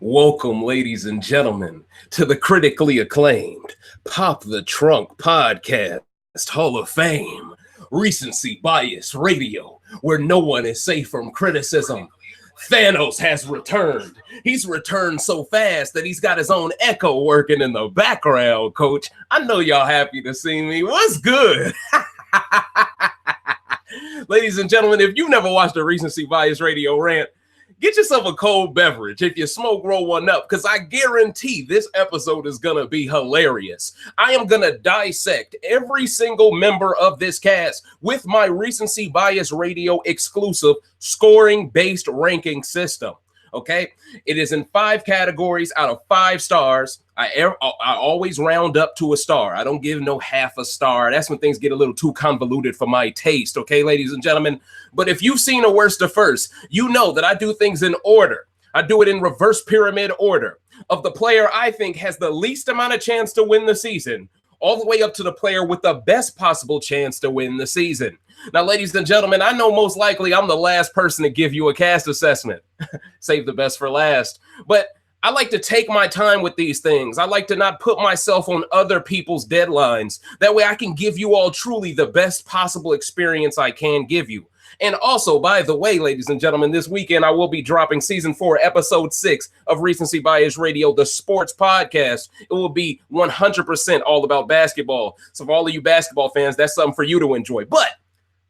Welcome, ladies and gentlemen, to the critically acclaimed Pop the Trunk Podcast Hall of Fame, Recency Bias Radio, where no one is safe from criticism. Thanos has returned. He's returned so fast that he's got his own echo working in the background, Coach. I know y'all happy to see me. What's good? Ladies and gentlemen, if you've never watched a Recency Bias Radio Rant, get yourself a cold beverage. If you smoke, roll one up, because I guarantee this episode is going to be hilarious. I am going to dissect every single member of this cast with my Recency Bias Radio exclusive scoring-based ranking system. Okay? It is in 5 categories out of 5 stars. I always round up to a star. I don't give no half a star. That's when things get a little too convoluted for my taste, okay, ladies and gentlemen? But if you've seen a worst to first, you know that I do things in order. I do it in reverse pyramid order of the player I think has the least amount of chance to win the season, all the way up to the player with the best possible chance to win the season. Now, ladies and gentlemen, I know most likely I'm the last person to give you a cast assessment. Save the best for last. But I like to take my time with these things. I like to not put myself on other people's deadlines. That way I can give you all truly the best possible experience I can give you. And also, by the way, ladies and gentlemen, this weekend I will be dropping Season 4, Episode 6 of Recency Bias Radio, the sports podcast. It will be 100% all about basketball. So for all of you basketball fans, that's something for you to enjoy. But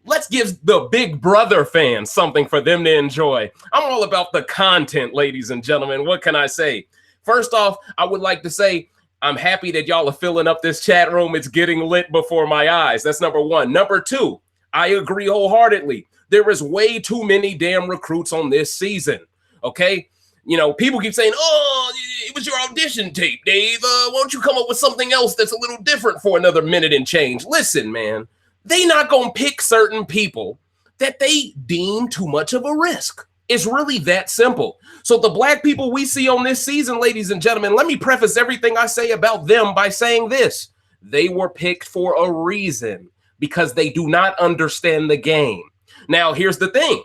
let's give the Big Brother fans something for them to enjoy. I'm all about the content, ladies and gentlemen. What can I say? First off, I would like to say I'm happy that y'all are filling up this chat room. It's getting lit before my eyes. That's number one. Number two, I agree wholheartedly. There is way too many damn recruits on this season, okay? You know, people keep saying, oh, it was your audition tape, Dave. Why don't you come up with something else that's a little different for another minute and change? Listen, man. They not going to pick certain people that they deem too much of a risk. It's really that simple. So the black people we see on this season, ladies and gentlemen, let me preface everything I say about them by saying this. They were picked for a reason because they do not understand the game. Now, here's the thing.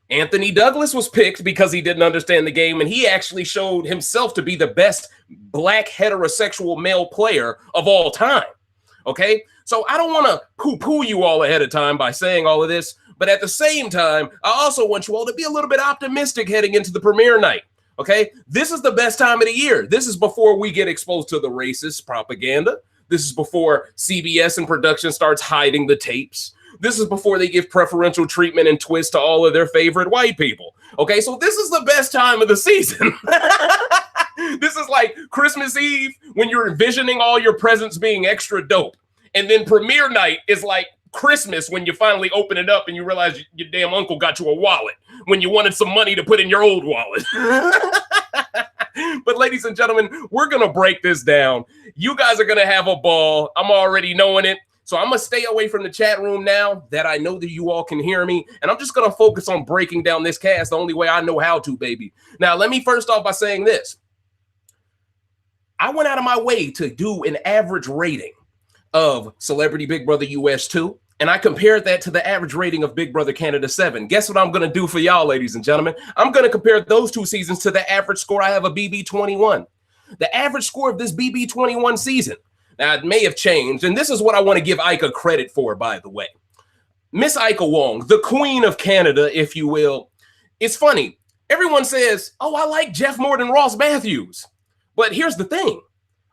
Anthony Douglas was picked because he didn't understand the game, and he actually showed himself to be the best black heterosexual male player of all time. Okay? So I don't want to poo-poo you all ahead of time by saying all of this, but at the same time, I also want you all to be a little bit optimistic heading into the premiere night, okay? This is the best time of the year. This is before we get exposed to the racist propaganda. This is before CBS and production starts hiding the tapes. This is before they give preferential treatment and twist to all of their favorite white people, okay? So this is the best time of the season. This is like Christmas Eve when you're envisioning all your presents being extra dope. And then premiere night is like Christmas when you finally open it up and you realize your damn uncle got you a wallet when you wanted some money to put in your old wallet. But ladies and gentlemen, we're going to break this down. You guys are going to have a ball. I'm already knowing it. So I'm going to stay away from the chat room now that I know that you all can hear me. And I'm just going to focus on breaking down this cast the only way I know how to, baby. Now, let me first off by saying this. I went out of my way to do an average rating of Celebrity Big Brother US 2, and I compared that to the average rating of Big Brother Canada 7. Guess what I'm going to do for y'all, ladies and gentlemen? I'm going to compare those two seasons to the average score I have of BB21. The average score of this BB21 season. Now, it may have changed, and this is what I want to give Ika credit for, by the way. Miss Ika Wang, the queen of Canada, if you will. It's funny. Everyone says, oh, I like Jeff more than Ross Matthews. But here's the thing.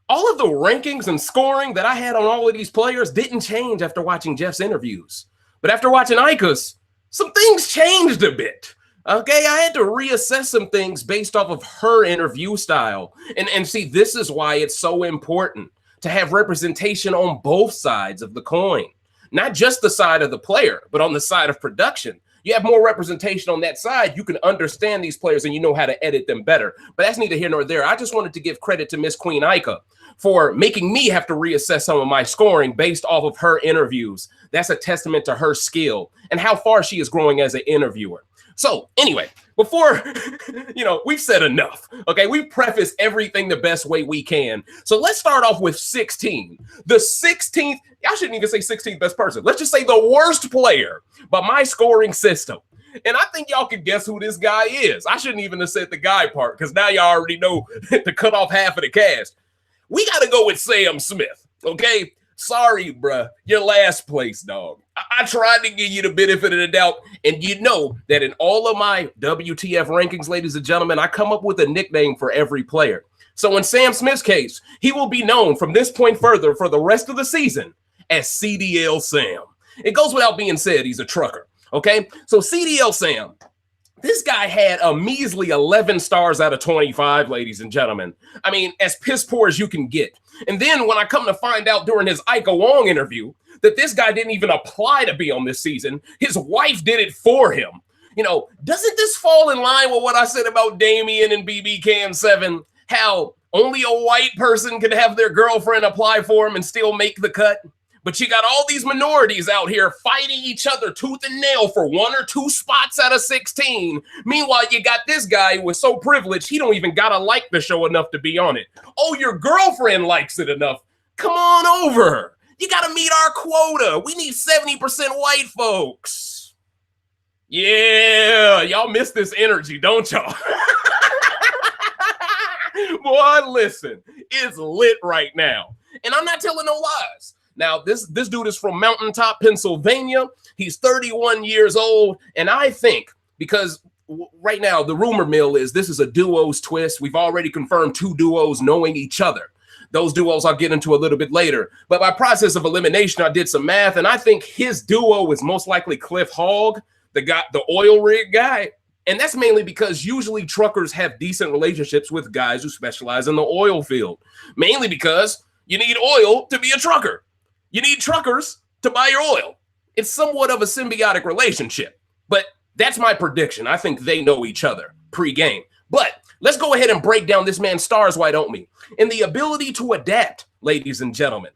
All of the rankings and scoring that I had on all of these players didn't change after watching Jeff's interviews. But after watching Ika's, some things changed a bit. Okay, I had to reassess some things based off of her interview style. And see, this is why it's so important to have representation on both sides of the coin. Not just the side of the player, but on the side of production. You have more representation on that side, you can understand these players and you know how to edit them better. But that's neither here nor there. I just wanted to give credit to Miss Queen Ika for making me have to reassess some of my scoring based off of her interviews. That's a testament to her skill and how far she is growing as an interviewer. So anyway, before, we've said enough, okay? We've prefaced everything the best way we can. So let's start off with 16. The 16th, I shouldn't even say 16th best person. Let's just say the worst player by my scoring system. And I think y'all can guess who this guy is. I shouldn't even have said the guy part because now y'all already know to cut off half of the cast. We got to go with Sam Smith, okay? Sorry, bruh. Your last place, dog. I tried to give you the benefit of the doubt, and you know that in all of my WTF rankings, ladies and gentlemen, I come up with a nickname for every player. So in Sam Smith's case, he will be known from this point further for the rest of the season as CDL Sam. It goes without being said, he's a trucker, okay? So CDL Sam, this guy had a measly 11 stars out of 25, ladies and gentlemen. I mean, as piss poor as you can get. And then when I come to find out during his Ika Wang interview that this guy didn't even apply to be on this season, his wife did it for him. You know, doesn't this fall in line with what I said about Damien and BB Cam 7? How only a white person can have their girlfriend apply for him and still make the cut? But you got all these minorities out here fighting each other tooth and nail for 1 or 2 spots out of 16. Meanwhile, you got this guy who is so privileged, he don't even gotta like the show enough to be on it. Oh, your girlfriend likes it enough. Come on over. You gotta meet our quota. We need 70% white folks. Yeah, y'all miss this energy, don't y'all? Boy, listen, it's lit right now. And I'm not telling no lies. Now, this dude is from Mountaintop, Pennsylvania. He's 31 years old. And I think, because right now the rumor mill is this is a duos twist. We've already confirmed 2 duos knowing each other. Those duos I'll get into a little bit later. But by process of elimination, I did some math. And I think his duo is most likely Cliff Hogg, the oil rig guy. And that's mainly because usually truckers have decent relationships with guys who specialize in the oil field. Mainly because you need oil to be a trucker. You need truckers to buy your oil. It's somewhat of a symbiotic relationship, but that's my prediction. I think they know each other pre-game. But let's go ahead and break down this man's stars, why don't we? And the ability to adapt, ladies and gentlemen.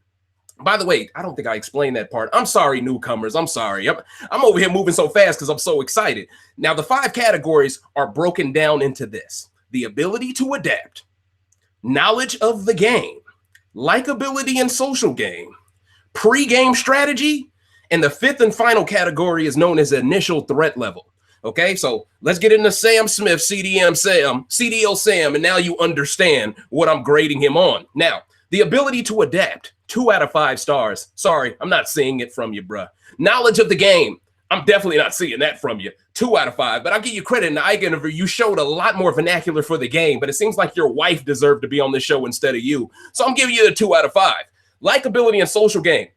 By the way, I don't think I explained that part. I'm sorry, newcomers. I'm sorry. I'm over here moving so fast because I'm so excited. Now, the 5 categories are broken down into this: the ability to adapt, knowledge of the game, likability and social game, pre-game strategy, and the 5th and final category is known as initial threat level. Okay, so let's get into Sam Smith, CDL Sam, and now you understand what I'm grading him on. Now, the ability to adapt, 2 out of 5 stars. Sorry, I'm not seeing it from you, bruh. Knowledge of the game, I'm definitely not seeing that from you. 2 out of 5, but I'll give you credit. In the Ike interview, you showed a lot more vernacular for the game, but it seems like your wife deserved to be on this show instead of you. So I'm giving you the 2 out of 5. Likability and social game.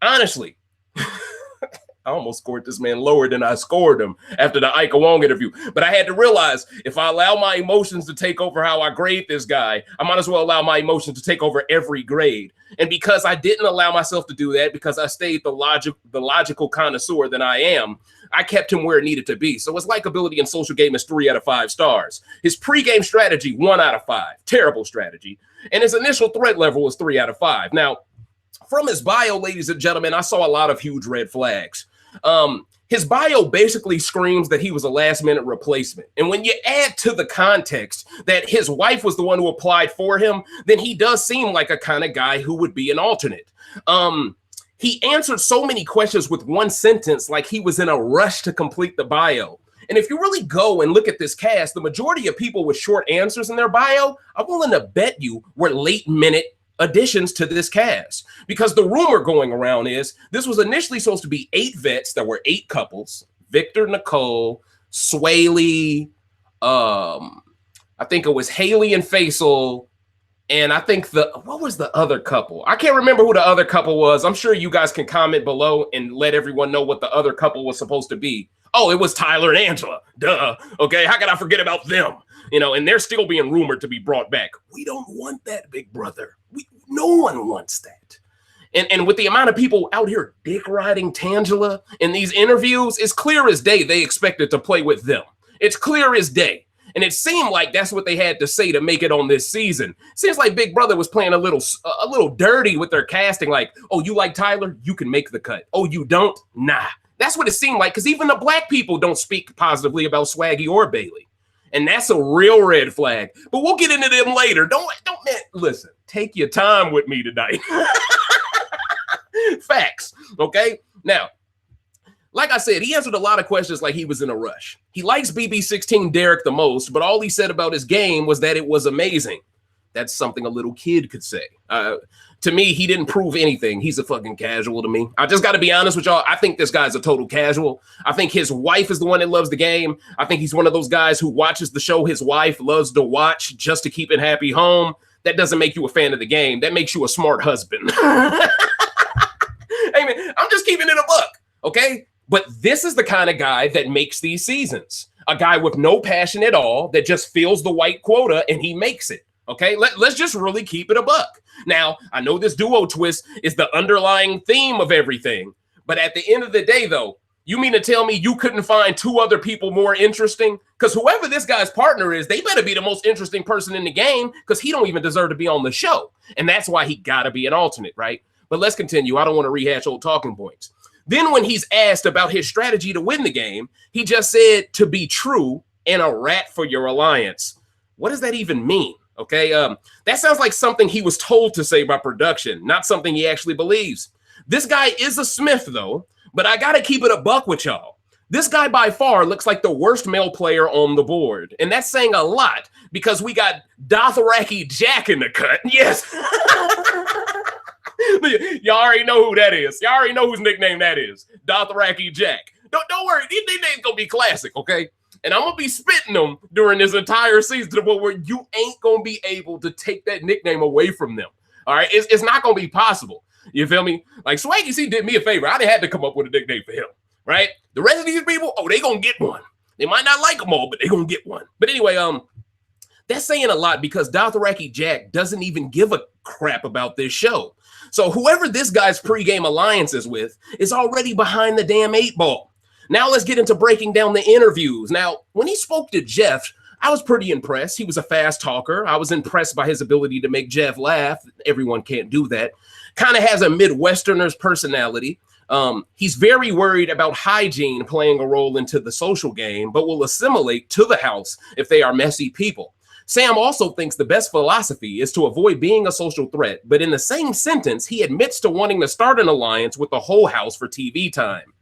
Honestly, I almost scored this man lower than I scored him after the Ike Wang interview. But I had to realize if I allow my emotions to take over how I grade this guy, I might as well allow my emotions to take over every grade. And because I didn't allow myself to do that, because I stayed the logical connoisseur that I am, I kept him where it needed to be. So his likability and social game is 3 out of 5 stars. His pregame strategy, 1 out of 5. Terrible strategy. And his initial threat level was 3 out of 5. Now, from his bio, ladies and gentlemen, I saw a lot of huge red flags. His bio basically screams that he was a last-minute replacement. And when you add to the context that his wife was the one who applied for him, then he does seem like a kind of guy who would be an alternate. He answered so many questions with 1 sentence, like he was in a rush to complete the bio. And if you really go and look at this cast, the majority of people with short answers in their bio, I'm willing to bet you were late-minute additions to this cast, because the rumor going around is this was initially supposed to be 8 vets. There were 8 couples: Victor, Nicole, Swaley, I think it was Haley and Faisal, and I think what was the other couple? I can't remember who the other couple was. I'm sure you guys can comment below and let everyone know what the other couple was supposed to be. Oh, it was Tyler and Angela. Duh. Okay, how could I forget about them? You know, and they're still being rumored to be brought back. We don't want that, big brother. No one wants that. And with the amount of people out here dick riding Tangela in these interviews, it's clear as day they expected to play with them. It's clear as day. And it seemed like that's what they had to say to make it on this season. Seems like Big Brother was playing a little dirty with their casting. Like, oh, you like Tyler? You can make the cut. Oh, you don't? Nah. That's what it seemed like, because even the black people don't speak positively about Swaggy or Bailey. And that's a real red flag. But we'll get into them later. Don't man, listen, take your time with me tonight. Facts. Okay. Now, Like I said, he answered a lot of questions like he was in a rush. He likes BB16 Derek the most, but all he said about his game was that it was amazing. That's something a little kid could say. To me, he didn't prove anything. He's a fucking casual to me. I just got to be honest with y'all. I think this guy's a total casual. I think his wife is the one that loves the game. I think he's one of those guys who watches the show his wife loves to watch just to keep a happy home. That doesn't make you a fan of the game. That makes you a smart husband. Hey, man, I'm just keeping it a buck, okay? But this is the kind of guy that makes these seasons. A guy with no passion at all that just fills the white quota and he makes it. Okay, let's just really keep it a buck. Now, I know this duo twist is the underlying theme of everything, but at the end of the day, though, you mean to tell me you couldn't find two other people more interesting? Because whoever this guy's partner is, they better be the most interesting person in the game because he don't even deserve to be on the show. And that's why he got to be an alternate, right? But let's continue. I don't want to rehash old talking points. Then when he's asked about his strategy to win the game, he just said to be true and a rat for your alliance. What does that even mean? Okay, that sounds like something he was told to say by production, not something he actually believes. This guy is a Smith, though, but I got to keep it a buck with y'all. This guy by far looks like the worst male player on the board, and that's saying a lot because we got Dothraki Jack in the cut. Yes. Y'all already know who that is. Y'all already know whose nickname that is. Dothraki Jack. Don't worry, these nicknames gonna be classic, okay? And I'm going to be spitting them during this entire season to the point where you ain't going to be able to take that nickname away from them. All right? It's not going to be possible. You feel me? Like Swaggy C did me a favor. I didn't have to come up with a nickname for him, right? The rest of these people, they going to get one. They might not like them all, but they going to get one. But anyway, that's saying a lot because Dothraki Jack doesn't even give a crap about this show. So whoever this guy's pregame alliance is with is already behind the damn 8 ball. Now let's get into breaking down the interviews. Now, when he spoke to Jeff, I was pretty impressed. He was a fast talker. I was impressed by his ability to make Jeff laugh. Everyone can't do that. Kind of has a Midwesterner's personality. He's very worried about hygiene playing a role into the social game, but will assimilate to the house if they are messy people. Sam also thinks the best philosophy is to avoid being a social threat, but in the same sentence, he admits to wanting to start an alliance with the whole house for TV time.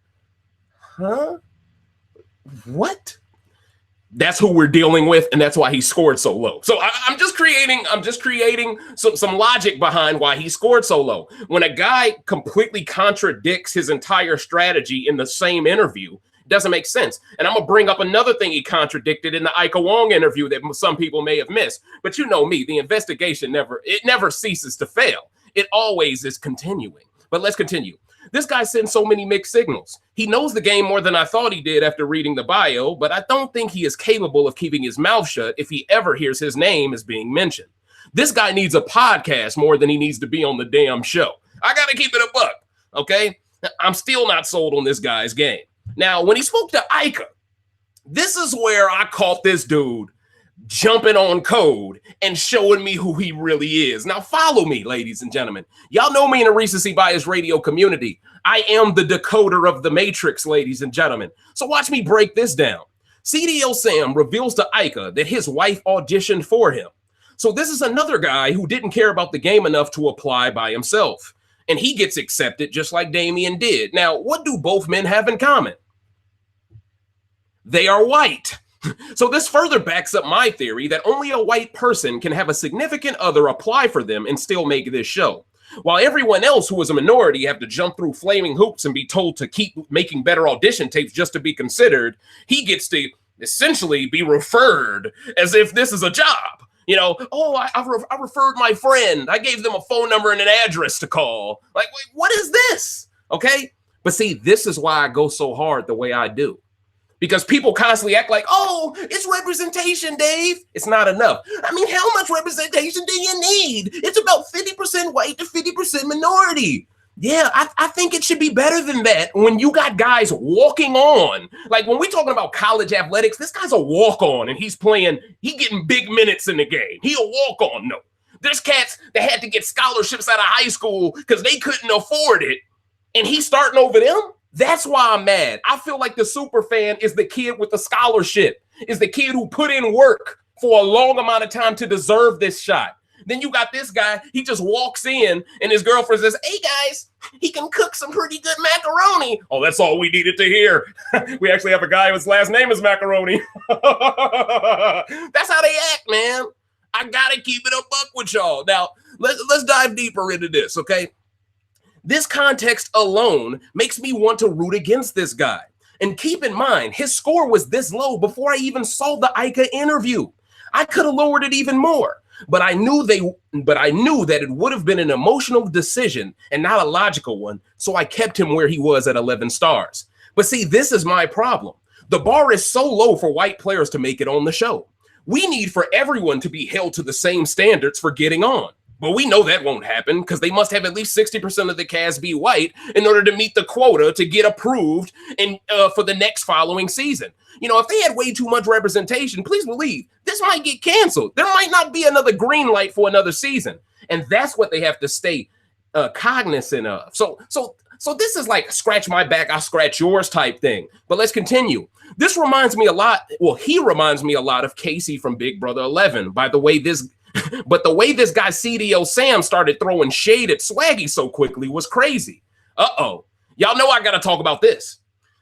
Huh? What? That's who we're dealing with, and that's why he scored so low. So I'm just creating some logic behind why he scored so low. When a guy completely contradicts his entire strategy in the same interview, it doesn't make sense. And I'm gonna bring up another thing he contradicted in the Ika Wang interview that some people may have missed. But you know me, the investigation never ceases to fail. It always is continuing. But let's continue. This guy sends so many mixed signals. He knows the game more than I thought he did after reading the bio, but I don't think he is capable of keeping his mouth shut if he ever hears his name as being mentioned. This guy needs a podcast more than he needs to be on the damn show. I got to keep it a buck, okay? I'm still not sold on this guy's game. Now, when he spoke to Ika, this is where I caught this dude jumping on code and showing me who he really is. Now follow me, ladies and gentlemen. Y'all know me in the Recency Bias Radio community. I am the decoder of the Matrix, ladies and gentlemen. So watch me break this down. CDL Sam reveals to Ika that his wife auditioned for him. So this is another guy who didn't care about the game enough to apply by himself. And he gets accepted just like Damien did. Now, what do both men have in common? They are white. So this further backs up my theory that only a white person can have a significant other apply for them and still make this show. While everyone else who is a minority have to jump through flaming hoops and be told to keep making better audition tapes just to be considered, he gets to essentially be referred as if this is a job. You know, I referred my friend. I gave them a phone number and an address to call. Like, wait, what is this? Okay? But see, this is why I go so hard the way I do. Because people constantly act like, oh, it's representation, Dave. It's not enough. I mean, how much representation do you need? It's about 50% white to 50% minority. Yeah, I think it should be better than that when you got guys walking on. Like when we're talking about college athletics, this guy's a walk-on and he's getting big minutes in the game. He a walk-on, no. There's cats that had to get scholarships out of high school because they couldn't afford it, and he's starting over them? That's why I'm mad. I feel like the super fan is the kid with the scholarship, is the kid who put in work for a long amount of time to deserve this shot. Then you got this guy, he just walks in and his girlfriend says, hey guys, he can cook some pretty good macaroni. Oh, that's all we needed to hear. We actually have a guy whose last name is Maccarone. That's how they act, man. I gotta keep it a buck with y'all. Now, let's dive deeper into this, okay? This context alone makes me want to root against this guy. And keep in mind, his score was this low before I even saw the Ika interview. I could have lowered it even more, but I knew that it would have been an emotional decision and not a logical one, so I kept him where he was at 11 stars. But see, this is my problem. The bar is so low for white players to make it on the show. We need for everyone to be held to the same standards for getting on. But we know that won't happen because they must have at least 60% of the cast be white in order to meet the quota to get approved for the next following season. You know, if they had way too much representation, please believe this might get canceled. There might not be another green light for another season. And that's what they have to stay cognizant of. So this is like scratch my back, I'll scratch yours type thing. But let's continue. This reminds me a lot. Well, he reminds me a lot of Casey from Big Brother 11. But the way this guy CDO Sam started throwing shade at Swaggy so quickly was crazy. Uh-oh. Y'all know I got to talk about this.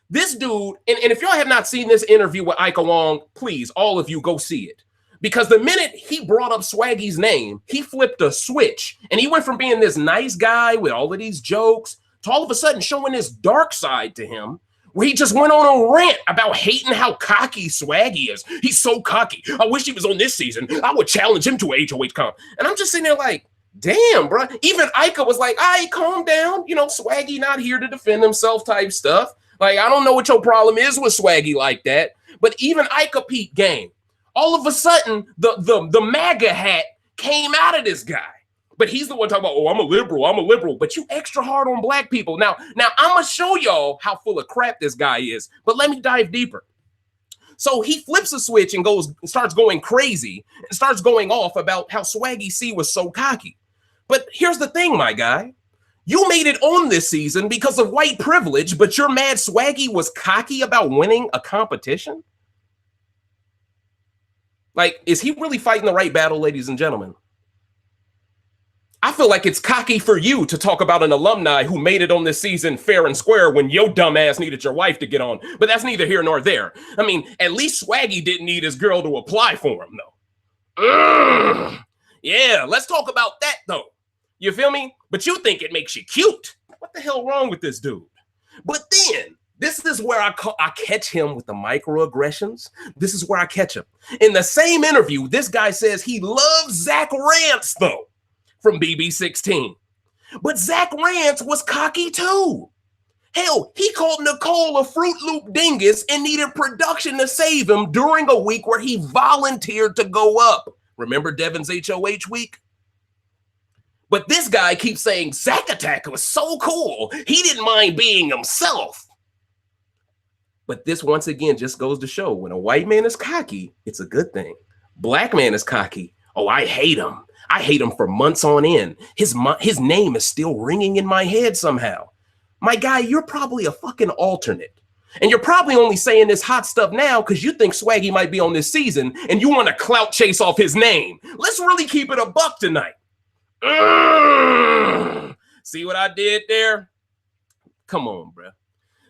This dude, and if y'all have not seen this interview with Ika Wang, please, all of you, go see it. Because the minute he brought up Swaggy's name, he flipped a switch. And he went from being this nice guy with all of these jokes to all of a sudden showing this dark side to him, where he just went on a rant about hating how cocky Swaggy is. He's so cocky. I wish he was on this season. I would challenge him to a HOH comp. And I'm just sitting there like, damn, bro. Even Ika was like, all right, calm down. You know, Swaggy not here to defend himself type stuff. Like, I don't know what your problem is with Swaggy like that. But even Ika peep game. All of a sudden, the MAGA hat came out of this guy. But he's the one talking about, oh, I'm a liberal. But you extra hard on black people. Now I'm going to show y'all how full of crap this guy is. But let me dive deeper. So he flips a switch and starts going crazy and starts going off about how Swaggy C was so cocky. But here's the thing, my guy. You made it on this season because of white privilege, but you're mad Swaggy was cocky about winning a competition? Like, is he really fighting the right battle, ladies and gentlemen? I feel like it's cocky for you to talk about an alumni who made it on this season fair and square when your dumb ass needed your wife to get on. But that's neither here nor there. I mean, at least Swaggy didn't need his girl to apply for him, though. Yeah, let's talk about that, though. You feel me? But you think it makes you cute. What the hell wrong with this dude? But then, this is where I catch him with the microaggressions. This is where I catch him. In the same interview, this guy says he loves Zach Rance, though, from BB16. But Zach Rance was cocky, too. Hell, he called Nicole a Fruit Loop dingus and needed production to save him during a week where he volunteered to go up. Remember Devin's HOH week? But this guy keeps saying Zack Attack was so cool. He didn't mind being himself. But this once again just goes to show when a white man is cocky, it's a good thing. Black man is cocky. Oh, I hate him. I hate him for months on end. His name is still ringing in my head somehow. My guy, you're probably a fucking alternate. And you're probably only saying this hot stuff now because you think Swaggy might be on this season and you want to clout chase off his name. Let's really keep it a buck tonight. See what I did there? Come on, bro.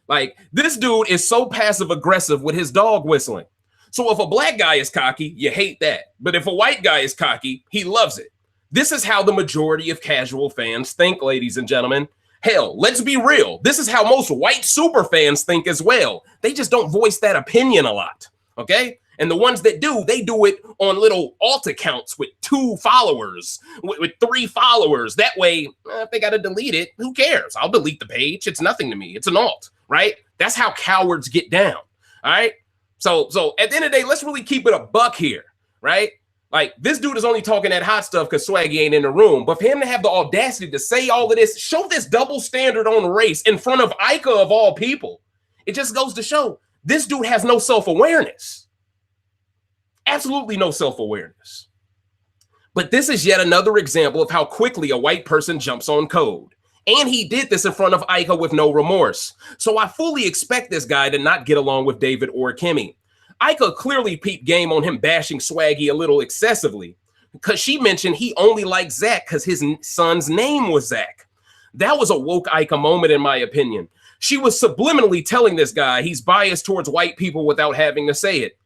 Like, this dude is so passive aggressive with his dog whistling. So if a black guy is cocky, you hate that. But if a white guy is cocky, he loves it. This is how the majority of casual fans think, ladies and gentlemen. Hell, let's be real. This is how most white super fans think as well. They just don't voice that opinion a lot, okay? And the ones that do, they do it on little alt accounts with 2 followers, with 3 followers. That way, if they got to delete it, who cares? I'll delete the page. It's nothing to me. It's an alt, right? That's how cowards get down, all right? So at the end of the day, let's really keep it a buck here, right? Like, this dude is only talking that hot stuff because Swaggy ain't in the room. But for him to have the audacity to say all of this, show this double standard on race in front of Ika of all people, it just goes to show this dude has no self-awareness. Absolutely no self-awareness. But this is yet another example of how quickly a white person jumps on code. And he did this in front of Ika with no remorse. So I fully expect this guy to not get along with David or Kemi. Ika clearly peeped game on him bashing Swaggy a little excessively. because she mentioned he only liked Zach because his son's name was Zach. That was a woke Ika moment, in my opinion. She was subliminally telling this guy he's biased towards white people without having to say it,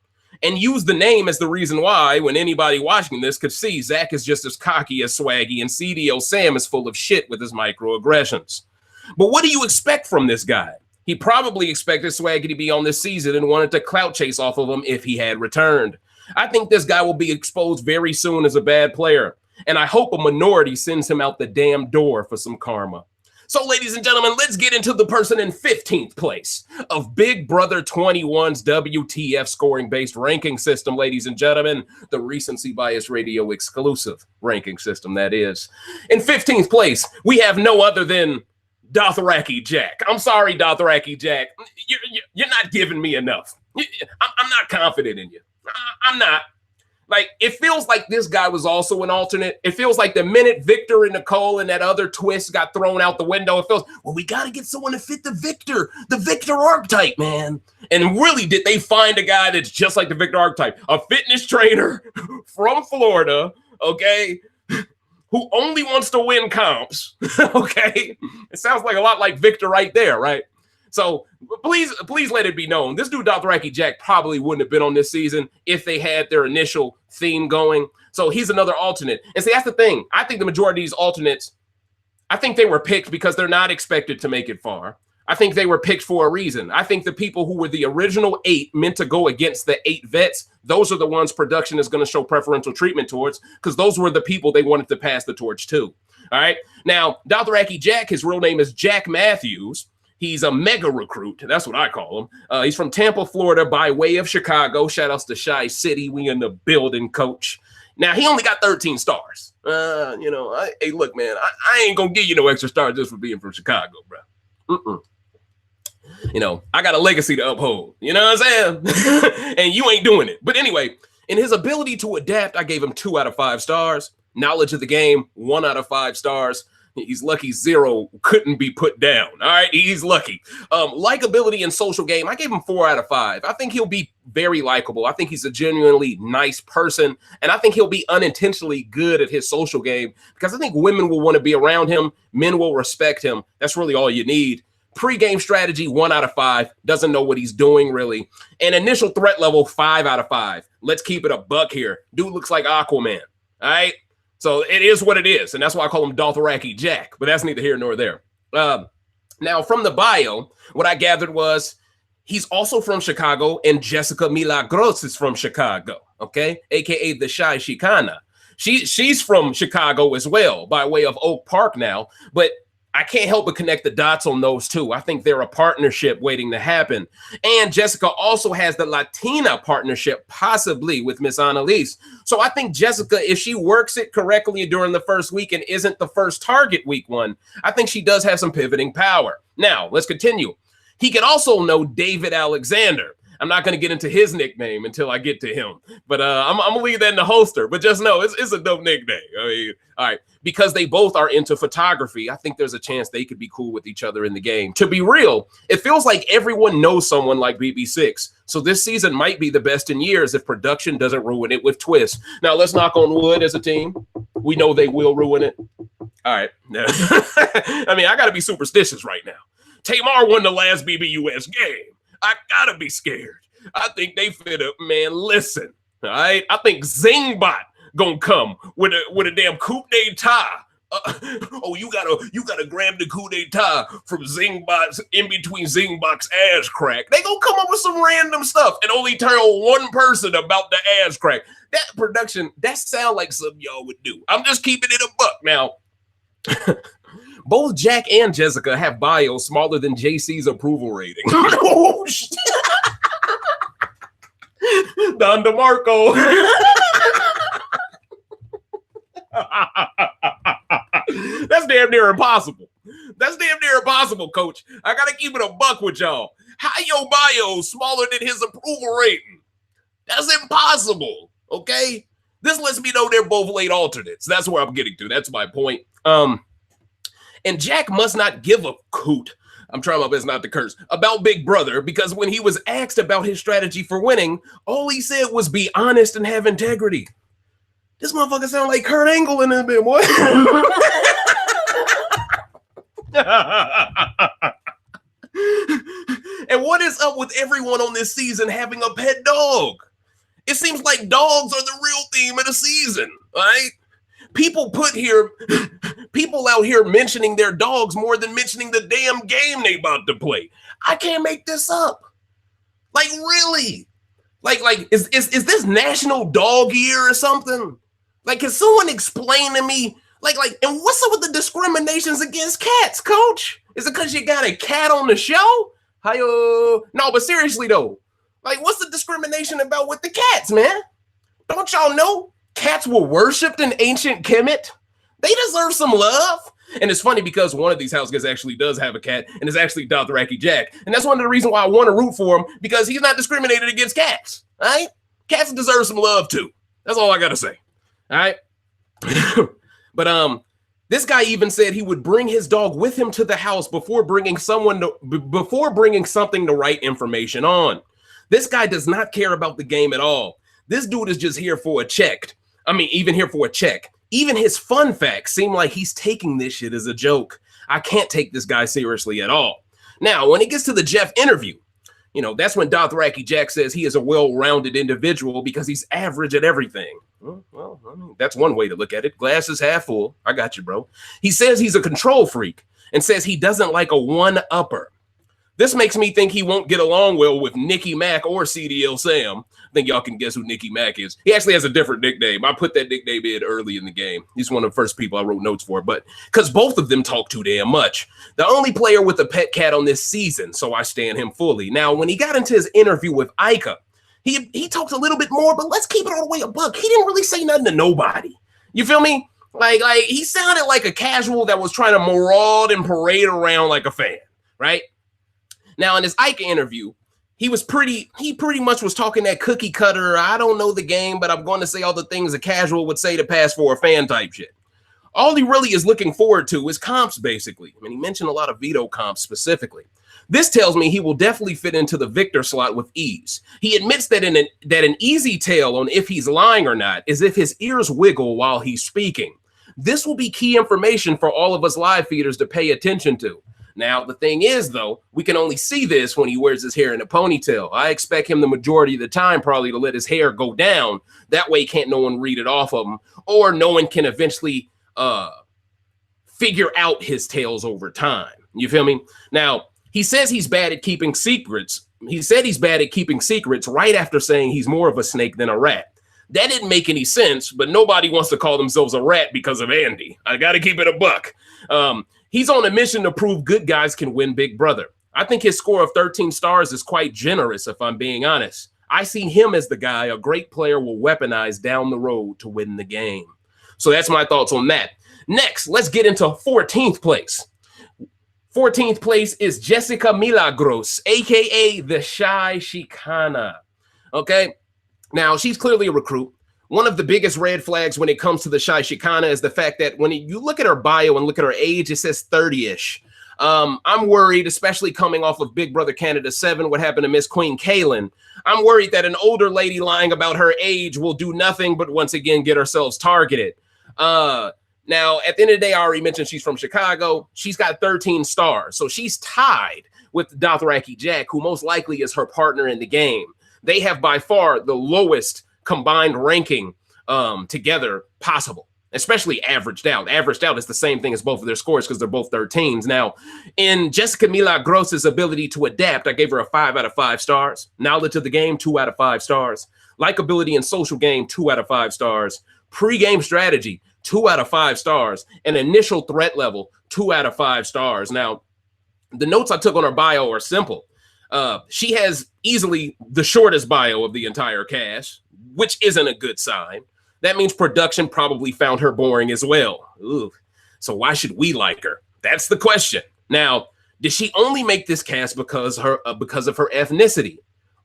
and used the name as the reason why, when anybody watching this could see, Zach is just as cocky as Swaggy, and CDO Sam is full of shit with his microaggressions. But what do you expect from this guy? He probably expected Swaggy to be on this season and wanted to clout chase off of him if he had returned. I think this guy will be exposed very soon as a bad player, and I hope a minority sends him out the damn door for some karma. So, ladies and gentlemen, let's get into the person in 15th place of Big Brother 21's WTF scoring-based ranking system, ladies and gentlemen, the Recency Bias Radio exclusive ranking system, that is. In 15th place, we have no other than Dothraki Jack. I'm sorry, Dothraki Jack. You're not giving me enough. I'm not confident in you. I'm not. Like, it feels like this guy was also an alternate. It feels like the minute Victor and Nicole and that other twist got thrown out the window, it feels, well, we got to get someone to fit the Victor archetype, man. And really, did they find a guy that's just like the Victor archetype? A fitness trainer from Florida, okay, who only wants to win comps, okay? It sounds like a lot like Victor right there, right? So please let it be known, this dude Dothraki Jack probably wouldn't have been on this season if they had their initial theme going. So he's another alternate. And see, that's the thing. I think the majority of these alternates, I think they were picked because they're not expected to make it far. I think they were picked for a reason. I think the people who were the original 8 meant to go against the 8 vets, those are the ones production is going to show preferential treatment towards, because those were the people they wanted to pass the torch to. All right. Now, Dothraki Jack, his real name is Jack Matthews. He's a mega recruit. That's what I call him. He's from Tampa, Florida, by way of Chicago. Shout outs to Chi City. We in the building, coach. Now, he only got 13 stars. Hey, look, man, I ain't going to give you no extra stars just for being from Chicago, bro. I got a legacy to uphold. You know what I'm saying? And you ain't doing it. But anyway, in his ability to adapt, I gave him 2 out of 5 stars. Knowledge of the game, 1 out of 5 stars. He's lucky 0 couldn't be put down. All right, he's lucky. Likability and social game, I gave him 4 out of 5. I think he'll be very likable. I think he's a genuinely nice person, and I think he'll be unintentionally good at his social game because I think women will want to be around him. Men will respect him. That's really all you need. Pre-game strategy, 1 out of 5. Doesn't know what he's doing, really. And initial threat level, 5 out of 5. Let's keep it a buck here. Dude looks like Aquaman. All right? So it is what it is, and that's why I call him Dothraki Jack, but that's neither here nor there. Now, from the bio, what I gathered was he's also from Chicago, and Jessica Milagros is from Chicago, okay? A.K.A. the Shy Chicana. She's from Chicago as well, by way of Oak Park now, but I can't help but connect the dots on those two. I think they're a partnership waiting to happen. And Jessica also has the Latina partnership, possibly with Miss Analyse. So I think Jessica, if she works it correctly during the first week and isn't the first target week 1, I think she does have some pivoting power. Now, let's continue. He could also know David Alexander. I'm not going to get into his nickname until I get to him, but I'm going to leave that in the holster. But just know it's a dope nickname. I mean, all right, because they both are into photography, I think there's a chance they could be cool with each other in the game. To be real, it feels like everyone knows someone like BB6, so this season might be the best in years if production doesn't ruin it with twists. Now, let's knock on wood as a team. We know they will ruin it. All right. I mean, I got to be superstitious right now. Tamar won the last BBUS game. I gotta be scared. I think they fit up, man. Listen, all right. I think Zingbot gonna come with a damn coup d'etat. You gotta grab the coup d'etat from Zingbot's in between Zingbot's ass crack. They gonna come up with some random stuff and only tell one person about the ass crack. That production, that sound like something y'all would do. I'm just keeping it a buck now. Both Jack and Jessica have bios smaller than JC's approval rating. Oh, shit. Don DeMarco. That's damn near impossible. That's damn near impossible, coach. I got to keep it a buck with y'all. How your bio smaller than his approval rating? That's impossible, okay? This lets me know they're both late alternates. That's where I'm getting to. That's my point. And Jack must not give a hoot, I'm trying my best not to curse, about Big Brother, because when he was asked about his strategy for winning, all he said was be honest and have integrity. This motherfucker sound like Kurt Angle in this bit, boy. And what is up with everyone on this season having a pet dog? It seems like dogs are the real theme of the season, right? People out here mentioning their dogs more than mentioning the damn game they about to play. I can't make this up. Like, really? Like, is this National Dog Year or something? Like, can someone explain to me, like, and what's up with the discriminations against cats, coach? Is it because you got a cat on the show? Hi-yo. No, but seriously, though, like, what's the discrimination about with the cats, man? Don't y'all know cats were worshipped in ancient Kemet? They deserve some love. And it's funny because one of these house guests actually does have a cat, and it's actually Dothraki Jack. And that's one of the reasons why I want to root for him, because he's not discriminated against cats, all right? Cats deserve some love, too. That's all I got to say, all right? But this guy even said he would bring his dog with him to the house before bringing something to write information on. This guy does not care about the game at all. This dude is just here for a check. Even here for a check. Even his fun facts seem like he's taking this shit as a joke. I can't take this guy seriously at all. Now, when it gets to the Jeff interview, that's when Dothraki Jack says he is a well-rounded individual because he's average at everything. Well, that's one way to look at it. Glass is half full. I got you, bro. He says he's a control freak and says he doesn't like a one-upper. This makes me think he won't get along well with Nicky Mac or CDL Sam. I think y'all can guess who Nicky Mac is. He actually has a different nickname. I put that nickname in early in the game. He's one of the first people I wrote notes for, but because both of them talk too damn much. The only player with a pet cat on this season, so I stand him fully. Now, when he got into his interview with Ika, he talked a little bit more, but let's keep it all the way a buck. He didn't really say nothing to nobody. You feel me? Like he sounded like a casual that was trying to maraud and parade around like a fan, right? Now, in his Ika interview, he pretty much was talking that cookie cutter, I don't know the game, but I'm going to say all the things a casual would say to pass for a fan type shit. All he really is looking forward to is comps, basically. He mentioned a lot of veto comps specifically. This tells me he will definitely fit into the Victor slot with ease. He admits that an easy tell on if he's lying or not is if his ears wiggle while he's speaking. This will be key information for all of us live feeders to pay attention to. Now, the thing is, though, we can only see this when he wears his hair in a ponytail. I expect him the majority of the time probably to let his hair go down. That way can't no one read it off of him, or no one can eventually figure out his tails over time. You feel me? Now, he says he's bad at keeping secrets. He said he's bad at keeping secrets right after saying he's more of a snake than a rat. That didn't make any sense, but nobody wants to call themselves a rat because of Andy. I got to keep it a buck. He's on a mission to prove good guys can win Big Brother. I think his score of 13 stars is quite generous, if I'm being honest. I see him as the guy a great player will weaponize down the road to win the game. So that's my thoughts on that. Next, let's get into 14th place. 14th place is Jessica Milagros, a.k.a. the Shy Chicana. Okay? Now, she's clearly a recruit. One of the biggest red flags when it comes to the Shy Chicana is the fact that when you look at her bio and look at her age, it says 30-ish. I'm worried, especially coming off of Big Brother Canada 7, what happened to Miss Queen Kaylin. I'm worried that an older lady lying about her age will do nothing but once again get ourselves targeted. Now, at the end of the day, I already mentioned she's from Chicago. She's got 13 stars, so she's tied with Dothraki Jack, who most likely is her partner in the game. They have by far the lowest combined ranking together possible, especially averaged out. Averaged out is the same thing as both of their scores because they're both 13s. Now, in Jessica Milagros' ability to adapt, I gave her a 5 out of 5 stars. Knowledge of the game, 2 out of 5 stars. Likability and social game, 2 out of 5 stars. Pre-game strategy, 2 out of 5 stars. And initial threat level, 2 out of 5 stars. Now, the notes I took on her bio are simple. She has easily the shortest bio of the entire cast, which isn't a good sign. That means production probably found her boring as well. Ooh. So why should we like her? That's the question. Now, did she only make this cast because of her ethnicity?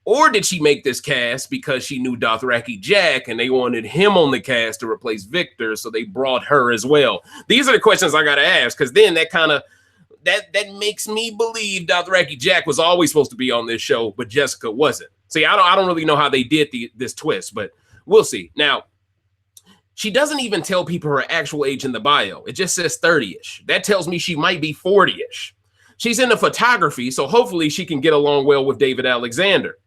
Or did she make this cast because she knew Dothraki Jack and they wanted him on the cast to replace Victor, so they brought her as well? These are the questions I got to ask, because then that makes me believe Dothraki Jack was always supposed to be on this show, but Jessica wasn't. See, I don't really know how they did this twist, but we'll see. Now, She doesn't even tell people her actual age in the bio. It just says 30-ish. That tells me she might be 40-ish. She's into photography, so hopefully she can get along well with David Alexander.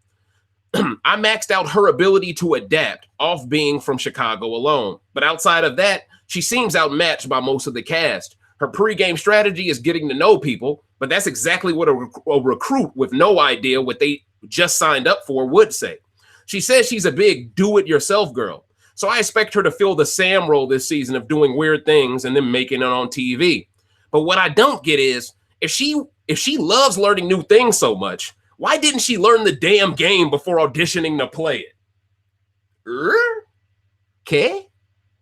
I maxed out her ability to adapt off being from Chicago alone. But outside of that, she seems outmatched by most of the cast. Her pregame strategy is getting to know people, but that's exactly what a recruit with no idea what they just signed up for would say. She says she's a big do-it-yourself girl. So I expect her to fill the Sam role this season of doing weird things and then making it on TV. But what I don't get is, if she loves learning new things so much, why didn't she learn the damn game before auditioning to play it? Okay?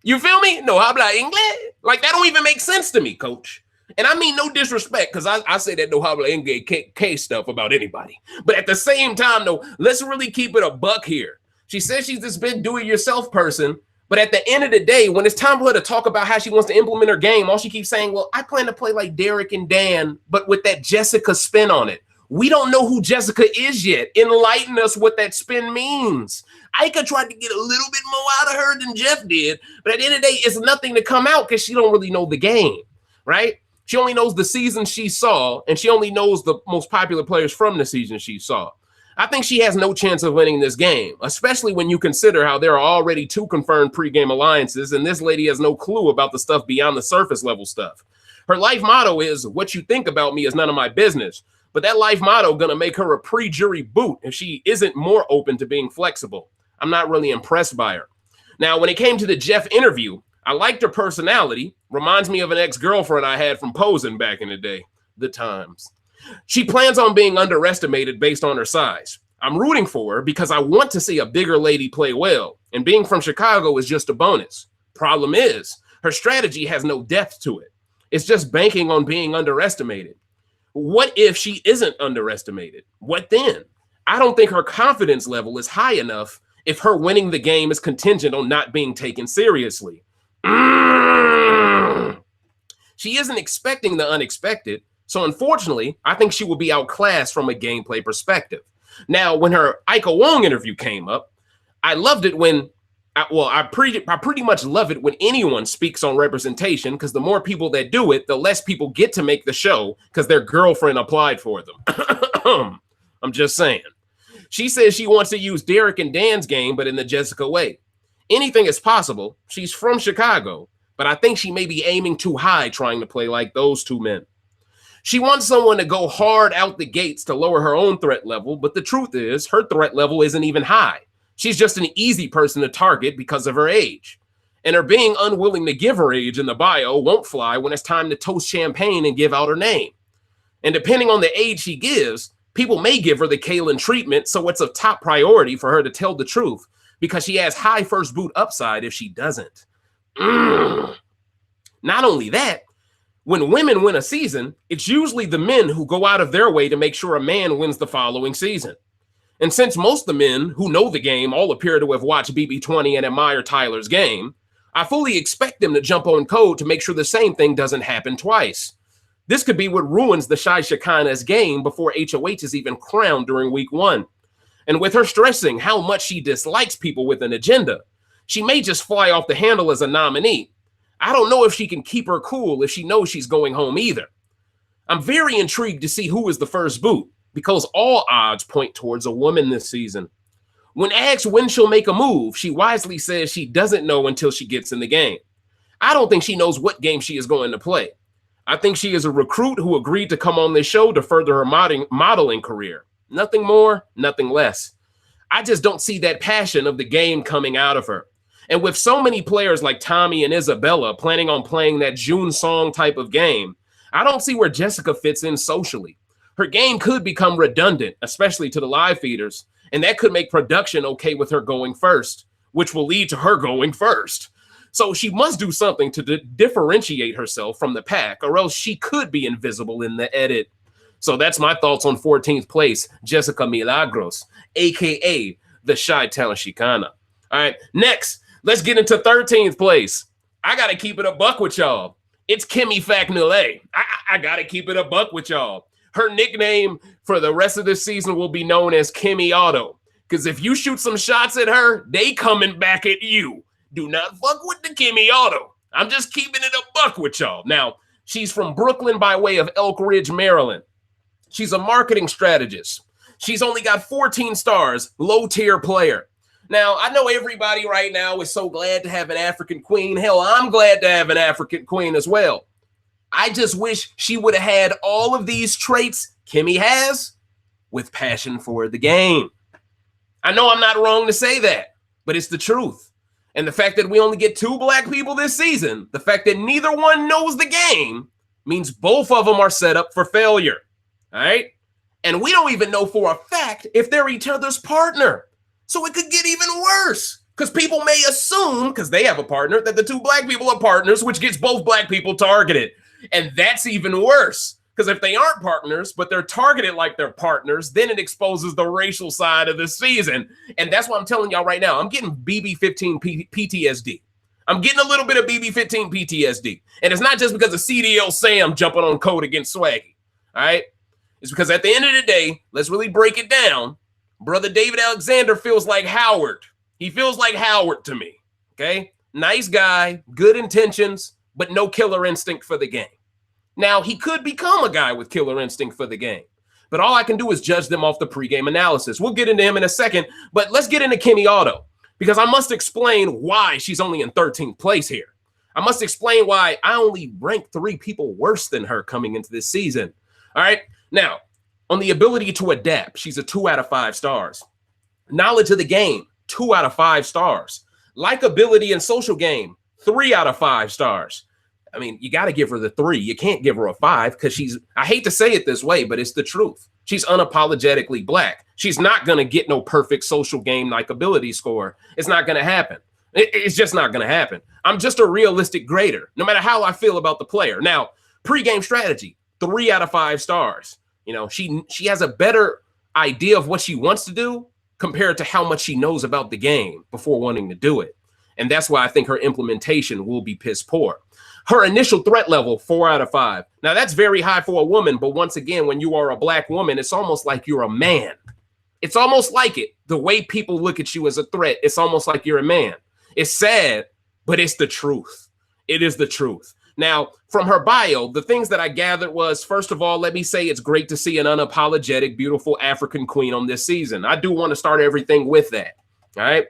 You feel me? No habla inglés? Like, that don't even make sense to me, coach. And I mean no disrespect, because I say that no habla inglés K stuff about anybody. But at the same time, though, let's really keep it a buck here. She says she's this big do-it-yourself person, but at the end of the day, when it's time for her to talk about how she wants to implement her game, all she keeps saying, well, I plan to play like Derek and Dan, but with that Jessica spin on it. We don't know who Jessica is yet. Enlighten us what that spin means. Ika tried to get a little bit more out of her than Jeff did, but at the end of the day, it's nothing to come out because she don't really know the game, right? She only knows the season she saw, and she only knows the most popular players from the season she saw. I think she has no chance of winning this game, especially when you consider how there are already 2 confirmed pregame alliances, and this lady has no clue about the stuff beyond the surface level stuff. Her life motto is, what you think about me is none of my business, but that life motto gonna make her a pre-jury boot if she isn't more open to being flexible. I'm not really impressed by her. Now, when it came to the Jeff interview, I liked her personality. Reminds me of an ex-girlfriend I had from posing back in the day. The times. She plans on being underestimated based on her size. I'm rooting for her because I want to see a bigger lady play well, and being from Chicago is just a bonus. Problem is, her strategy has no depth to it. It's just banking on being underestimated. What if she isn't underestimated? What then? I don't think her confidence level is high enough if her winning the game is contingent on not being taken seriously. She isn't expecting the unexpected. So unfortunately, I think she will be outclassed from a gameplay perspective. Now, when her Ika Wang interview came up, I loved it when, I pretty much love it when anyone speaks on representation, because the more people that do it, the less people get to make the show because their girlfriend applied for them. I'm just saying. She says she wants to use Derek and Dan's game, but in the Jessica way. Anything is possible. She's from Chicago, but I think she may be aiming too high trying to play like those 2 men. She wants someone to go hard out the gates to lower her own threat level, but the truth is her threat level isn't even high. She's just an easy person to target because of her age. And her being unwilling to give her age in the bio won't fly when it's time to toast champagne and give out her name. And depending on the age she gives, people may give her the Kaylin treatment, so it's a top priority for her to tell the truth because she has high first boot upside if she doesn't. Not only that, when women win a season, it's usually the men who go out of their way to make sure a man wins the following season. And since most of the men who know the game all appear to have watched BB20 and admire Tyler's game, I fully expect them to jump on code to make sure the same thing doesn't happen twice. This could be what ruins the Shy Shekinah's game before HOH is even crowned during week 1. And with her stressing how much she dislikes people with an agenda, she may just fly off the handle as a nominee. I don't know if she can keep her cool if she knows she's going home either. I'm very intrigued to see who is the first boot, because all odds point towards a woman this season. When asked when she'll make a move, she wisely says she doesn't know until she gets in the game. I don't think she knows what game she is going to play. I think she is a recruit who agreed to come on this show to further her modeling career. Nothing more, nothing less. I just don't see that passion of the game coming out of her. And with so many players like Tommy and Isabella planning on playing that June song type of game, I don't see where Jessica fits in socially. Her game could become redundant, especially to the live feeders, and that could make production okay with her going first, which will lead to her going first. So she must do something to differentiate herself from the pack, or else she could be invisible in the edit. So that's my thoughts on 14th place, Jessica Milagros, a.k.a. the Shy Talent Chicana. All right, next, let's get into 13th place. I got to keep it a buck with y'all. It's Kemi Fakunle. I got to keep it a buck with y'all. Her nickname for the rest of this season will be known as Kemi Auto. Because if you shoot some shots at her, they coming back at you. Do not fuck with the Kemi Auto. I'm just keeping it a buck with y'all. Now, she's from Brooklyn by way of Elk Ridge, Maryland. She's a marketing strategist. She's only got 14 stars, low-tier player. Now, I know everybody right now is so glad to have an African queen. Hell, I'm glad to have an African queen as well. I just wish she would have had all of these traits Kemi has with passion for the game. I know I'm not wrong to say that, but it's the truth. And the fact that we only get 2 black people this season, the fact that neither one knows the game, means both of them are set up for failure. All right? And we don't even know for a fact if they're each other's partner. So it could get even worse because people may assume, because they have a partner, that the 2 black people are partners, which gets both black people targeted. And that's even worse because if they aren't partners, but they're targeted like they're partners, then it exposes the racial side of the season. And that's what I'm telling y'all right now. I'm getting BB15 PTSD. I'm getting a little bit of BB15 PTSD. And it's not just because of CDL Sam jumping on code against Swaggy. All right? It's because at the end of the day, let's really break it down. Brother David Alexander feels like Howard. He feels like Howard to me, okay? Nice guy, good intentions, but no killer instinct for the game. Now, he could become a guy with killer instinct for the game, but all I can do is judge them off the pregame analysis. We'll get into him in a second, but let's get into Kemi Auto because I must explain why she's only in 13th place here. I must explain why I only rank 3 people worse than her coming into this season, all right? Now, on the ability to adapt, she's a 2 out of 5 stars. Knowledge of the game, 2 out of 5 stars. Likability and social game, 3 out of 5 stars. I mean, you got to give her the 3. You can't give her a 5 because I hate to say it this way, but it's the truth. She's unapologetically black. She's not going to get no perfect social game likability score. It's not going to happen. It's just not going to happen. I'm just a realistic grader, no matter how I feel about the player. Now, pregame strategy, 3 out of 5 stars. You know, she has a better idea of what she wants to do compared to how much she knows about the game before wanting to do it. And that's why I think her implementation will be piss poor. Her initial threat level, 4 out of 5. Now, that's very high for a woman. But once again, when you are a black woman, it's almost like you're a man. It's almost like it. The way people look at you as a threat, it's almost like you're a man. It's sad, but it's the truth. It is the truth. Now, from her bio, the things that I gathered was, first of all, let me say it's great to see an unapologetic, beautiful African queen on this season. I do want to start everything with that, all right?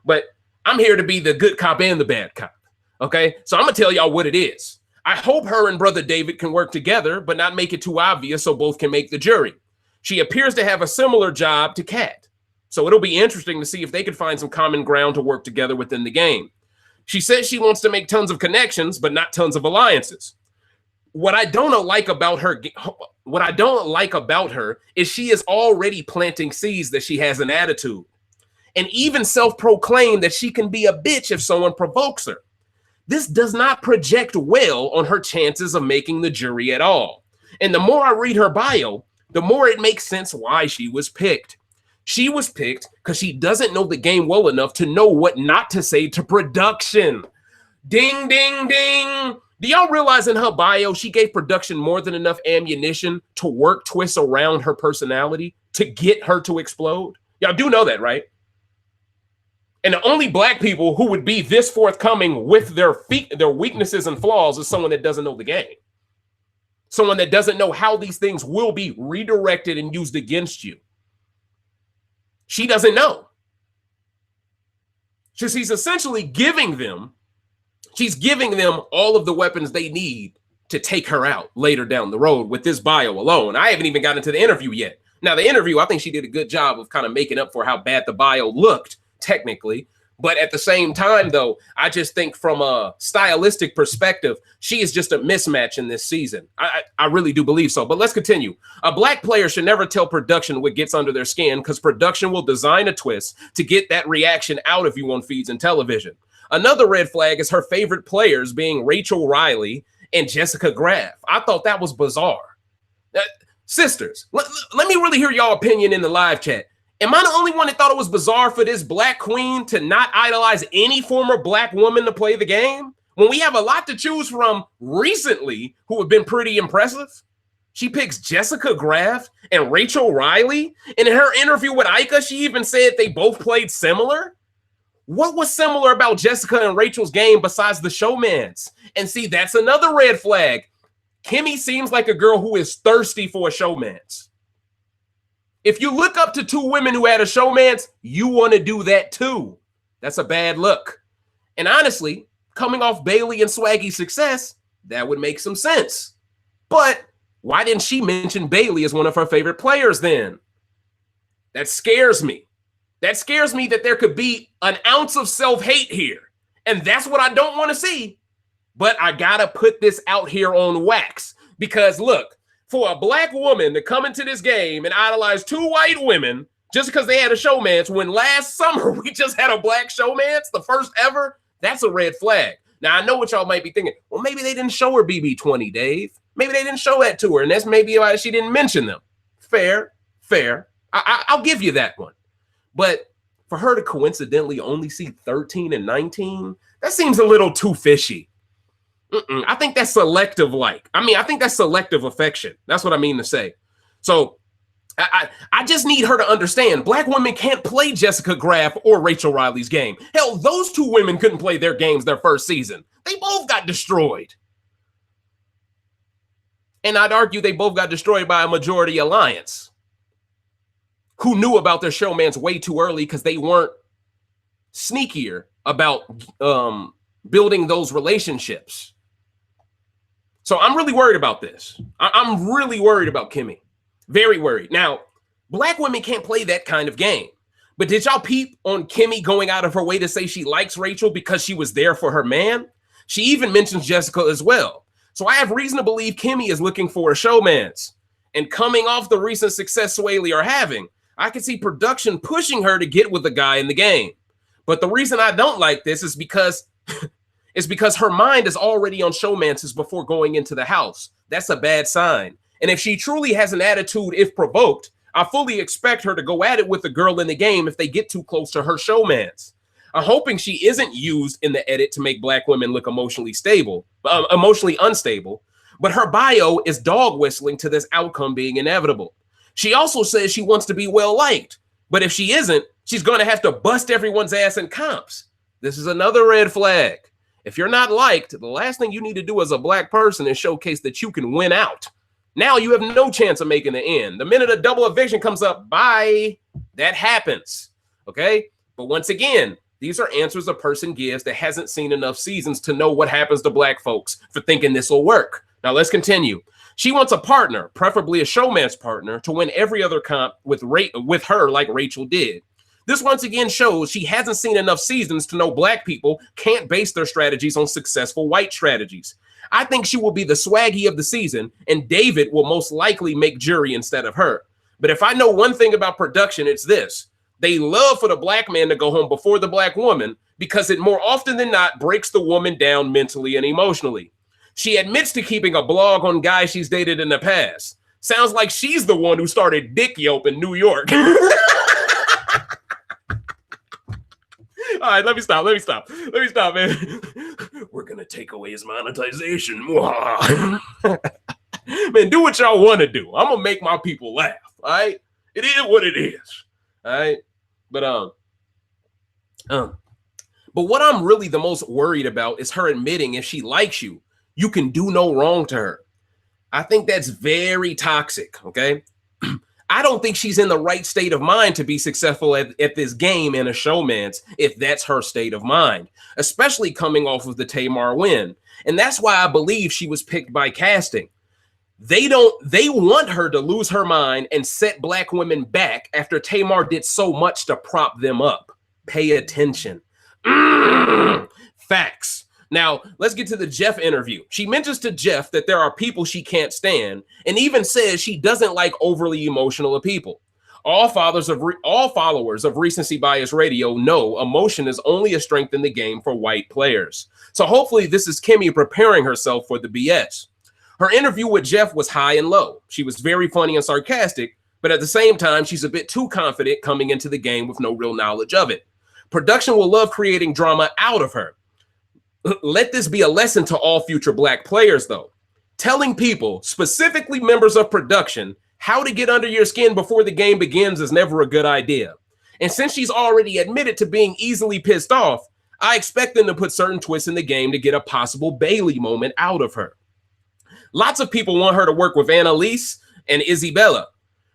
But I'm here to be the good cop and the bad cop, okay? So I'm going to tell y'all what it is. I hope her and Brother David can work together, but not make it too obvious so both can make the jury. She appears to have a similar job to Kat, so it'll be interesting to see if they can find some common ground to work together within the game. She says she wants to make tons of connections, but not tons of alliances. What I don't like about her is she is already planting seeds that she has an attitude, and even self-proclaimed that she can be a bitch if someone provokes her. This does not project well on her chances of making the jury at all. And the more I read her bio, the more it makes sense why she was picked. She was picked because she doesn't know the game well enough to know what not to say to production. Ding, ding, ding. Do y'all realize in her bio, she gave production more than enough ammunition to work twists around her personality to get her to explode? Y'all do know that, right? And the only black people who would be this forthcoming with their weaknesses and flaws is someone that doesn't know the game. Someone that doesn't know how these things will be redirected and used against you. She doesn't know. She's essentially giving them all of the weapons they need to take her out later down the road with this bio alone. I haven't even gotten into the interview yet. Now, the interview, I think she did a good job of kind of making up for how bad the bio looked, technically. But at the same time, though, I just think from a stylistic perspective, she is just a mismatch in this season. I really do believe so. But let's continue. A black player should never tell production what gets under their skin because production will design a twist to get that reaction out of you on feeds and television. Another red flag is her favorite players being Rachel Riley and Jessica Graff. I thought that was bizarre. Sisters, let me really hear y'all opinion in the live chat. Am I the only one that thought it was bizarre for this black queen to not idolize any former black woman to play the game? When we have a lot to choose from recently who have been pretty impressive? She picks Jessica Graff and Rachel Riley. And in her interview with Ika, she even said they both played similar. What was similar about Jessica and Rachel's game besides the showmance? And see, that's another red flag. Kemi seems like a girl who is thirsty for a showmance. If you look up to two women who had a showmance, you want to do that too. That's a bad look. And honestly, coming off Bailey and Swaggy's success, that would make some sense. But why didn't she mention Bailey as one of her favorite players then? That scares me. That scares me that there could be an ounce of self-hate here. And that's what I don't want to see. But I got to put this out here on wax. Because look, for a black woman to come into this game and idolize two white women just because they had a showmance, when last summer we just had a black showmance, the first ever, that's a red flag. Now, I know what y'all might be thinking. Well, maybe they didn't show her BB20, Dave. Maybe they didn't show that to her, and that's maybe why she didn't mention them. Fair. I'll give you that one. But for her to coincidentally only see 13 and 19, that seems a little too fishy. I think that's selective I think that's selective affection. That's what I mean to say. So I just need her to understand black women can't play Jessica Graff or Rachel Riley's game. Hell, those two women couldn't play their games their first season. They both got destroyed. And I'd argue they both got destroyed by a majority alliance who knew about their showmance way too early because they weren't sneakier about building those relationships. So I'm really worried about this. I'm really worried about Kemi. Very worried. Now, black women can't play that kind of game. But did y'all peep on Kemi going out of her way to say she likes Rachel because she was there for her man? She even mentions Jessica as well. So I have reason to believe Kemi is looking for a showmance. And coming off the recent success Swaley are having, I can see production pushing her to get with the guy in the game. But the reason I don't like this is because her mind is already on showmances before going into the house. That's a bad sign. And if she truly has an attitude, if provoked, I fully expect her to go at it with the girl in the game if they get too close to her showmance. I'm hoping she isn't used in the edit to make black women look emotionally unstable, but her bio is dog whistling to this outcome being inevitable. She also says she wants to be well liked, but if she isn't, she's going to have to bust everyone's ass in comps. This is another red flag. If you're not liked, the last thing you need to do as a black person is showcase that you can win out. Now you have no chance of making the end. The minute a double eviction comes up, bye. That happens. Okay? But once again, these are answers a person gives that hasn't seen enough seasons to know what happens to black folks for thinking this will work. Now let's continue. She wants a partner, preferably a showmance partner, to win every other comp with her like Rachel did. This once again shows she hasn't seen enough seasons to know black people can't base their strategies on successful white strategies. I think she will be the swaggy of the season, and David will most likely make jury instead of her. But if I know one thing about production, it's this. They love for the black man to go home before the black woman because it more often than not breaks the woman down mentally and emotionally. She admits to keeping a blog on guys she's dated in the past. Sounds like she's the one who started Dick Yelp in New York. All right, let me stop, man. We're going to take away his monetization. Man, do what y'all want to do. I'm going to make my people laugh, all right? It is what it is, all right? But what I'm really the most worried about is her admitting if she likes you, you can do no wrong to her. I think that's very toxic, okay? I don't think she's in the right state of mind to be successful at this game in a showmance if that's her state of mind, especially coming off of the Tamar win. And that's why I believe she was picked by casting. They want her to lose her mind and set black women back after Tamar did so much to prop them up. Pay attention. Facts. Now, let's get to the Jeff interview. She mentions to Jeff that there are people she can't stand and even says she doesn't like overly emotional people. All followers of Recency Bias Radio know emotion is only a strength in the game for white players. So hopefully this is Kemi preparing herself for the BS. Her interview with Jeff was high and low. She was very funny and sarcastic, but at the same time, she's a bit too confident coming into the game with no real knowledge of it. Production will love creating drama out of her. Let this be a lesson to all future black players, though. Telling people, specifically members of production, how to get under your skin before the game begins is never a good idea. And since she's already admitted to being easily pissed off, I expect them to put certain twists in the game to get a possible Bailey moment out of her. Lots of people want her to work with Analyse and Isabella.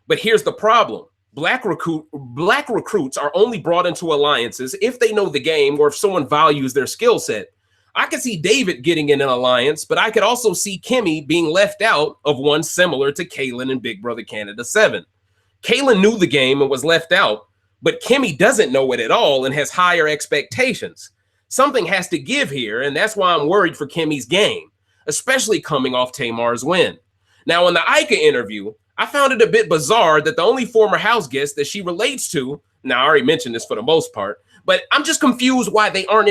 But here's the problem. Black recruits are only brought into alliances if they know the game or if someone values their skill set. I could see David getting in an alliance, but I could also see Kemi being left out of one similar to Kaylin in Big Brother Canada 7. Kaylin knew the game and was left out, but Kemi doesn't know it at all and has higher expectations. Something has to give here, and that's why I'm worried for Kemi's game, especially coming off Tamar's win. Now, in the Ika interview, I found it a bit bizarre that the only former house guest that she relates to, now I already mentioned this for the most part, but I'm just confused why there aren't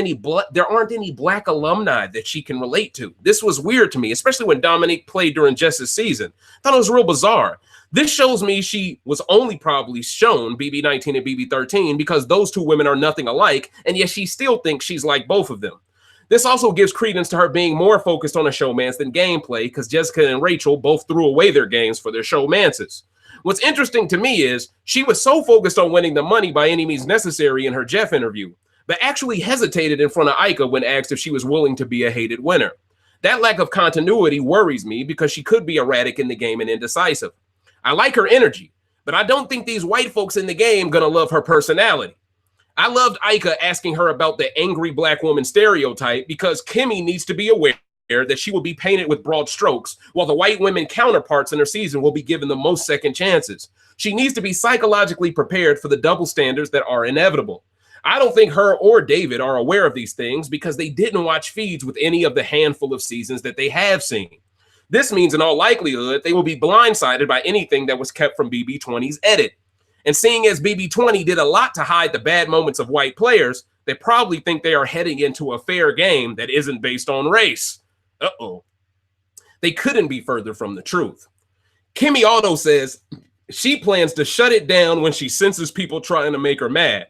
any black alumni that she can relate to. This was weird to me, especially when Dominique played during Jess's season. I thought it was real bizarre. This shows me she was only probably shown BB19 and BB13 because those two women are nothing alike, and yet she still thinks she's like both of them. This also gives credence to her being more focused on a showmance than gameplay because Jessica and Rachel both threw away their games for their showmances. What's interesting to me is she was so focused on winning the money by any means necessary in her Jeff interview, but actually hesitated in front of Ika when asked if she was willing to be a hated winner. That lack of continuity worries me because she could be erratic in the game and indecisive. I like her energy, but I don't think these white folks in the game gonna love her personality. I loved Ika asking her about the angry black woman stereotype because Kemi needs to be aware that she will be painted with broad strokes, while the white women counterparts in her season will be given the most second chances. She needs to be psychologically prepared for the double standards that are inevitable. I don't think her or David are aware of these things because they didn't watch feeds with any of the handful of seasons that they have seen. This means in all likelihood, they will be blindsided by anything that was kept from BB20's edit. And seeing as BB20 did a lot to hide the bad moments of white players, they probably think they are heading into a fair game that isn't based on race. Uh-oh. They couldn't be further from the truth. Kemi Otto says she plans to shut it down when she senses people trying to make her mad.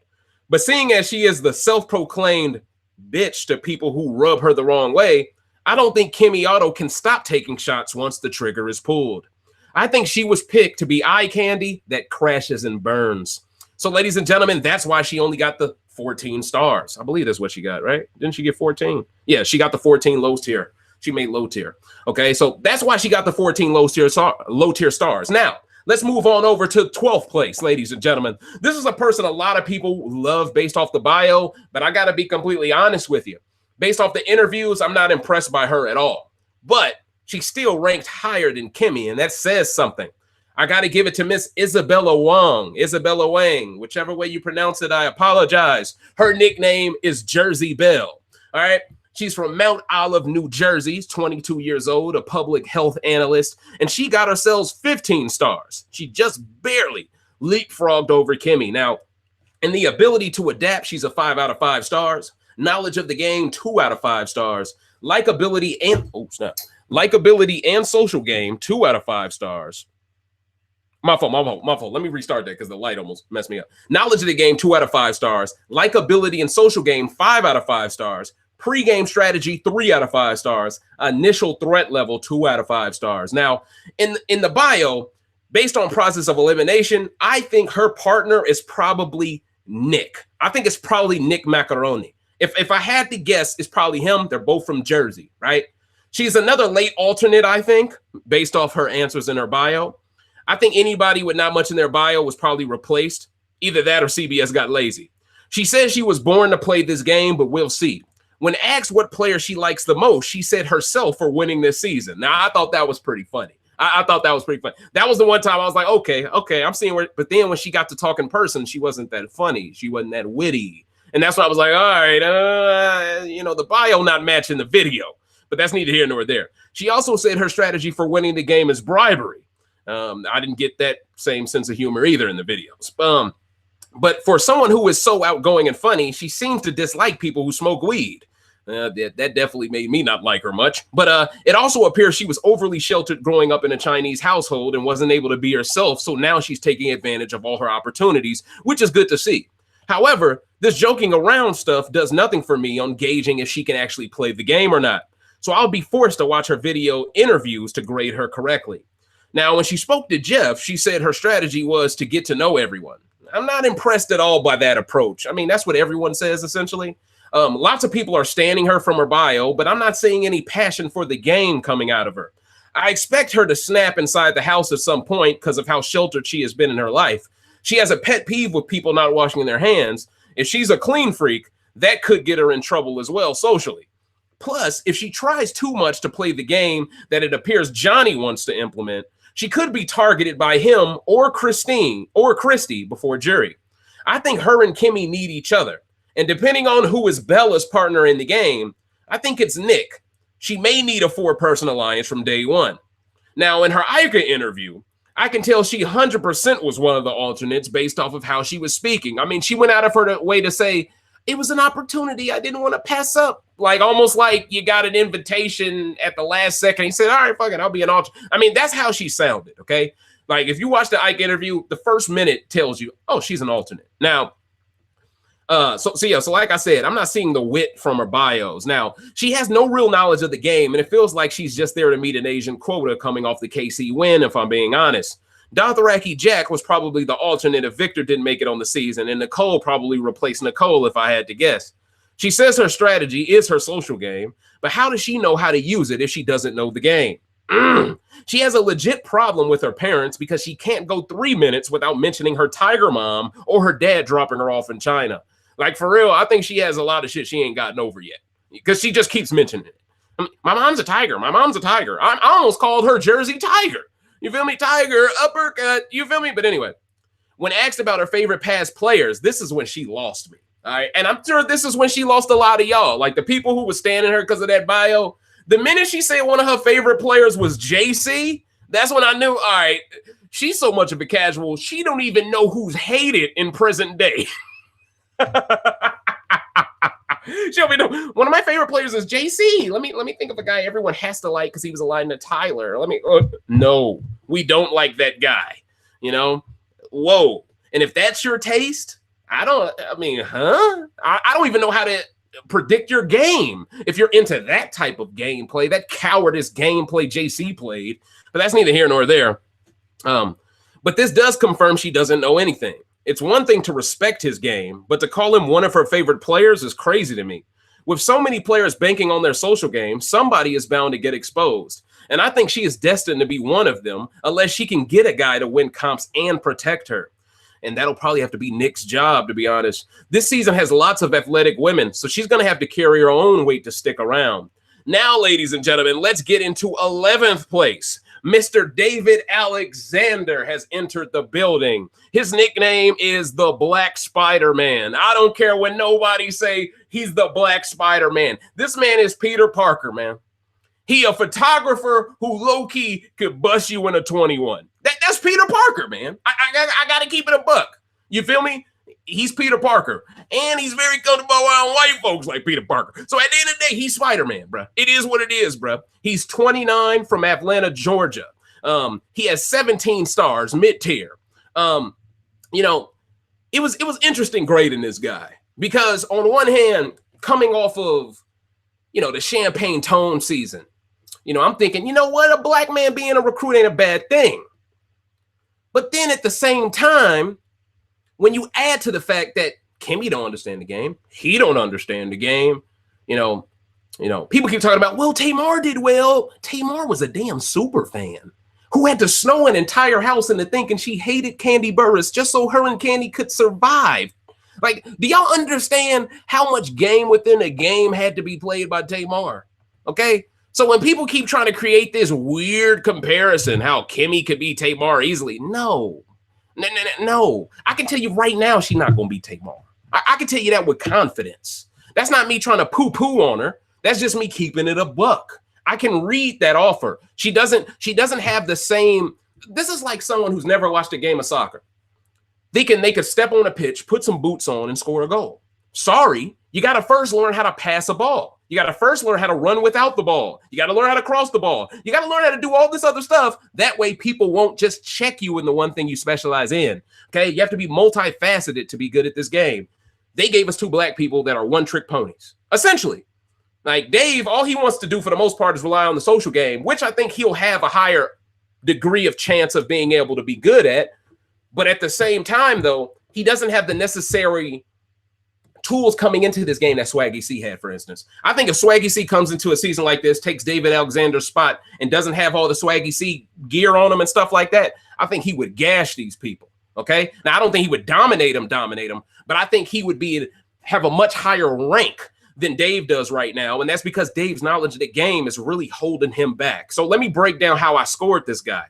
But seeing as she is the self-proclaimed bitch to people who rub her the wrong way, I don't think Kemi Otto can stop taking shots once the trigger is pulled. I think she was picked to be eye candy that crashes and burns. So, ladies and gentlemen, that's why she only got the 14 stars. I believe that's what she got, right? Didn't she get 14? Yeah, she got the 14 low tier. She made low tier. Okay, so that's why she got the 14 low tier stars. Now, let's move on over to 12th place, ladies and gentlemen. This is a person a lot of people love based off the bio, but I got to be completely honest with you. Based off the interviews, I'm not impressed by her at all. But she's still ranked higher than Kemi, and that says something. I got to give it to Miss Isabella Wang, whichever way you pronounce it, I apologize. Her nickname is Jersey Belle, all right? She's from Mount Olive, New Jersey, 22 years old, a public health analyst, and she got herself 15 stars. She just barely leapfrogged over Kemi. Now, in the ability to adapt, she's a 5 out of 5 stars. Knowledge of the game, 2 out of 5 stars. Likability and social game, 2 out of 5 stars. My fault. Let me restart that because the light almost messed me up. Knowledge of the game, 2 out of 5 stars. Likability and social game, 5 out of 5 stars. Pre-game strategy, 3 out of 5 stars. Initial threat level, 2 out of 5 stars. Now, in the bio, based on process of elimination, I think her partner is probably Nick. I think it's probably Nick Maccarone. If I had to guess, it's probably him. They're both from Jersey, right? She's another late alternate, I think, based off her answers in her bio. I think anybody with not much in their bio was probably replaced. Either that or CBS got lazy. She says she was born to play this game, but we'll see. When asked what player she likes the most, she said herself for winning this season. Now, I thought that was pretty funny. I thought that was pretty funny. That was the one time I was like, okay, I'm seeing where. But then when she got to talk in person, she wasn't that funny. She wasn't that witty. And that's why I was like, all right, the bio not matching the video. But that's neither here nor there. She also said her strategy for winning the game is bribery. I didn't get that same sense of humor either in the videos. But for someone who is so outgoing and funny, she seems to dislike people who smoke weed. That definitely made me not like her much. But it also appears she was overly sheltered growing up in a Chinese household and wasn't able to be herself. So now she's taking advantage of all her opportunities, which is good to see. However, this joking around stuff does nothing for me on gauging if she can actually play the game or not. So I'll be forced to watch her video interviews to grade her correctly. Now, when she spoke to Jeff, she said her strategy was to get to know everyone. I'm not impressed at all by that approach. I mean, that's what everyone says, essentially. Lots of people are standing her from her bio, but I'm not seeing any passion for the game coming out of her. I expect her to snap inside the house at some point because of how sheltered she has been in her life. She has a pet peeve with people not washing their hands. If she's a clean freak, that could get her in trouble as well socially. Plus, if she tries too much to play the game that it appears Johnny wants to implement, she could be targeted by him or Christie before jury. I think her and Kemi need each other. And depending on who is Bella's partner in the game, I think it's Nick. She may need a 4-person alliance from day one. Now, in her Ica interview, I can tell she 100% was one of the alternates based off of how she was speaking. I mean, she went out of her way to say, it was an opportunity I didn't want to pass up. Like, almost like you got an invitation at the last second. He said, all right, fuck it, I'll be an alternate. I mean, that's how she sounded, okay? Like, if you watch the Ike interview, the first minute tells you, oh, she's an alternate. Now, so like I said, I'm not seeing the wit from her bios. Now, she has no real knowledge of the game, and it feels like she's just there to meet an Asian quota coming off the KC win, if I'm being honest. Dothraki Jack was probably the alternate if Victor didn't make it on the season, and Nicole probably replaced Nicole if I had to guess. She says her strategy is her social game, but how does she know how to use it if she doesn't know the game? She has a legit problem with her parents because she can't go 3 minutes without mentioning her tiger mom or her dad dropping her off in China. Like, for real, I think she has a lot of shit she ain't gotten over yet because she just keeps mentioning it. I mean, my mom's a tiger. My mom's a tiger. I almost called her Jersey Tiger. You feel me? Tiger, uppercut. You feel me? But anyway, when asked about her favorite past players, this is when she lost me. All right. And I'm sure this is when she lost a lot of y'all. Like the people who were standing her because of that bio. The minute she said one of her favorite players was JC, that's when I knew, all right, she's so much of a casual, she don't even know who's hated in present day. She'll be one of my favorite players is JC. Let me think of a guy everyone has to like because he was aligned to Tyler. No, we don't like that guy. You know, whoa. And if that's your taste, I don't even know how to predict your game if you're into that type of gameplay, that cowardice gameplay JC played. But that's neither here nor there. But this does confirm she doesn't know anything. It's one thing to respect his game, but to call him one of her favorite players is crazy to me. With so many players banking on their social game, somebody is bound to get exposed. And I think she is destined to be one of them unless she can get a guy to win comps and protect her. And that'll probably have to be Nick's job, to be honest. This season has lots of athletic women, so she's going to have to carry her own weight to stick around. Now, ladies and gentlemen, let's get into 11th place. Mr. David Alexander has entered the building. His nickname is the Black Spider-Man. I don't care when nobody say he's the Black Spider-Man. This man is Peter Parker, man. He a photographer who low-key could bust you in a 21. That's Peter Parker, man. I got to keep it a buck. You feel me? He's Peter Parker. And he's very comfortable around white folks like Peter Parker. So at the end of the day, he's Spider-Man, bro. It is what it is, bro. He's 29 from Atlanta, Georgia. He has 17 stars, mid-tier. You know, it was interesting grading this guy. Because on one hand, coming off of, you know, the Champagne Tone season, you know, I'm thinking, you know what? A black man being a recruit ain't a bad thing. But then at the same time, when you add to the fact that Kemi don't understand the game, he don't understand the game, you know, people keep talking about, well, Tamar did well. Tamar was a damn super fan who had to snow an entire house into thinking she hated Candy Burris just so her and Candy could survive. Like, do y'all understand how much game within a game had to be played by Tamar? Okay? So when people keep trying to create this weird comparison, how Kemi could beat Tamar easily, no. I can tell you right now she's not going to beat Tamar. I can tell you that with confidence. That's not me trying to poo-poo on her. That's just me keeping it a buck. I can read that offer. She doesn't have the same. This is like someone who's never watched a game of soccer. They could step on a pitch, put some boots on, and score a goal. Sorry, you got to first learn how to pass a ball. You got to first learn how to run without the ball. You got to learn how to cross the ball. You got to learn how to do all this other stuff. That way people won't just check you in the one thing you specialize in. Okay, you have to be multifaceted to be good at this game. They gave us two black people that are one-trick ponies, essentially. Like Dave, all he wants to do for the most part is rely on the social game, which I think he'll have a higher degree of chance of being able to be good at. But at the same time, though, he doesn't have the necessary tools coming into this game that Swaggy C had, for instance. I think if Swaggy C comes into a season like this, takes David Alexander's spot, and doesn't have all the Swaggy C gear on him and stuff like that, I think he would gash these people, okay? Now, I don't think he would dominate them, but I think he would have a much higher rank than Dave does right now, and that's because Dave's knowledge of the game is really holding him back. So let me break down how I scored this guy.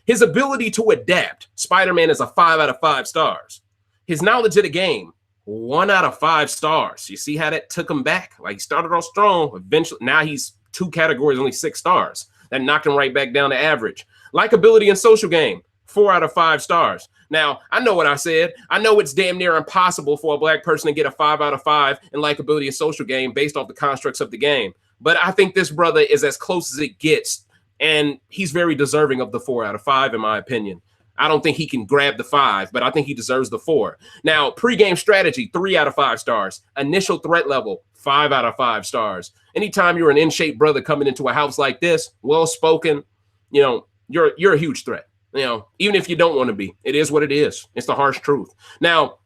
His ability to adapt, Spider-Man is a 5 out of 5 stars. His knowledge of the game, 1 out of 5 stars. You see how that took him back? Like, he started off strong. Eventually, now he's 2 categories, only 6 stars. That knocked him right back down to average. Likability and social game, 4 out of 5 stars. Now, I know what I said. I know it's damn near impossible for a black person to get a 5 out of 5 in likability and social game based off the constructs of the game. But I think this brother is as close as it gets, and he's very deserving of the 4 out of 5, in my opinion. I don't think he can grab the 5, but I think he deserves the 4. Now, pregame strategy, 3 out of 5 stars. Initial threat level, 5 out of 5 stars. Anytime you're an in-shape brother coming into a house like this, well-spoken, you're a huge threat. Even if you don't want to be, it is what it is. It's the harsh truth. Now,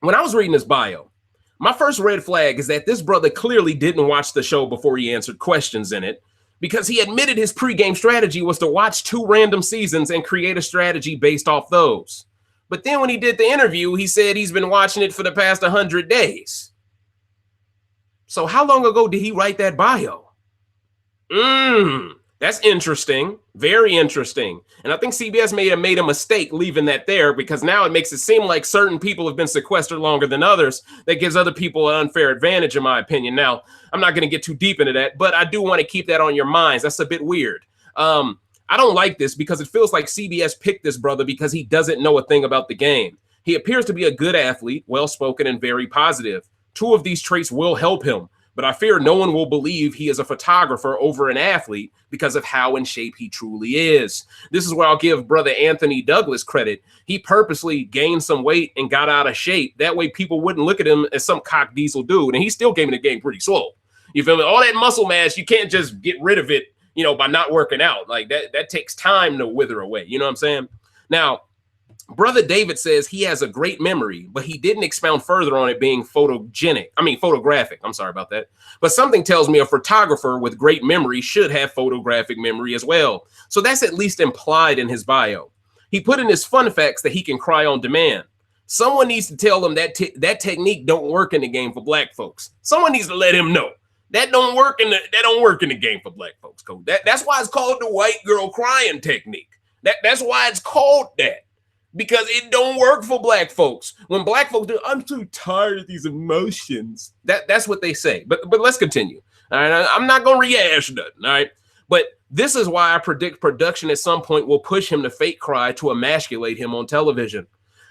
when I was reading his bio, my first red flag is that this brother clearly didn't watch the show before he answered questions in it, because he admitted his pregame strategy was to watch 2 random seasons and create a strategy based off those. But then when he did the interview, he said he's been watching it for the past 100 days. So how long ago did he write that bio? That's interesting. Very interesting. And I think CBS made a mistake leaving that there, because now it makes it seem like certain people have been sequestered longer than others. That gives other people an unfair advantage, in my opinion. Now, I'm not going to get too deep into that, but I do want to keep that on your minds. That's a bit weird. I don't like this because it feels like CBS picked this brother because he doesn't know a thing about the game. He appears to be a good athlete, well-spoken, and very positive. 2 of these traits will help him, but I fear no one will believe he is a photographer over an athlete because of how in shape he truly is. This is where I'll give brother Anthony Douglas credit. He purposely gained some weight and got out of shape. That way people wouldn't look at him as some cock diesel dude, and he still came in the game pretty slow. You feel me? All that muscle mass, you can't just get rid of it, by not working out. Like that takes time to wither away. You know what I'm saying? Now, brother David says he has a great memory, but he didn't expound further on it being photographic. I'm sorry about that. But something tells me a photographer with great memory should have photographic memory as well. So that's at least implied in his bio. He put in his fun facts that he can cry on demand. Someone needs to tell him that that technique don't work in the game for black folks. Someone needs to let him know that don't work in the game for black folks. Code. That's why it's called the white girl crying technique. That's why it's called that. Because it don't work for black folks. When black folks do, I'm too tired of these emotions. That's what they say. But let's continue. All right, I'm not gonna rehash nothing. All right, but this is why I predict production at some point will push him to fake cry to emasculate him on television.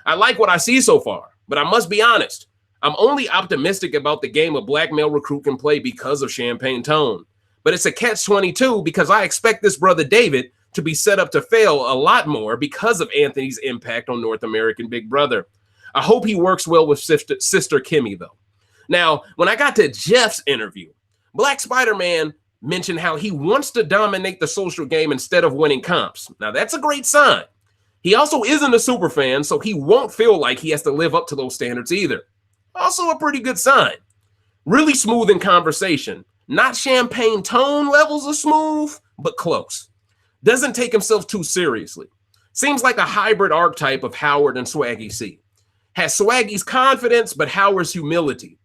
I like what I see so far, but I must be honest. I'm only optimistic about the game a black male recruit can play because of Champagne Tone. But it's a catch-22 because I expect this brother David to be set up to fail a lot more because of Anthony's impact on North American Big Brother. I hope he works well with sister Kemi, though. Now, when I got to Jeff's interview, Black Spider-Man mentioned how he wants to dominate the social game instead of winning comps. Now, that's a great sign. He also isn't a super fan, so he won't feel like he has to live up to those standards either. Also a pretty good sign. Really smooth in conversation. Not Champagne Tone levels of smooth, but close. Doesn't take himself too seriously. Seems like a hybrid archetype of Howard and Swaggy C. Has Swaggy's confidence, but Howard's humility.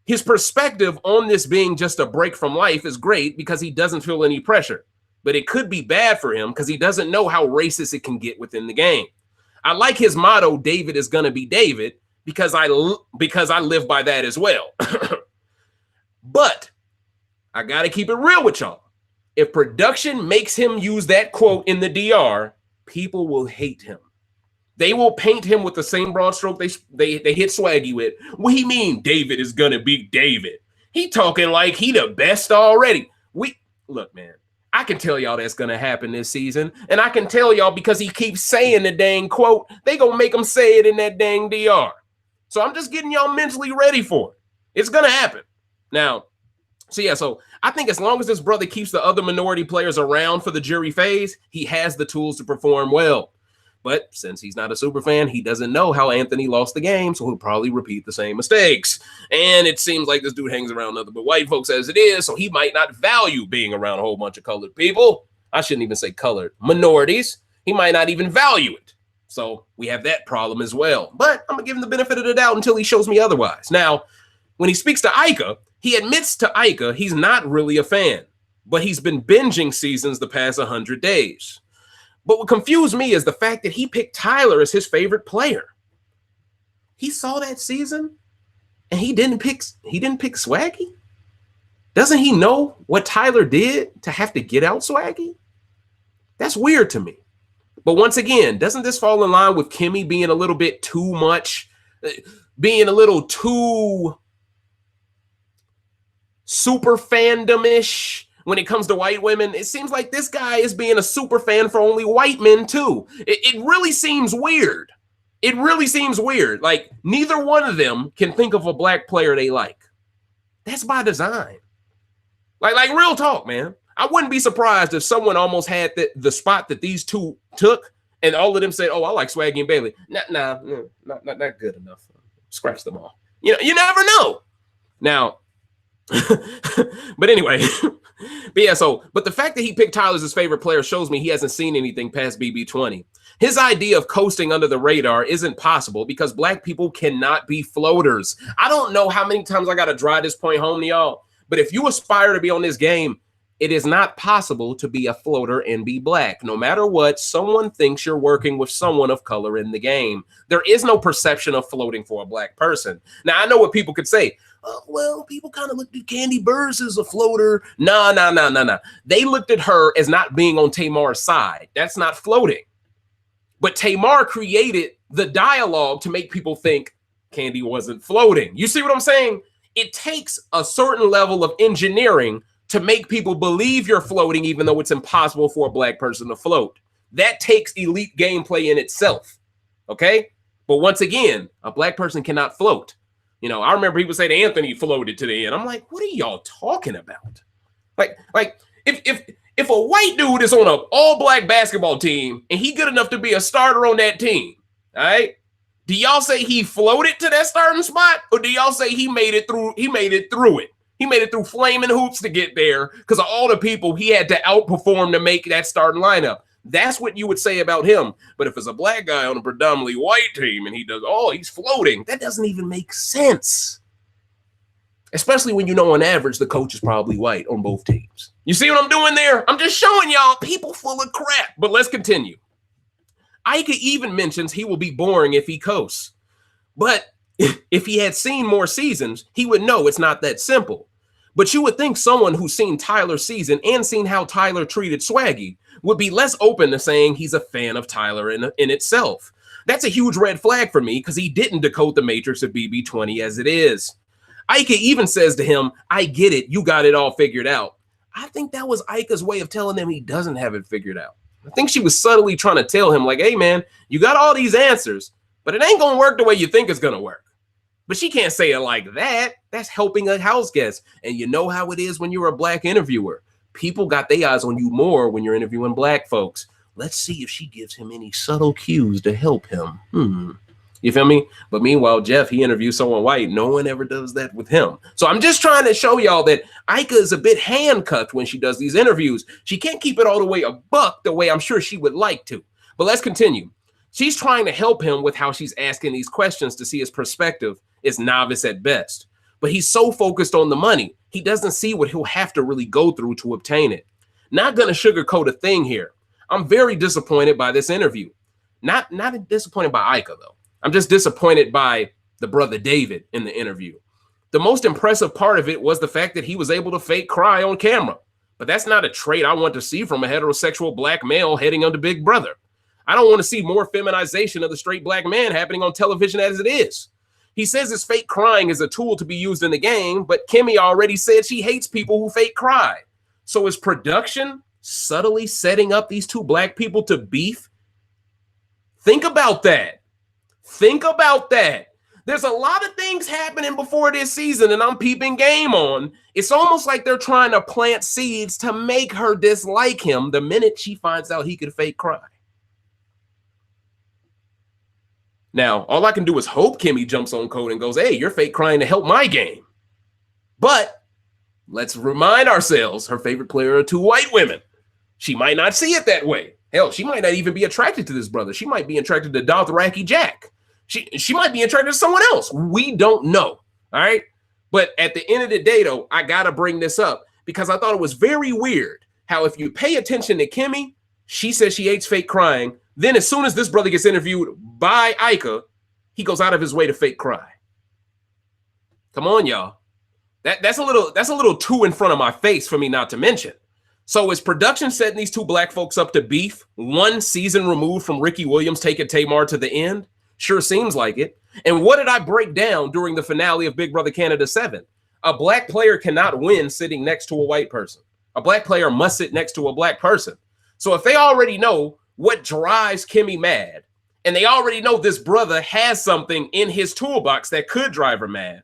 His perspective on this being just a break from life is great because he doesn't feel any pressure. But it could be bad for him because he doesn't know how racist it can get within the game. I like his motto, David is gonna be David, because I live by that as well. But I gotta keep it real with y'all. If production makes him use that quote in the DR, people will hate him. They will paint him with the same broad stroke they hit Swaggy with. What do you mean David is gonna be David? He talking like he the best already. Look, man, I can tell y'all that's gonna happen this season, and I can tell y'all because he keeps saying the dang quote, they gonna make him say it in that dang DR. So I'm just getting y'all mentally ready for it. It's gonna happen. Now, so I think as long as this brother keeps the other minority players around for the jury phase, he has the tools to perform well. But since he's not a super fan, he doesn't know how Anthony lost the game, so he'll probably repeat the same mistakes. And it seems like this dude hangs around nothing but white folks as it is, so he might not value being around a whole bunch of colored people. I shouldn't even say colored. Minorities. He might not even value it. So we have that problem as well. But I'm going to give him the benefit of the doubt until he shows me otherwise. Now, when he speaks to Ika, he admits to Ika he's not really a fan, but he's been binging seasons the past 100 days. But what confused me is the fact that he picked Tyler as his favorite player. He saw that season and he didn't pick Swaggy? Doesn't he know what Tyler did to have to get out Swaggy? That's weird to me. But once again, doesn't this fall in line with Kemi being a little bit too much, being a little too super fandom-ish when it comes to white women? It seems like this guy is being a super fan for only white men too. It really seems weird. It really seems weird. Like neither one of them can think of a black player they like. That's by design. Like real talk, man. I wouldn't be surprised if someone almost had the spot that these two took and all of them said, oh, I like Swaggy and Bailey. Not good enough. Scratch them all. You know, you never know. Now, but anyway, but the fact that he picked Tyler as his favorite player shows me he hasn't seen anything past BB20. His idea of coasting under the radar isn't possible because black people cannot be floaters. I don't know how many times I got to drive this point home to y'all, but if you aspire to be on this game, it is not possible to be a floater and be black. No matter what, someone thinks you're working with someone of color in the game. There is no perception of floating for a black person. Now, I know what people could say. Oh, well, people kind of looked at Candy Burrs as a floater. No. They looked at her as not being on Tamar's side. That's not floating. But Tamar created the dialogue to make people think Candy wasn't floating. You see what I'm saying? It takes a certain level of engineering to make people believe you're floating, even though it's impossible for a black person to float. That takes elite gameplay in itself, okay? But once again, a black person cannot float. You know, I remember people saying Anthony floated to the end. I'm like, what are y'all talking about? Like if a white dude is on an all-black basketball team and he good enough to be a starter on that team, all right? Do y'all say he floated to that starting spot, or do y'all say he made it through? He made it through it. He made it through flaming hoops to get there because of all the people he had to outperform to make that starting lineup. That's what you would say about him. But if it's a black guy on a predominantly white team and he does, oh, he's floating, that doesn't even make sense. Especially when you know on average the coach is probably white on both teams. You see what I'm doing there? I'm just showing y'all people full of crap. But let's continue. Ika even mentions he will be boring if he coasts. But if he had seen more seasons, he would know it's not that simple. But you would think someone who's seen Tyler's season and seen how Tyler treated Swaggy would be less open to saying he's a fan of Tyler in itself. That's a huge red flag for me because he didn't decode the matrix of BB20 as it is. Ika even says to him, I get it, you got it all figured out. I think that was Ika's way of telling him he doesn't have it figured out. I think she was subtly trying to tell him like, hey man, you got all these answers, but it ain't going to work the way you think it's going to work. But she can't say it like that. That's helping a house guest. And you know how it is when you're a black interviewer. People got their eyes on you more when you're interviewing black folks. Let's see if she gives him any subtle cues to help him. You feel me? But meanwhile, Jeff, he interviews someone white. No one ever does that with him. So I'm just trying to show y'all that Ika is a bit handcuffed when she does these interviews. She can't keep it all the way a buck the way I'm sure she would like to. But let's continue. She's trying to help him with how she's asking these questions to see his perspective. Is novice at best. But he's so focused on the money, he doesn't see what he'll have to really go through to obtain it. Not going to sugarcoat a thing here. I'm very disappointed by this interview. Not disappointed by Ika, though. I'm just disappointed by the brother David in the interview. The most impressive part of it was the fact that he was able to fake cry on camera. But that's not a trait I want to see from a heterosexual black male heading under Big Brother. I don't want to see more feminization of the straight black man happening on television as it is. He says his fake crying is a tool to be used in the game, but Kemi already said she hates people who fake cry. So is production subtly setting up these two black people to beef? Think about that. Think about that. There's a lot of things happening before this season, and I'm peeping game on. It's almost like they're trying to plant seeds to make her dislike him the minute she finds out he could fake cry. Now, all I can do is hope Kemi jumps on code and goes, hey, you're fake crying to help my game. But let's remind ourselves, her favorite player are 2 white women. She might not see it that way. Hell, she might not even be attracted to this brother. She might be attracted to Dothraki Jack. She might be attracted to someone else. We don't know, all right? But at the end of the day, though, I got to bring this up because I thought it was very weird how if you pay attention to Kemi, she says she hates fake crying. Then as soon as this brother gets interviewed by Ika, he goes out of his way to fake cry. Come on, y'all. That's a little too in front of my face for me not to mention. So is production setting these 2 black folks up to beef 1 season removed from Ricky Williams taking Tamar to the end? Sure seems like it. And what did I break down during the finale of Big Brother Canada 7? A black player cannot win sitting next to a white person. A black player must sit next to a black person. So if they already know what drives Kemi mad, and they already know this brother has something in his toolbox that could drive her mad,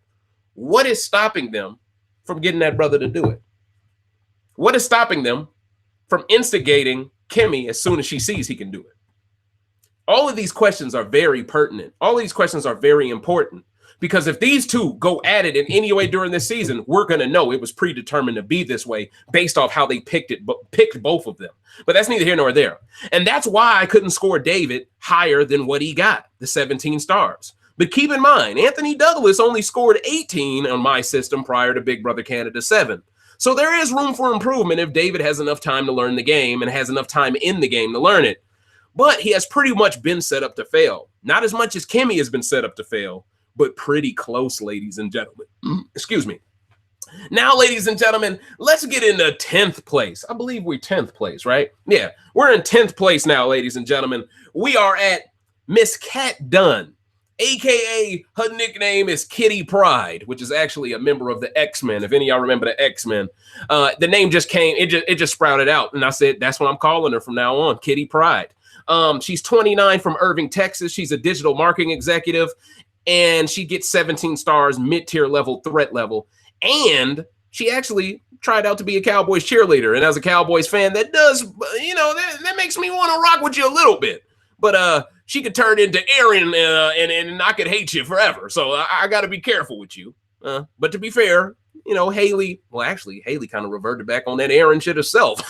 what is stopping them from getting that brother to do it? What is stopping them from instigating Kemi as soon as she sees he can do it? All of these questions are very pertinent. All of these questions are very important because if these 2 go at it in any way during this season, we're going to know it was predetermined to be this way based off how they picked both of them. But that's neither here nor there. And that's why I couldn't score David higher than what he got, the 17 stars. But keep in mind, Anthony Douglas only scored 18 on my system prior to Big Brother Canada 7. So there is room for improvement if David has enough time to learn the game and has enough time in the game to learn it. But he has pretty much been set up to fail. Not as much as Kemi has been set up to fail, but pretty close, ladies and gentlemen. Excuse me. Now, ladies and gentlemen, let's get into 10th place. I believe we're 10th place, right? Yeah, we're in 10th place now, ladies and gentlemen. We are at Miss Kat Dunn, a.k.a. her nickname is Kitty Pryde, which is actually a member of the X-Men. If any of y'all remember the X-Men, the name just came, it just sprouted out. And I said, that's what I'm calling her from now on, Kitty Pryde. She's 29 from Irving, Texas. She's a digital marketing executive, and she gets 17 stars, mid-tier level, threat level. And she actually tried out to be a Cowboys cheerleader. And as a Cowboys fan, that does, that makes me want to rock with you a little bit. But she could turn into Aaron and I could hate you forever. So I got to be careful with you. But to be fair, Haley, well, actually, Haley kind of reverted back on that Aaron shit herself.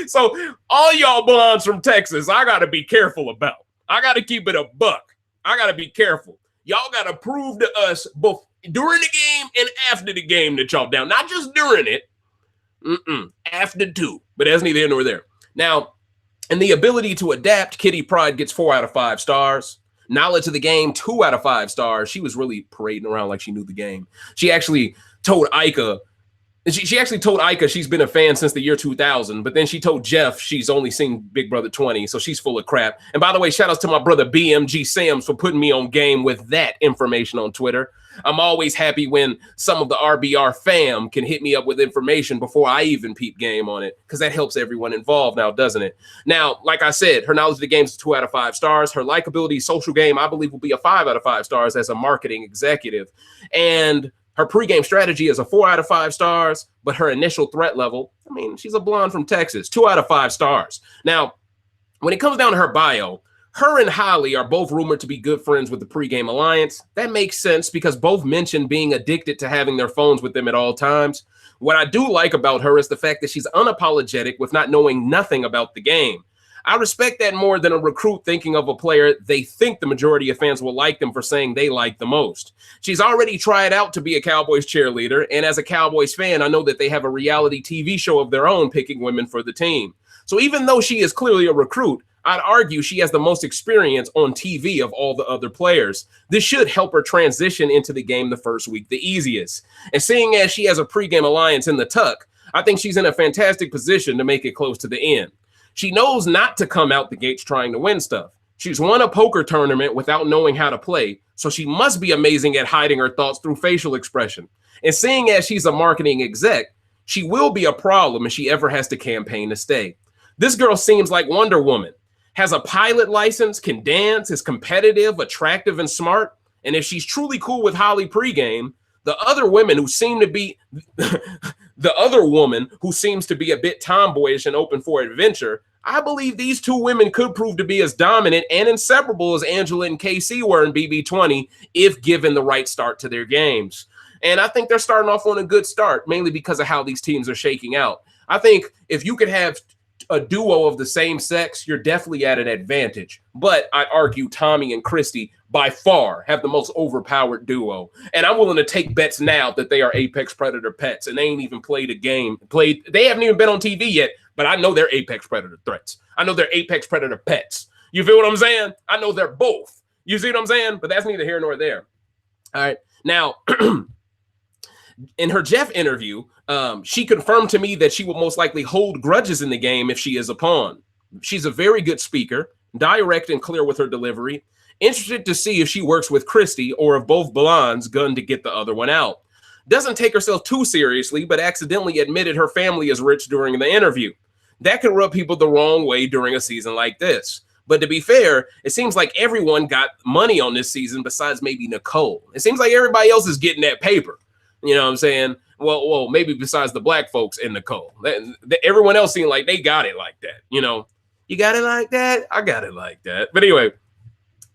So all y'all blondes from Texas, I got to be careful about. I got to keep it a buck. I got to be careful. Y'all got to prove to us both during the game and after the game that y'all down. Not just during it. After too. But that's neither here nor there. Now, and the ability to adapt, Kitty Pryde gets 4 out of 5 stars. Knowledge of the game, 2 out of 5 stars. She was really parading around like she knew the game. She actually told Ika, she actually told Ika she's been a fan since the year 2000, but then she told Jeff she's only seen Big Brother 20, so she's full of crap. And by the way, shout outs to my brother BMG Sams for putting me on game with that information on Twitter. I'm always happy when some of the RBR fam can hit me up with information before I even peep game on it, because that helps everyone involved now, doesn't it? Now, like I said, her knowledge of the game is 2 out of 5 stars. Her likability social game, I believe, will be a 5 out of 5 stars as a marketing executive. And her pregame strategy is a 4 out of 5 stars, but her initial threat level, I mean, she's a blonde from Texas, 2 out of 5 stars. Now, when it comes down to her bio, her and Holly are both rumored to be good friends with the pregame alliance. That makes sense because both mentioned being addicted to having their phones with them at all times. What I do like about her is the fact that she's unapologetic with not knowing nothing about the game. I respect that more than a recruit thinking of a player they think the majority of fans will like them for saying they like the most. She's already tried out to be a Cowboys cheerleader, and as a Cowboys fan, I know that they have a reality TV show of their own picking women for the team. So even though she is clearly a recruit, I'd argue she has the most experience on TV of all the other players. This should help her transition into the game the first week the easiest. And seeing as she has a pregame alliance in the tuck, I think she's in a fantastic position to make it close to the end. She knows not to come out the gates trying to win stuff. She's won a poker tournament without knowing how to play, so she must be amazing at hiding her thoughts through facial expression. And seeing as she's a marketing exec, she will be a problem if she ever has to campaign to stay. This girl seems like Wonder Woman, has a pilot license, can dance, is competitive, attractive, and smart. And if she's truly cool with Holly pregame, the other women who seem to be the other woman who seems to be a bit tomboyish and open for adventure, I believe these two women could prove to be as dominant and inseparable as Angela and KC were in BB20 if given the right start to their games. And I think they're starting off on a good start, mainly because of how these teams are shaking out. I think if you could have a duo of the same sex, you're definitely at an advantage. But I argue Tommy and Christie by far have the most overpowered duo. And I'm willing to take bets now that they are apex predator pets, and they ain't even played a game. They haven't even been on TV yet, but I know they're apex predator threats. I know they're apex predator pets. You feel what I'm saying? I know they're both. You see what I'm saying? But that's neither here nor there. All right. Now, in her Jeff interview, she confirmed to me that she will most likely hold grudges in the game if she is a pawn. She's a very good speaker, direct and clear with her delivery. Interested to see if she works with Christie or if both blondes gun to get the other one out. Doesn't take herself too seriously, but accidentally admitted her family is rich during the interview. That can rub people the wrong way during a season like this. But to be fair, it seems like everyone got money on this season besides maybe Nicole. It seems like everybody else is getting that paper. You know what I'm saying? Well, maybe besides the black folks and Nicole. Everyone else seemed like they got it like that. You know, you got it like that? I got it like that. But anyway,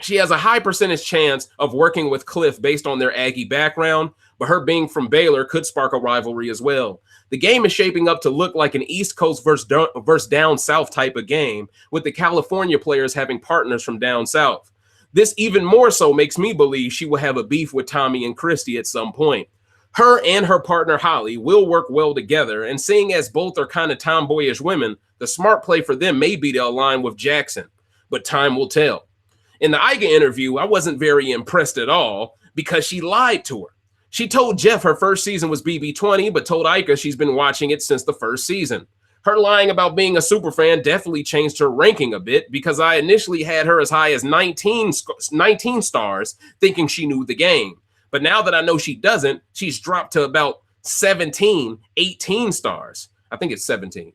she has a high percentage chance of working with Cliff based on their Aggie background, but her being from Baylor could spark a rivalry as well. The game is shaping up to look like an East Coast versus down South type of game, with the California players having partners from down South. This even more so makes me believe she will have a beef with Tommy and Christie at some point. Her and her partner Holly will work well together, and seeing as both are kind of tomboyish women, the smart play for them may be to align with Jackson, but time will tell. In the Iga interview, I wasn't very impressed at all because she lied to her. She told Jeff her first season was BB20, but told Iga she's been watching it since the first season. Her lying about being a super fan definitely changed her ranking a bit because I initially had her as high as 19 stars, thinking she knew the game. But now that I know she doesn't, she's dropped to about 17, 18 stars. I think it's 17.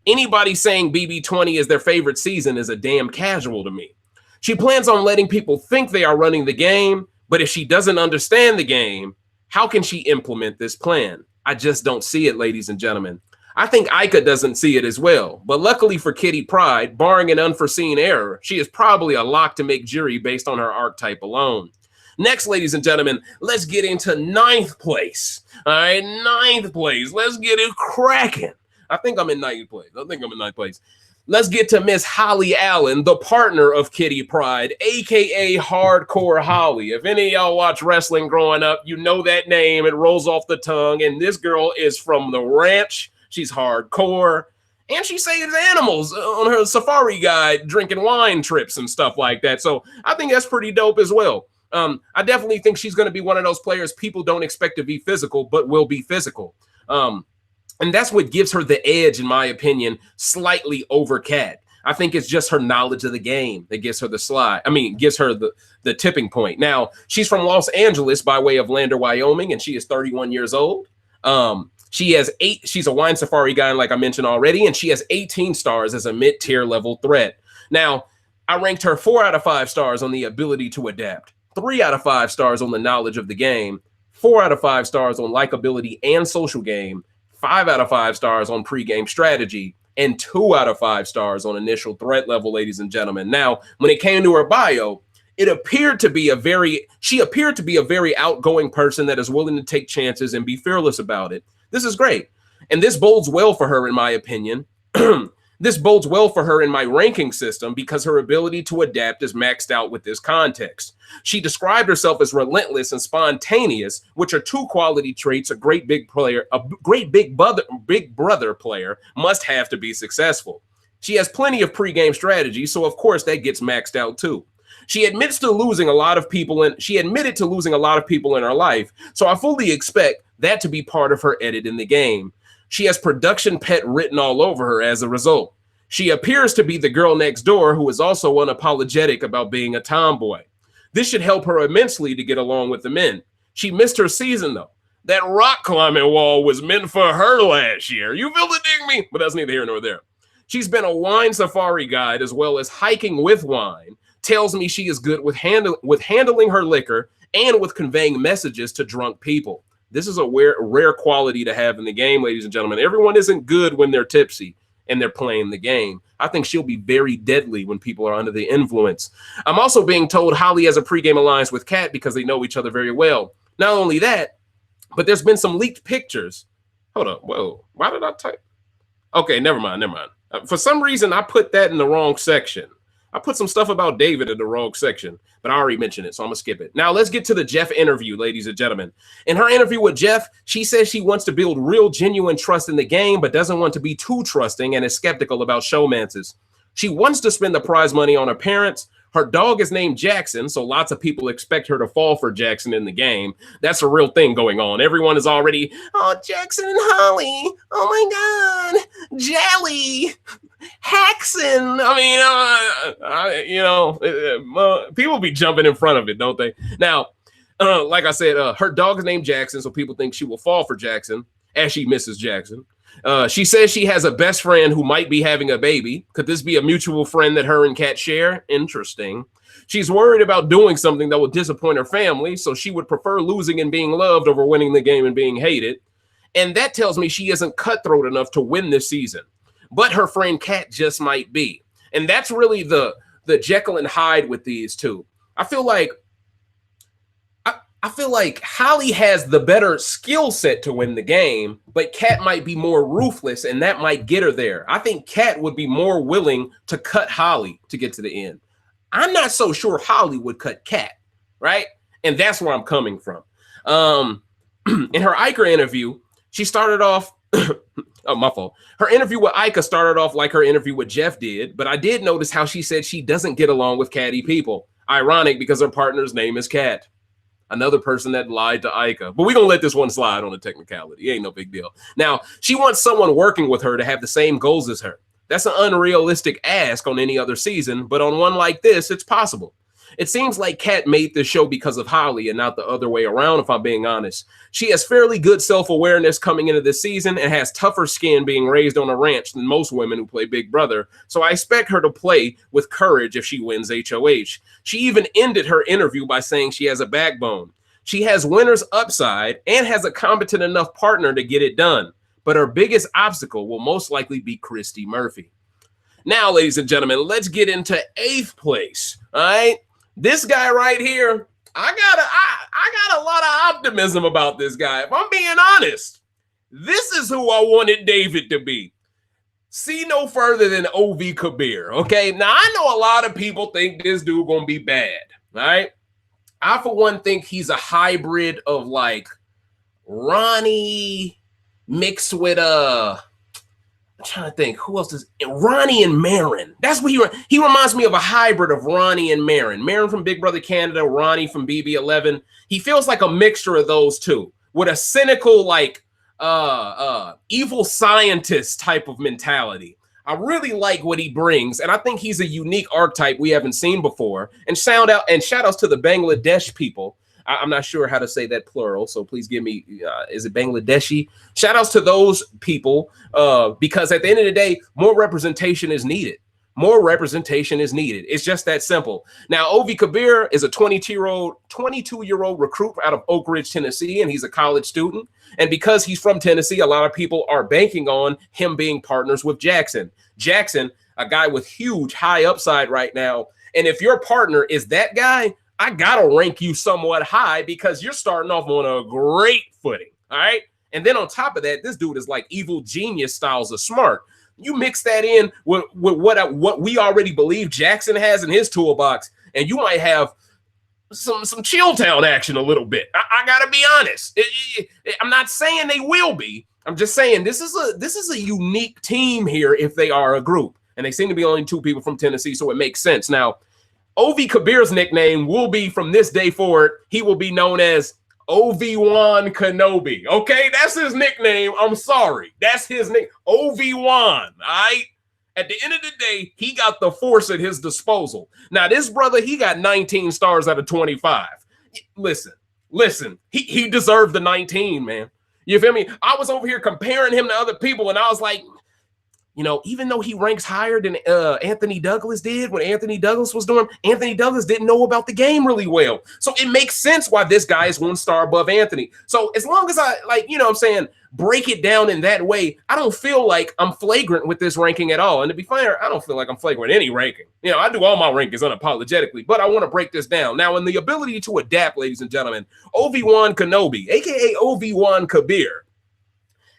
Anybody saying BB20 is their favorite season is a damn casual to me. She plans on letting people think they are running the game, but if she doesn't understand the game, how can she implement this plan? I just don't see it, ladies and gentlemen. I think Ica doesn't see it as well, but luckily for Kitty Pryde, barring an unforeseen error, she is probably a lock to make jury based on her archetype alone. Next, ladies and gentlemen, let's get into 9th place. All right, 9th place. Let's get it cracking. I think I'm in 9th place. Let's get to Miss Holly Allen, the partner of Kitty Pryde, a.k.a. Hardcore Holly. If any of y'all watch wrestling growing up, you know that name. It rolls off the tongue. And this girl is from the ranch. She's hardcore. And she saves animals on her safari guide, drinking wine trips and stuff like that. So I think that's pretty dope as well. I definitely think she's going to be one of those players people don't expect to be physical, but will be physical. And that's what gives her the edge, in my opinion, slightly over Kat. I think it's just her knowledge of the game that gives her gives her the tipping point. Now, she's from Los Angeles by way of Lander, Wyoming, and she is 31 years old. She's a wine safari guide, like I mentioned already, and she has 18 stars as a mid-tier level threat. Now, I ranked her 4 out of 5 stars on the ability to adapt, 3 out of 5 stars on the knowledge of the game, 4 out of 5 stars on likability and social game, 5 out of 5 stars on pregame strategy, and 2 out of 5 stars on initial threat level, ladies and gentlemen. Now, when it came to her bio, she appeared to be a very outgoing person that is willing to take chances and be fearless about it. This is great. And this bodes well for her, in my opinion. This bodes well for her in my ranking system because her ability to adapt is maxed out with this context. She described herself as relentless and spontaneous, which are 2 quality traits a great big brother player must have to be successful. She has plenty of pregame strategy, so of course that gets maxed out too. She admitted to losing a lot of people in her life, so I fully expect that to be part of her edit in the game. She has production pet written all over her as a result. She appears to be the girl next door who is also unapologetic about being a tomboy. This should help her immensely to get along with the men. She missed her season, though. That rock climbing wall was meant for her last year. You feel the dig me? But that's neither here nor there. She's been a wine safari guide as well as hiking with wine. Tells me she is good with handling her liquor and with conveying messages to drunk people. This is a rare quality to have in the game, ladies and gentlemen. Everyone isn't good when they're tipsy, and they're playing the game. I think she'll be very deadly when people are under the influence. I'm also being told Holly has a pregame alliance with Kat because they know each other very well. Not only that, but there's been some leaked pictures. Hold on. Whoa. Why did I type? Okay, never mind. For some reason, I put that in the wrong section. I put some stuff about David in the wrong section, but I already mentioned it, so I'm going to skip it. Now, let's get to the Jeff interview, ladies and gentlemen. In her interview with Jeff, she says she wants to build real, genuine trust in the game, but doesn't want to be too trusting and is skeptical about showmances. She wants to spend the prize money on her parents. Her dog is named Jackson, so lots of people expect her to fall for Jackson in the game. That's a real thing going on. Everyone is already, oh, Jackson and Holly. Oh, my God. Jelly. Haxon. People be jumping in front of it, don't they? Now, like I said, her dog is named Jackson, so people think she will fall for Jackson as she misses Jackson. She says she has a best friend who might be having a baby. Could this be a mutual friend that her and Kat share? Interesting. She's worried about doing something that will disappoint her family, so she would prefer losing and being loved over winning the game and being hated. And that tells me she isn't cutthroat enough to win this season. But her friend Kat just might be. And that's really the Jekyll and Hyde with these two. I feel like Holly has the better skill set to win the game, but Kat might be more ruthless, and that might get her there. I think Kat would be more willing to cut Holly to get to the end. I'm not so sure Holly would cut Kat, right? And that's where I'm coming from. In her Iker interview, she started off oh, my fault. Her interview with Ika started off like her interview with Jeff did, but I did notice how she said she doesn't get along with catty people. Ironic because her partner's name is Kat. Another person that lied to Ika. But we're going to let this one slide on the technicality. It ain't no big deal. Now, she wants someone working with her to have the same goals as her. That's an unrealistic ask on any other season, but on one like this, it's possible. It seems like Kat made this show because of Holly and not the other way around, if I'm being honest. She has fairly good self-awareness coming into this season and has tougher skin being raised on a ranch than most women who play Big Brother, so I expect her to play with courage if she wins HOH. She even ended her interview by saying she has a backbone. She has winner's upside and has a competent enough partner to get it done, but her biggest obstacle will most likely be Christie Murphy. Now, ladies and gentlemen, let's get into 8th place, all right? This guy right here, I got a lot of optimism about this guy. If I'm being honest, this is who I wanted David to be. See no further than Ovi Kabir, okay? Now, I know a lot of people think this dude gonna be bad, all right? I, for one, think he's a hybrid of, like, Ronnie mixed with, I'm trying to think, who else is Ronnie and Marin. That's what he reminds me of, a hybrid of Ronnie and Marin. Marin from Big Brother Canada, Ronnie from BB11. He feels like a mixture of those two with a cynical, like, evil scientist type of mentality. I really like what he brings, and I think he's a unique archetype we haven't seen before. And shout outs to the Bangladesh people. I'm not sure how to say that plural, so please give me, is it Bangladeshi? Shout outs to those people, because at the end of the day, more representation is needed. More representation is needed. It's just that simple. Now, Ovi Kabir is a 22-year-old recruit out of Oak Ridge, Tennessee, and he's a college student. And because he's from Tennessee, a lot of people are banking on him being partners with Jackson. Jackson, a guy with huge high upside right now. And if your partner is that guy, I got to rank you somewhat high because you're starting off on a great footing, all right? And then on top of that, this dude is like evil genius styles of smart. You mix that in with what we already believe Jackson has in his toolbox, and you might have some Chilltown action a little bit. I got to be honest. I'm not saying they will be. I'm just saying this is a unique team here if they are a group. And they seem to be only 2 people from Tennessee, so it makes sense. Now, Ovi Kabir's nickname will be, from this day forward, he will be known as Obi-Wan Kenobi. Okay, that's his nickname. I'm sorry. That's his name. Obi-Wan, all right? At the end of the day, he got the Force at his disposal. Now, this brother, he got 19 stars out of 25. Listen. He deserved the 19, man. You feel me? I was over here comparing him to other people, and I was like, You know, even though he ranks higher than Anthony Douglas did when Anthony Douglas was doing, Anthony Douglas didn't know about the game really well. So it makes sense why this guy is 1 star above Anthony. So as long as I, like, you know what I'm saying, break it down in that way, I don't feel like I'm flagrant with this ranking at all. And to be fair, I don't feel like I'm flagrant in any ranking. You know, I do all my rankings unapologetically, but I want to break this down. Now, in the ability to adapt, ladies and gentlemen, Obi-Wan Kenobi, a.k.a. Obi Kabir,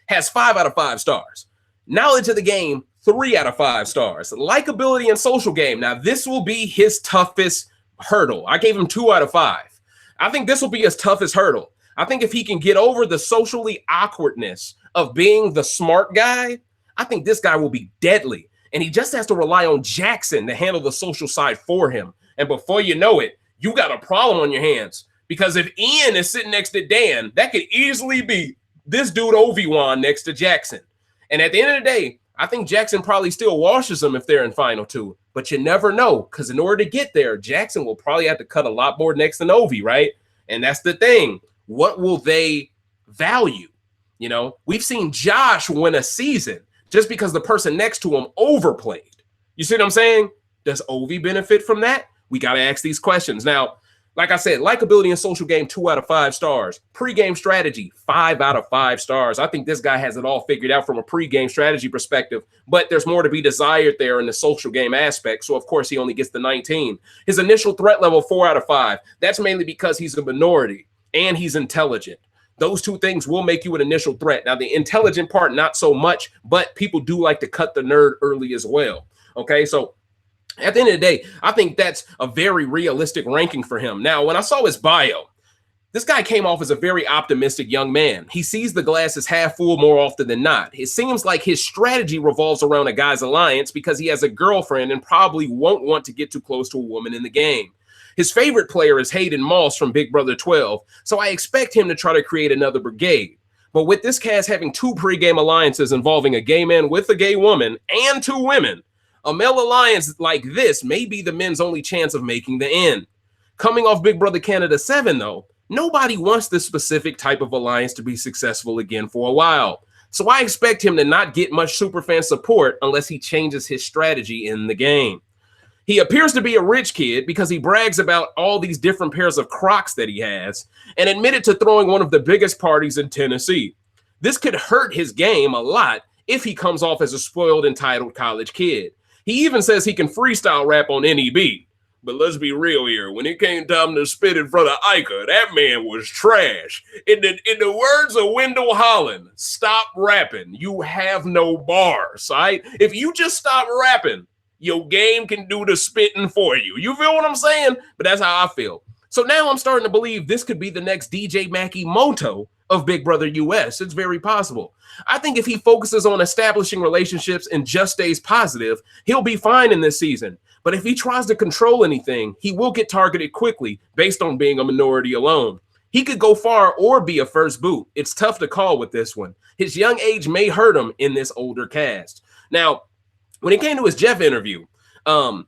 has 5 out of 5 stars. Knowledge of the game, 3 out of 5 stars. Likability and social game. Now, this will be his toughest hurdle. I gave him 2 out of 5. I think this will be his toughest hurdle. I think if he can get over the socially awkwardness of being the smart guy, I think this guy will be deadly. And he just has to rely on Jackson to handle the social side for him. And before you know it, you got a problem on your hands. Because if Ian is sitting next to Dan, that could easily be this dude Obi-Wan next to Jackson. And at the end of the day, I think Jackson probably still washes them if they're in final 2. But you never know, because in order to get there, Jackson will probably have to cut a lot more necks than Ovi, right? And that's the thing. What will they value? You know, we've seen Josh win a season just because the person next to him overplayed. You see what I'm saying? Does Ovi benefit from that? We got to ask these questions. Now, like I said, likability and social game, 2 out of 5 stars. Pre-game strategy, 5 out of 5 stars. I think this guy has it all figured out from a pre-game strategy perspective, but there's more to be desired there in the social game aspect. So, of course, he only gets the 19. His initial threat level, 4 out of 5. That's mainly because he's a minority and he's intelligent. Those 2 things will make you an initial threat. Now, the intelligent part, not so much, but people do like to cut the nerd early as well. Okay, so at the end of the day, I think that's a very realistic ranking for him. Now, when I saw his bio, this guy came off as a very optimistic young man. He sees the glass as half full more often than not. It seems like his strategy revolves around a guy's alliance because he has a girlfriend and probably won't want to get too close to a woman in the game. His favorite player is Hayden Moss from Big Brother 12, so I expect him to try to create another brigade. But with this cast having 2 pregame alliances involving a gay man with a gay woman and 2 women, a male alliance like this may be the men's only chance of making the end. Coming off Big Brother Canada 7, though, nobody wants this specific type of alliance to be successful again for a while. So I expect him to not get much superfan support unless he changes his strategy in the game. He appears to be a rich kid because he brags about all these different pairs of Crocs that he has and admitted to throwing one of the biggest parties in Tennessee. This could hurt his game a lot if he comes off as a spoiled, entitled college kid. He even says he can freestyle rap on any beat. But let's be real here. When it came time to spit in front of Ica, that man was trash. In the words of Wendell Holland, stop rapping. You have no bars, right? If you just stop rapping, your game can do the spitting for you. You feel what I'm saying? But that's how I feel. So now I'm starting to believe this could be the next DJ Makimoto of Big Brother US. It's very possible. I think if he focuses on establishing relationships and just stays positive, he'll be fine in this season. But if he tries to control anything, he will get targeted quickly based on being a minority alone. He could go far or be a first boot. It's tough to call with this one. His young age may hurt him in this older cast. Now, when it came to his Jeff interview, I'm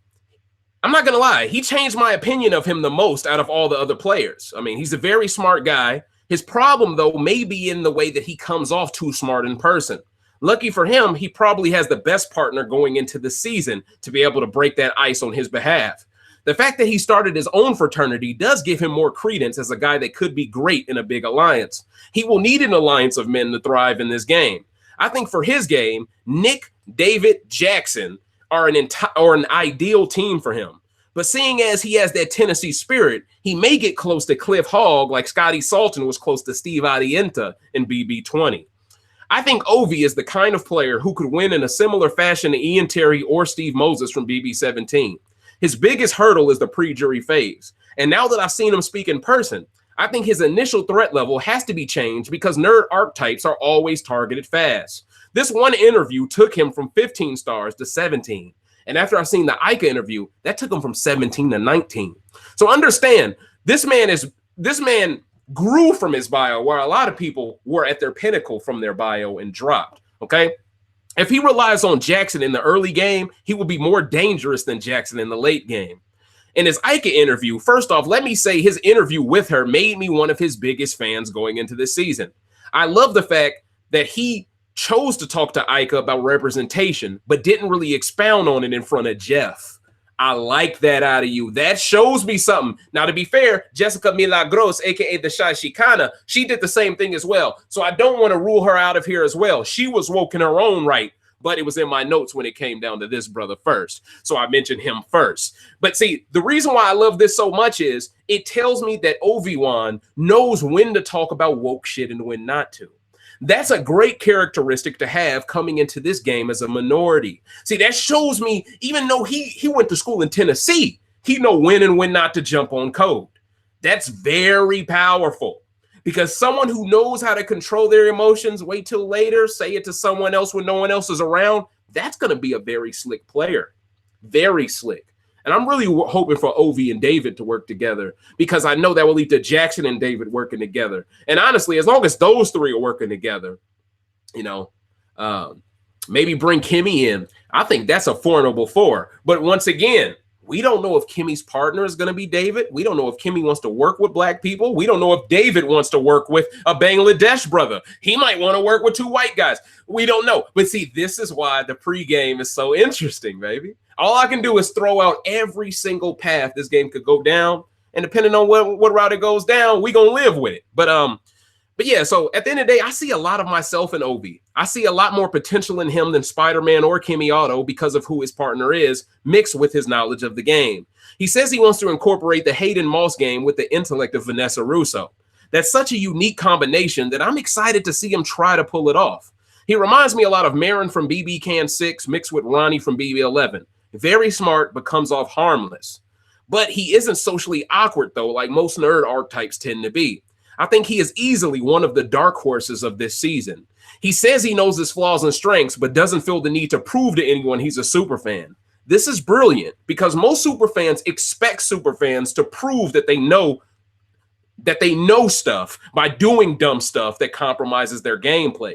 not going to lie. He changed my opinion of him the most out of all the other players. I mean, he's a very smart guy. His problem, though, may be in the way that he comes off too smart in person. Lucky for him, he probably has the best partner going into the season to be able to break that ice on his behalf. The fact that he started his own fraternity does give him more credence as a guy that could be great in a big alliance. He will need an alliance of men to thrive in this game. I think for his game, Nick, David, Jackson are an ideal team for him. But seeing as he has that Tennessee spirit, he may get close to Cliff Hogg like Scotty Salton was close to Steve Adienta in BB20. I think Ovi is the kind of player who could win in a similar fashion to Ian Terry or Steve Moses from BB17. His biggest hurdle is the pre-jury phase. And now that I've seen him speak in person, I think his initial threat level has to be changed because nerd archetypes are always targeted fast. This one interview took him from 15 stars to 17. And after I've seen the Ica interview, that took him from 17 to 19. So understand, this man grew from his bio where a lot of people were at their pinnacle from their bio and dropped, okay? If he relies on Jackson in the early game, he will be more dangerous than Jackson in the late game. In his Ica interview, first off, let me say his interview with her made me one of his biggest fans going into this season. I love the fact that he chose to talk to Ika about representation, but didn't really expound on it in front of Jeff. I like that out of you. That shows me something. Now, to be fair, Jessica Milagros, aka the Shy Chicana, she did the same thing as well. So I don't want to rule her out of here as well. She was woke in her own right, but it was in my notes when it came down to this brother first. So I mentioned him first. But see, the reason why I love this so much is it tells me that Obi-Wan knows when to talk about woke shit and when not to. That's a great characteristic to have coming into this game as a minority. See, that shows me, even though he went to school in Tennessee, he know when and when not to jump on code. That's very powerful, because someone who knows how to control their emotions, wait till later, say it to someone else when no one else is around, that's going to be a very slick player. Very slick. And I'm really hoping for Ovi and David to work together, because I know that will lead to Jackson and David working together. And honestly, as long as those three are working together, you know, maybe bring Kemi in. I think that's a formidable four. But once again, we don't know if Kemi's partner is going to be David. We don't know if Kemi wants to work with black people. We don't know if David wants to work with a Bangladesh brother. He might want to work with two white guys. We don't know. But see, this is why the pregame is so interesting, baby. All I can do is throw out every single path this game could go down. And depending on what route it goes down, we're going to live with it. But yeah, so at the end of the day, I see a lot of myself in Ovi. I see a lot more potential in him than Spider-Man or Kemi Otto because of who his partner is, mixed with his knowledge of the game. He says he wants to incorporate the Hayden Moss game with the intellect of Vanessa Russo. That's such a unique combination that I'm excited to see him try to pull it off. He reminds me a lot of Marin from BB Can 6 mixed with Ronnie from BB 11. Very smart, but comes off harmless. But he isn't socially awkward, though, like most nerd archetypes tend to be. I think he is easily one of the dark horses of this season. He says he knows his flaws and strengths, but doesn't feel the need to prove to anyone he's a superfan. This is brilliant, because most superfans expect superfans to prove that they know stuff by doing dumb stuff that compromises their gameplay.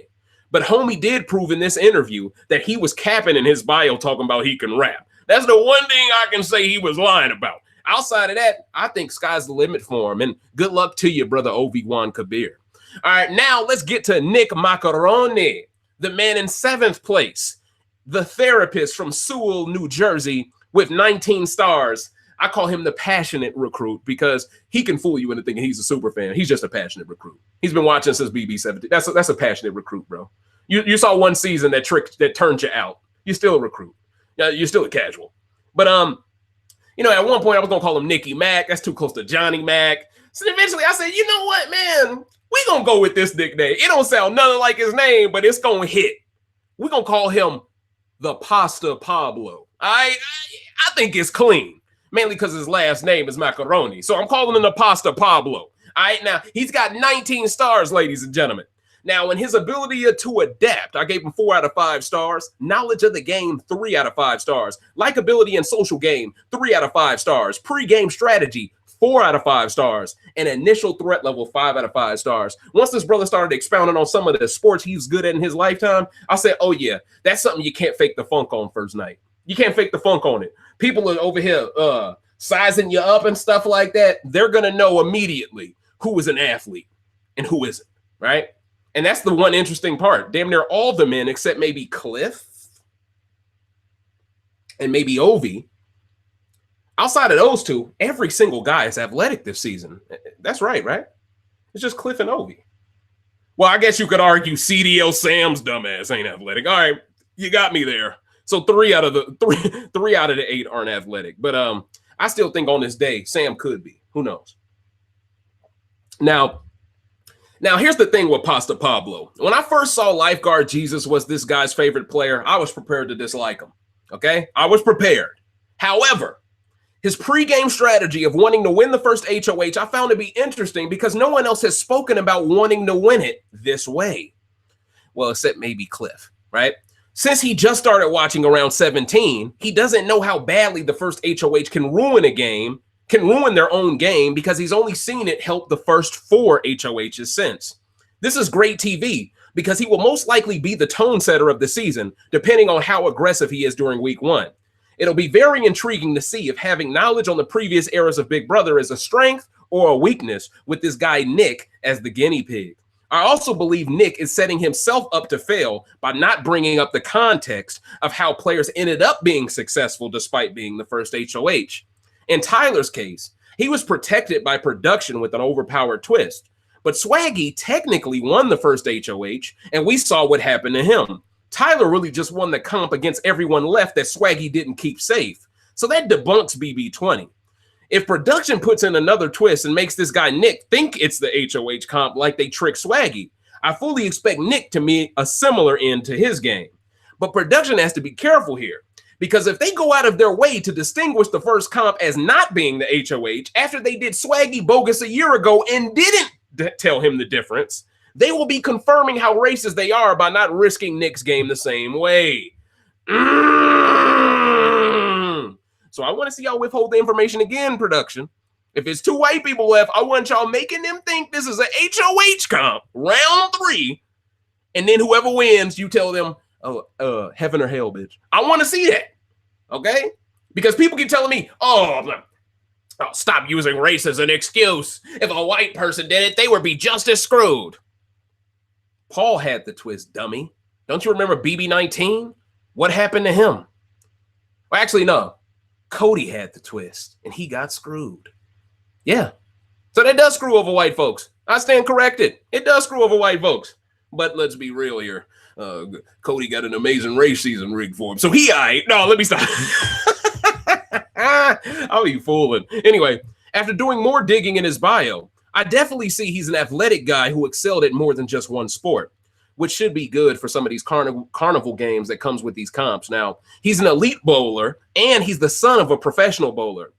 But homie did prove in this interview that he was capping in his bio talking about he can rap. That's the one thing I can say he was lying about. Outside of that, I think sky's the limit for him. And good luck to you, brother Ovi Kabir. All right, now let's get to Nick Maccarone, the man in 7th place, the therapist from Sewell, New Jersey, with 19 stars. I call him the passionate recruit because he can fool you into thinking he's a super fan. He's just a passionate recruit. He's been watching since BB17. That's a passionate recruit, bro. You saw one season that turned you out. You're still a recruit. You're still a casual. But you know, at one point I was gonna call him Nicky Mac. That's too close to Johnny Mac. So eventually I said, you know what, man? We gonna go with this nickname. It don't sound nothing like his name, but it's gonna hit. We're gonna call him the Pasta Pablo. I think it's clean, mainly because his last name is Maccarone. So I'm calling him the Pasta Pablo. All right, now he's got 19 stars, ladies and gentlemen. Now, in his ability to adapt, I gave him 4 out of 5 stars. Knowledge of the game, 3 out of 5 stars. Likability and social game, 3 out of 5 stars. Pre-game strategy, 4 out of 5 stars. And initial threat level, 5 out of 5 stars. Once this brother started expounding on some of the sports he's good at in his lifetime, I said, oh yeah, that's something you can't fake the funk on first night. You can't fake the funk on it. People are over here sizing you up and stuff like that. They're going to know immediately who is an athlete and who isn't, right? And that's the one interesting part. Damn near all the men, except maybe Cliff and maybe Ovi. Outside of those two, every single guy is athletic this season. That's right? It's just Cliff and Ovi. Well, I guess you could argue CDL Sam's dumbass ain't athletic. All right, you got me there. So 3 out of the 8 aren't athletic. But I still think on this day, Sam could be. Who knows? Now, here's the thing with Pasta Pablo. When I first saw Lifeguard Jesus was this guy's favorite player, I was prepared to dislike him, okay? I was prepared. However, his pregame strategy of wanting to win the first HOH, I found to be interesting because no one else has spoken about wanting to win it this way. Well, except maybe Cliff, right? Since he just started watching around 17, he doesn't know how badly the first HOH can ruin a game, can ruin their own game because he's only seen it help the first 4 HOHs since. This is great TV because he will most likely be the tone setter of the season, depending on how aggressive he is during week 1. It'll be very intriguing to see if having knowledge on the previous eras of Big Brother is a strength or a weakness with this guy Nick as the guinea pig. I also believe Nick is setting himself up to fail by not bringing up the context of how players ended up being successful despite being the first HOH. In Tyler's case, he was protected by production with an overpowered twist. But Swaggy technically won the first HOH, and we saw what happened to him. Tyler really just won the comp against everyone left that Swaggy didn't keep safe. So that debunks BB20. If production puts in another twist and makes this guy Nick think it's the HOH comp like they trick Swaggy, I fully expect Nick to meet a similar end to his game. But production has to be careful here, because if they go out of their way to distinguish the first comp as not being the HOH after they did Swaggy bogus a year ago and didn't tell him the difference, they will be confirming how racist they are by not risking Nick's game the same way. So I want to see y'all withhold the information again, production. If it's 2 white people left, I want y'all making them think this is a HOH comp, round 3. And then whoever wins, you tell them, oh, heaven or hell, bitch. I want to see that, okay? Because people keep telling me, oh, stop using race as an excuse. If a white person did it, they would be just as screwed. Paul had the twist, dummy. Don't you remember BB19? What happened to him? Well, actually, no. Cody had the twist, and he got screwed. Yeah. So that does screw over white folks. I stand corrected. It does screw over white folks. But let's be real here. Cody got an amazing race season rigged for him. So he, no, let me stop. I'll be fooling. Anyway, after doing more digging in his bio, I definitely see he's an athletic guy who excelled at more than just one sport, which should be good for some of these carnival games that comes with these comps. Now, he's an elite bowler, and he's the son of a professional bowler.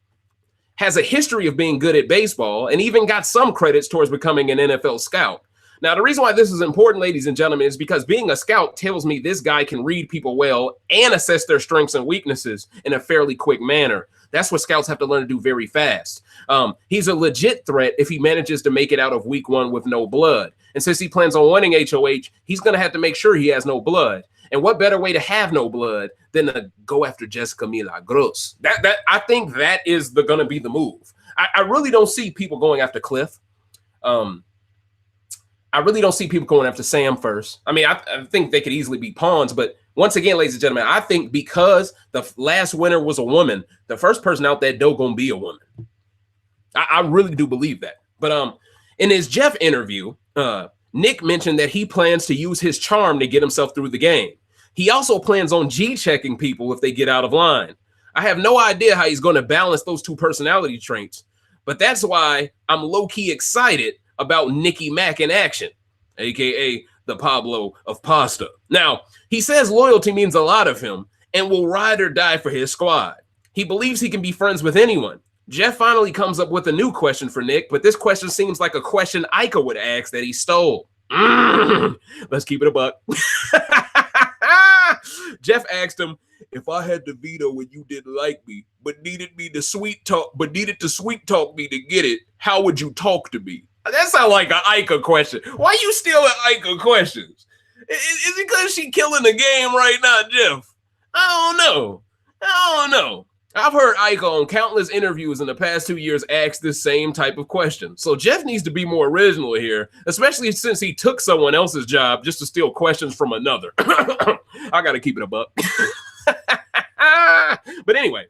Has a history of being good at baseball, and even got some credits towards becoming an NFL scout. Now, the reason why this is important, ladies and gentlemen, is because being a scout tells me this guy can read people well and assess their strengths and weaknesses in a fairly quick manner. That's what scouts have to learn to do very fast. He's a legit threat if he manages to make it out of week 1 with no blood. And since he plans on winning HOH, he's going to have to make sure he has no blood. And what better way to have no blood than to go after Jessica Milagros? I think that is going to be the move. I really don't see people going after Cliff. I really don't see people going after Sam first. I mean, I think they could easily be pawns, but once again, ladies and gentlemen, I think because the last winner was a woman, the first person out that door gonna be a woman. I really do believe that. But in his Jeff interview, Nick mentioned that he plans to use his charm to get himself through the game. He also plans on G-checking people if they get out of line. I have no idea how he's going to balance those 2 personality traits, but that's why I'm low-key excited about Nicky Mac in action, aka the Pablo of pasta. Now, he says loyalty means a lot of him and will ride or die for his squad. He believes he can be friends with anyone. Jeff finally comes up with a new question for Nick, but this question seems like a question Ika would ask that he stole. Let's keep it a buck. Jeff asked him, if I had to veto when you didn't like me, but needed to sweet talk me to get it, how would you talk to me? That sounds like an Ika question. Why you stealing Ika questions? Is it because she killing the game right now, Jeff? I don't know. I've heard Ika on countless interviews in the past 2 years ask this same type of question. So Jeff needs to be more original here, especially since he took someone else's job just to steal questions from another. I got to keep it a buck. But anyway,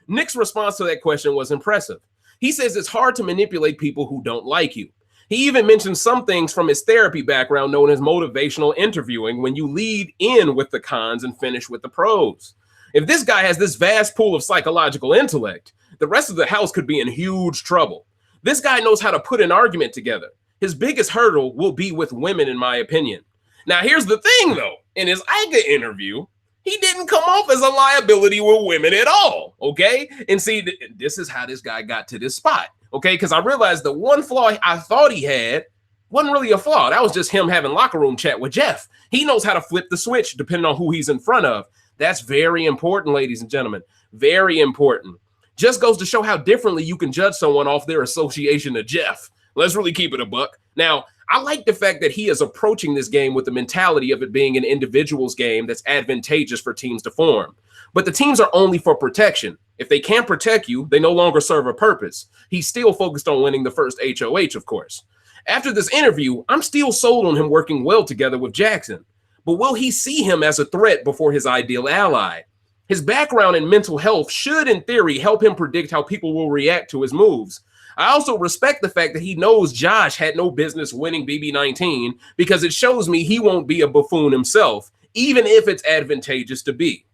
Nick's response to that question was impressive. He says it's hard to manipulate people who don't like you. He even mentioned some things from his therapy background known as motivational interviewing, when you lead in with the cons and finish with the pros. If this guy has this vast pool of psychological intellect, the rest of the house could be in huge trouble. This guy knows how to put an argument together. His biggest hurdle will be with women, in my opinion. Now, here's the thing, though. In his Ika interview, he didn't come off as a liability with women at all, okay? And see, this is how this guy got to this spot, okay? Because I realized the one flaw I thought he had wasn't really a flaw. That was just him having locker room chat with Jeff. He knows how to flip the switch depending on who he's in front of. That's very important, ladies and gentlemen. Very important. Just goes to show how differently you can judge someone off their association to Jeff. Let's really keep it a buck. Now, I like the fact that he is approaching this game with the mentality of it being an individual's game that's advantageous for teams to form. But the teams are only for protection. If they can't protect you, they no longer serve a purpose. He's still focused on winning the first HOH, of course. After this interview, I'm still sold on him working well together with Jackson. But will he see him as a threat before his ideal ally? His background in mental health should, in theory, help him predict how people will react to his moves. I also respect the fact that he knows Josh had no business winning BB19 because it shows me he won't be a buffoon himself, even if it's advantageous to be.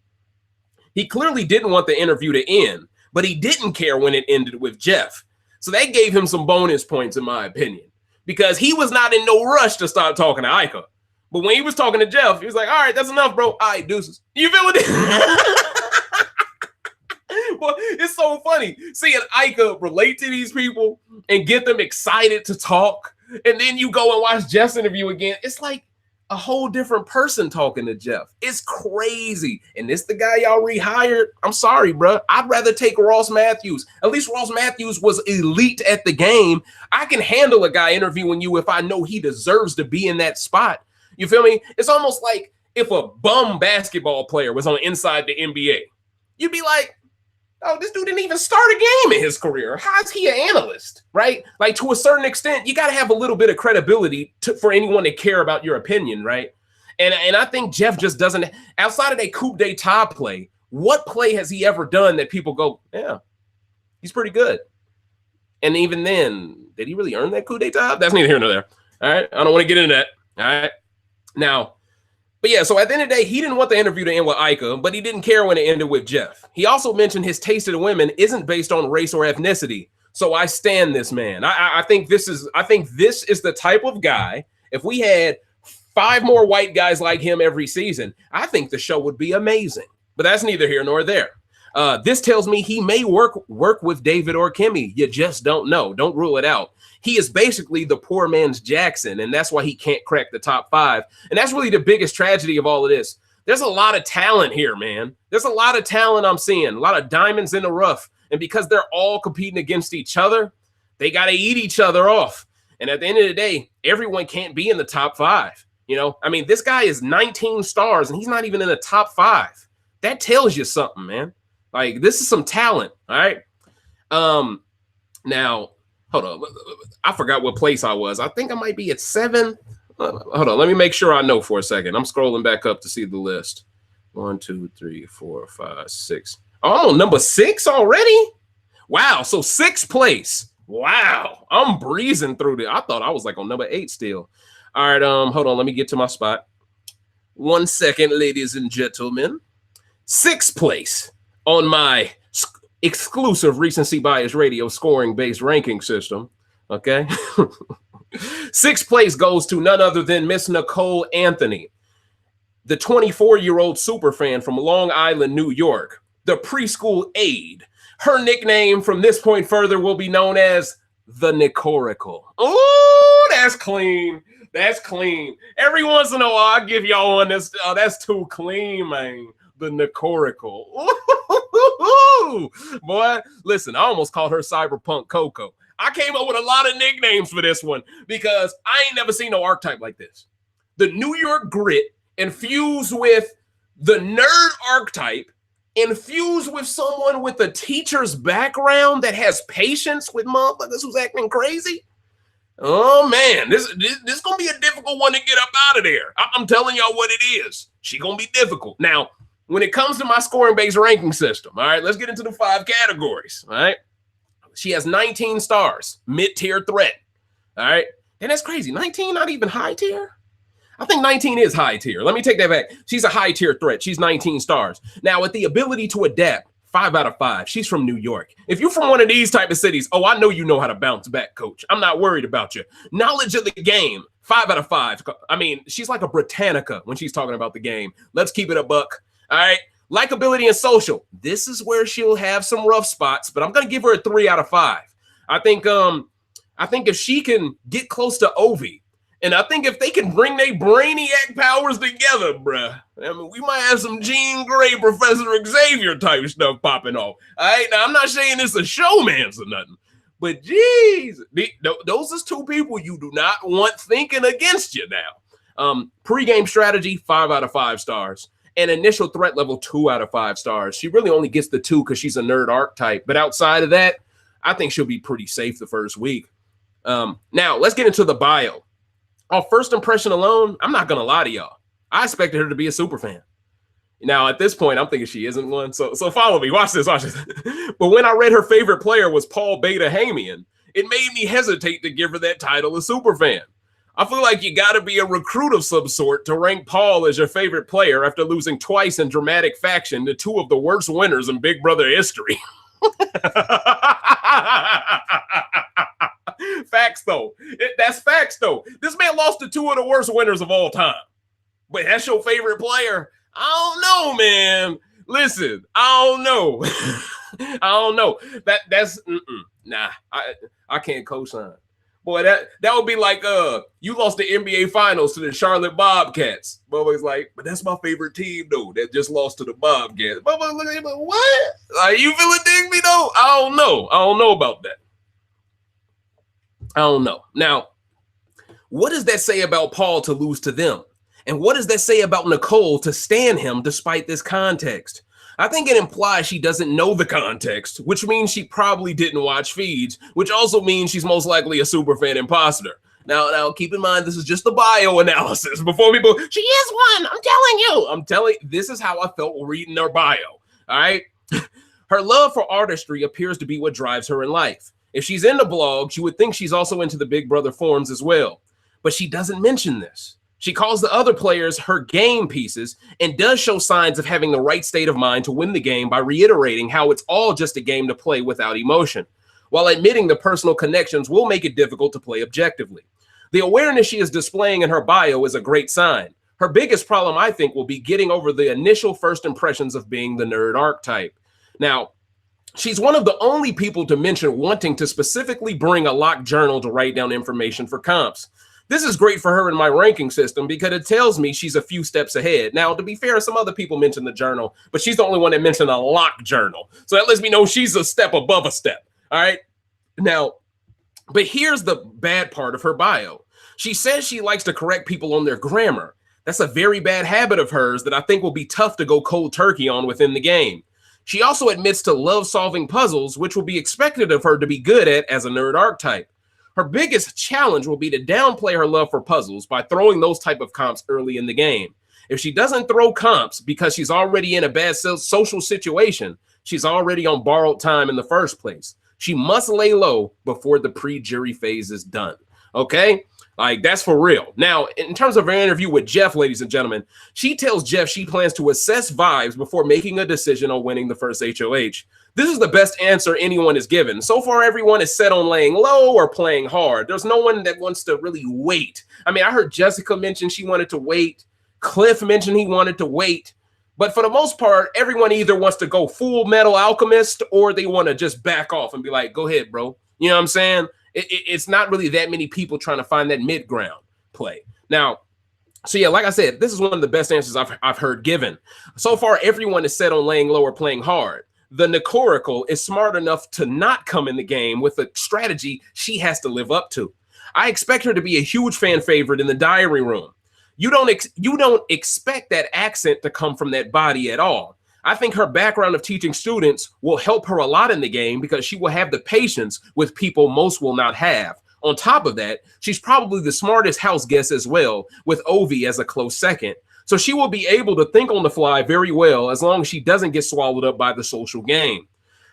He clearly didn't want the interview to end, but he didn't care when it ended with Jeff. So that gave him some bonus points, in my opinion, because he was not in no rush to start talking to Ika. But when he was talking to Jeff, he was like, all right, that's enough, bro. All right, deuces. You feel it? Well, it's so funny seeing Ika relate to these people and get them excited to talk. And then you go and watch Jeff's interview again. It's like a whole different person talking to Jeff. It's crazy. And this the guy y'all rehired? I'm sorry, bro. I'd rather take Ross Matthews. At least Ross Matthews was elite at the game. I can handle a guy interviewing you if I know he deserves to be in that spot. You feel me? It's almost like if a bum basketball player was on Inside the NBA. You'd be like, oh, this dude didn't even start a game in his career. How is he an analyst, right? Like, to a certain extent, you got to have a little bit of credibility for anyone to care about your opinion, right? And I think Jeff just doesn't, outside of that coup d'etat play, what play has he ever done that people go, yeah, he's pretty good? And even then, did he really earn that coup d'etat? That's neither here nor there. All right, I don't want to get into that. All right, now, but yeah, so at the end of the day, he didn't want the interview to end with Ika, but he didn't care when it ended with Jeff. He also mentioned his taste of the women isn't based on race or ethnicity. So I stand this man. I think this is the type of guy. If we had 5 more white guys like him every season, I think the show would be amazing. But that's neither here nor there. This tells me he may work with David or Kemi. You just don't know. Don't rule it out. He is basically the poor man's Jackson, and that's why he can't crack the top 5. And that's really the biggest tragedy of all of this. There's a lot of talent here, man. There's a lot of talent I'm seeing, a lot of diamonds in the rough. And because they're all competing against each other, they got to eat each other off. And at the end of the day, everyone can't be in the top 5. You know, I mean, this guy is 19 stars, and he's not even in the top 5. That tells you something, man. Like, this is some talent, all right? Now, hold on. I forgot what place I was. I think I might be at 7. Hold on. Let me make sure I know for a second. I'm scrolling back up to see the list. 1, 2, 3, 4, 5, 6. Oh, I'm on number 6 already? Wow. So 6th place. Wow. I'm breezing through it. I thought I was like on number 8 still. All right. Hold on. Let me get to my spot. 1 second, ladies and gentlemen. 6th place on my exclusive Recency Bias Radio scoring-based ranking system, okay? 6th place goes to none other than Miss Nicole Anthony, the 24-year-old superfan from Long Island, New York, the preschool aide. Her nickname from this point further will be known as the Nicorical. Oh, that's clean. That's clean. Every once in a while, I give y'all one that's, that's too clean, man. The Nicorical. Boy, listen, I almost called her Cyberpunk Coco. I came up with a lot of nicknames for this one because I ain't never seen no archetype like this. The New York grit infused with the nerd archetype, infused with someone with a teacher's background that has patience with motherfuckers who's acting crazy. Oh man, this gonna be a difficult one to get up out of there. I'm telling y'all what it is. She gonna be difficult. Now, when it comes to my scoring-based ranking system, all right, let's get into the 5 categories, all right? She has 19 stars, mid-tier threat, all right? And that's crazy. 19 not even high tier? I think 19 is high tier. Let me take that back. She's a high-tier threat. She's 19 stars. Now, with the ability to adapt, 5 out of 5. She's from New York. If you're from one of these type of cities, oh, I know you know how to bounce back, coach. I'm not worried about you. Knowledge of the game, 5 out of 5. I mean, she's like a Britannica when she's talking about the game. Let's keep it a buck. All right. Likability and social. This is where she'll have some rough spots, but I'm going to give her a 3 out of 5. I think if she can get close to Ovi, and I think if they can bring their brainiac powers together, bruh, I mean, we might have some Jean Grey, Professor Xavier type stuff popping off. All right. Now, I'm not saying it's a showman's or nothing, but geez, those are 2 people you do not want thinking against you now. Pre-game strategy, 5 out of 5 stars. And initial threat level, 2 out of 5 stars. She really only gets the 2 because she's a nerd archetype. But outside of that, I think she'll be pretty safe the first week. Now, let's get into the bio. On first impression alone, I'm not going to lie to y'all. I expected her to be a super fan. Now, at this point, I'm thinking she isn't one. So follow me. Watch this. But when I read her favorite player was Paul Beta-Hamian, it made me hesitate to give her that title of super fan. I feel like you got to be a recruit of some sort to rank Paul as your favorite player after losing twice in dramatic fashion to two of the worst winners in Big Brother history. Facts, though. That's facts, though. This man lost to two of the worst winners of all time. But that's your favorite player? I don't know, man. Listen, I don't know. I don't know. That's nah. I can't co-sign. Boy, that would be like you lost the NBA Finals to the Charlotte Bobcats. Bubba's like, but that's my favorite team though. That just lost to the Bobcats. Bubba, look at him, what? Like, you feeling dig me though? I don't know. I don't know about that. I don't know. Now, what does that say about Paul to lose to them? And what does that say about Nicole to stand him despite this context? I think it implies she doesn't know the context, which means she probably didn't watch feeds, which also means she's most likely a superfan imposter. Now, keep in mind, this is just the bio analysis. Before people, she is one, I'm telling you, this is how I felt reading her bio, all right? Her love for artistry appears to be what drives her in life. If she's into blogs, you would think she's also into the Big Brother forums as well. But she doesn't mention this. She calls the other players her game pieces and does show signs of having the right state of mind to win the game by reiterating how it's all just a game to play without emotion, while admitting the personal connections will make it difficult to play objectively. The awareness she is displaying in her bio is a great sign. Her biggest problem, I think, will be getting over the initial first impressions of being the nerd archetype. Now, she's one of the only people to mention wanting to specifically bring a locked journal to write down information for comps. This is great for her in my ranking system because it tells me she's a few steps ahead. Now, to be fair, some other people mentioned the journal, but she's the only one that mentioned a locked journal. So that lets me know she's a step above a step. All right. Now, but here's the bad part of her bio. She says she likes to correct people on their grammar. That's a very bad habit of hers that I think will be tough to go cold turkey on within the game. She also admits to love solving puzzles, which will be expected of her to be good at as a nerd archetype. Her biggest challenge will be to downplay her love for puzzles by throwing those type of comps early in the game. If she doesn't throw comps because she's already in a bad social situation, she's already on borrowed time in the first place. She must lay low before the pre-jury phase is done. Okay? Like, that's for real. Now, in terms of her interview with Jeff, ladies and gentlemen, she tells Jeff she plans to assess vibes before making a decision on winning the first HOH. This is the best answer anyone has given. So far, everyone is set on laying low or playing hard. There's no one that wants to really wait. I mean, I heard Jessica mention she wanted to wait. Cliff mentioned he wanted to wait. But for the most part, everyone either wants to go full metal alchemist or they want to just back off and be like, go ahead, bro. You know what I'm saying? It's not really that many people trying to find that mid-ground play. Now, so yeah, like I said, this is one of the best answers I've heard given. So far, everyone is set on laying low or playing hard. The Nicole is smart enough to not come in the game with a strategy she has to live up to. I expect her to be a huge fan favorite in the diary room. You don't expect that accent to come from that body at all. I think her background of teaching students will help her a lot in the game because she will have the patience with people most will not have. On top of that, she's probably the smartest house guest as well, with Ovi as a close second. So she will be able to think on the fly very well as long as she doesn't get swallowed up by the social game.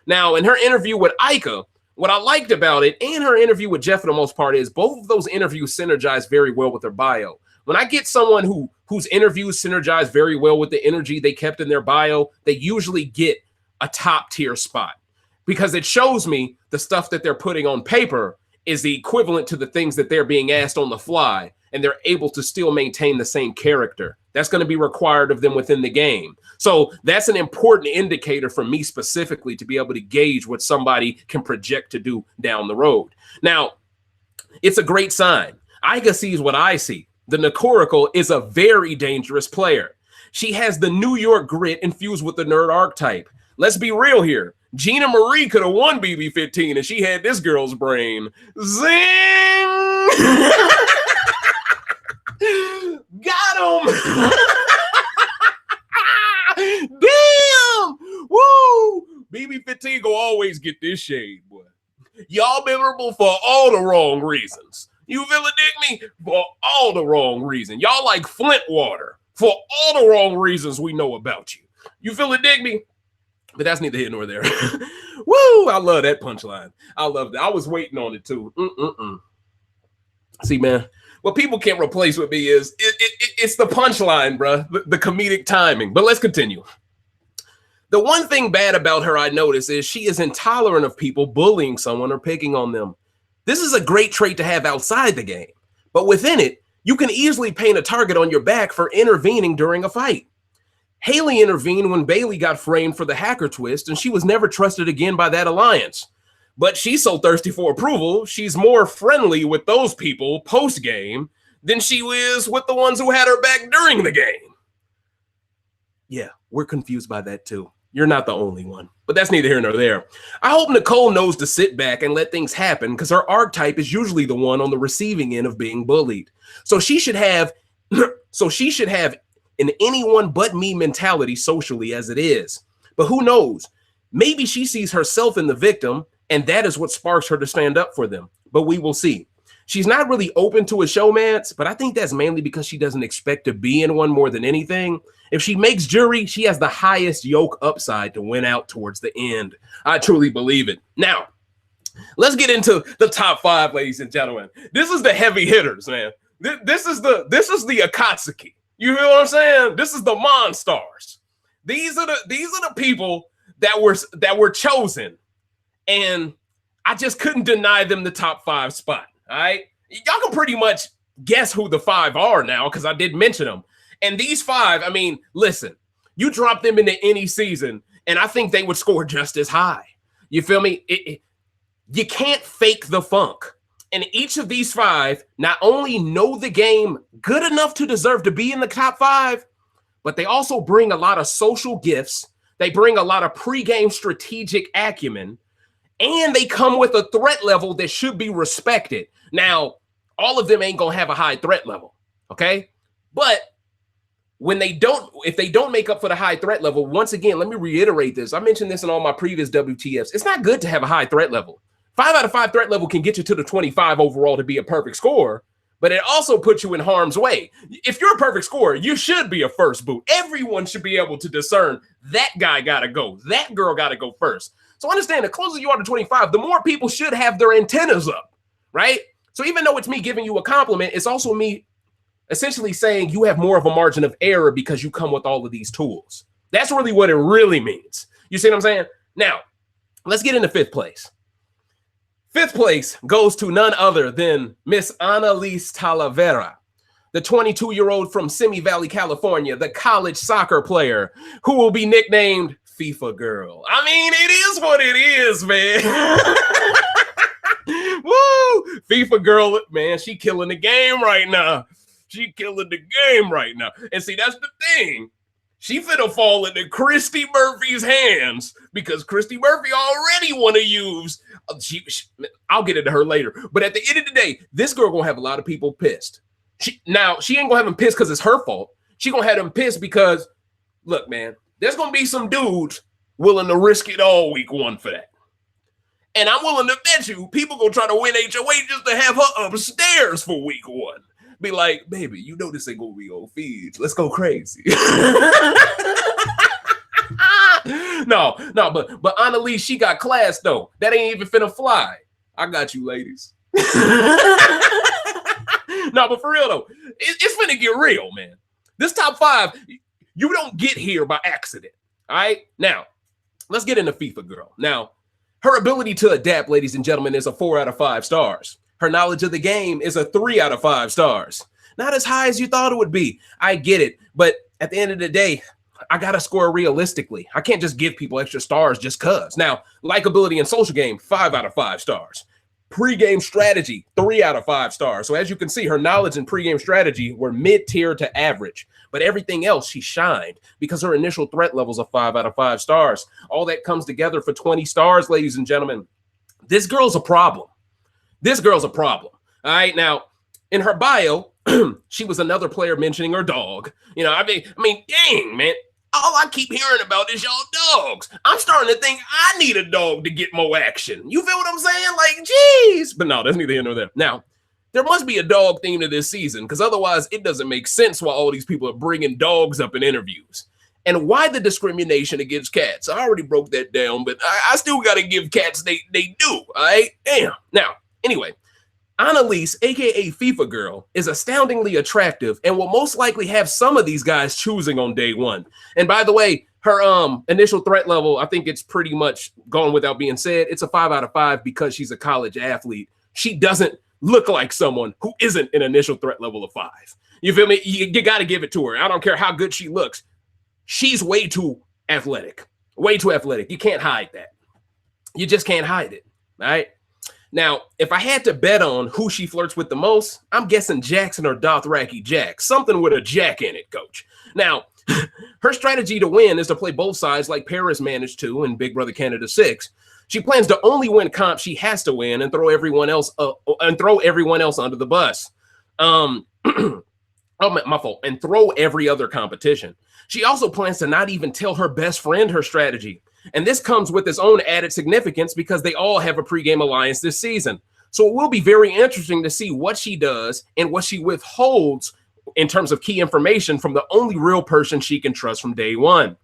Now, in her interview with Ika, what I liked about it and her interview with Jeff for the most part is both of those interviews synergize very well with her bio. When I get someone whose interviews synergize very well with the energy they kept in their bio, they usually get a top tier spot because it shows me the stuff that they're putting on paper is the equivalent to the things that they're being asked on the fly, and they're able to still maintain the same character. That's going to be required of them within the game. So that's an important indicator for me specifically to be able to gauge what somebody can project to do down the road. Now, it's a great sign. Ika sees what I see. The Nicole is a very dangerous player. She has the New York grit infused with the nerd archetype. Let's be real here. Gina Marie could have won BB15 and she had this girl's brain. Zing! Got him! Damn! Woo! BB15 go always get this shade, boy. Y'all memorable for all the wrong reasons. You feel it, dig me? For all the wrong reasons. Y'all like Flint water for all the wrong reasons we know about you. You feel it, dig me? But that's neither here nor there. Woo! I love that punchline. I love that. I was waiting on it too. See, man, what people can't replace with me is it's the punchline, bro. The comedic timing. But let's continue. The one thing bad about her I notice is she is intolerant of people bullying someone or picking on them. This is a great trait to have outside the game, but within it, you can easily paint a target on your back for intervening during a fight. Haley intervened when Bailey got framed for the hacker twist, and she was never trusted again by that alliance. But she's so thirsty for approval, she's more friendly with those people post-game than she is with the ones who had her back during the game. Yeah, we're confused by that too. You're not the only one, but that's neither here nor there. I hope Nicole knows to sit back and let things happen because her archetype is usually the one on the receiving end of being bullied. So she should have an anyone but me mentality socially as it is. But who knows? Maybe she sees herself in the victim and that is what sparks her to stand up for them. But we will see. She's not really open to a showmance, but I think that's mainly because she doesn't expect to be in one more than anything. If she makes jury, she has the highest yoke upside to win out towards the end. I truly believe it. Now, let's get into the top 5, ladies and gentlemen. This is the heavy hitters, man. This is the Akatsuki. You hear what I'm saying? This is the Monstars. These are the people that were chosen, and I just couldn't deny them the top 5 spot. All right, y'all can pretty much guess who the 5 are now because I did mention them. And these 5, I mean, listen, you drop them into any season, and I think they would score just as high. You feel me? You can't fake the funk. And each of these 5 not only know the game good enough to deserve to be in the top 5, but they also bring a lot of social gifts. They bring a lot of pregame strategic acumen, and they come with a threat level that should be respected. Now, all of them ain't going to have a high threat level, okay? But if they don't make up for the high threat level, once again, let me reiterate this. I mentioned this in all my previous WTFs. It's not good to have a high threat level. 5 out of 5 threat level can get you to the 25 overall to be a perfect score, but it also puts you in harm's way. If you're a perfect scorer, you should be a first boot. Everyone should be able to discern that guy got to go. That girl got to go first. So understand, the closer you are to 25, the more people should have their antennas up, right? So even though it's me giving you a compliment, it's also me essentially saying you have more of a margin of error because you come with all of these tools. That's really what it really means. You see what I'm saying? Now, let's get into 5th place. 5th place goes to none other than Miss Analyse Talavera, the 22-year-old from Simi Valley, California, the college soccer player who will be nicknamed FIFA Girl. I mean, it is what it is, man. Woo! FIFA Girl, man, she killing the game right now. She killing the game right now. And see, that's the thing. She finna fall into Christie Murphy's hands because Christie Murphy already want to use. I'll get into her later. But at the end of the day, this girl gonna have a lot of people pissed. She ain't gonna have them pissed because it's her fault. She gonna have them pissed because, look, man, there's gonna be some dudes willing to risk it all week 1 for that. And I'm willing to bet you people gonna try to win HOA just to have her upstairs for week 1. Be like, baby, you know this ain't gonna be on feeds. Let's go crazy. No, but Analyse, she got class though. That ain't even finna fly. I got you, ladies. No, but for real though, it's finna get real, man. This top 5, you don't get here by accident. All right, now let's get into FIFA Girl. Now, her ability to adapt, ladies and gentlemen, is a 4 out of 5 stars. Her knowledge of the game is a 3 out of 5 stars. Not as high as you thought it would be. I get it. But at the end of the day, I got to score realistically. I can't just give people extra stars just because. Now, likability and social game, 5 out of 5 stars. Pre-game strategy, 3 out of 5 stars. So as you can see, her knowledge and pre-game strategy were mid-tier to average. But everything else, she shined because her initial threat levels are 5 out of 5 stars. All that comes together for 20 stars, ladies and gentlemen. This girl's a problem. This girl's a problem. All right. Now, in her bio, she was another player mentioning her dog. You know, I mean, dang, man. All I keep hearing about is y'all dogs. I'm starting to think I need a dog to get more action. You feel what I'm saying? Like, geez. But no, that's neither here nor there. Now, there must be a dog theme to this season, because otherwise it doesn't make sense why all these people are bringing dogs up in interviews. And why the discrimination against cats? I already broke that down, but I still got to give cats they do, all right? Damn. Now, anyway, Analyse, a.k.a. FIFA Girl, is astoundingly attractive and will most likely have some of these guys choosing on day one. And by the way, her initial threat level, I think it's pretty much gone without being said. It's a 5 out of 5 because she's a college athlete. She doesn't look like someone who isn't an initial threat level of 5. You feel me? You got to give it to her. I don't care how good she looks. She's way too athletic. Way too athletic. You can't hide that. You just can't hide it, all right? Now, if I had to bet on who she flirts with the most, I'm guessing Jackson or Dothraki Jack. Something with a Jack in it, coach. Now, her strategy to win is to play both sides like Paris managed to in Big Brother Canada 6. She plans to only win comp she has to win and throw everyone else under the bus. Oh, my fault. And throw every other competition. She also plans to not even tell her best friend her strategy. And this comes with its own added significance because they all have a pregame alliance this season. So it will be very interesting to see what she does and what she withholds in terms of key information from the only real person she can trust from day one.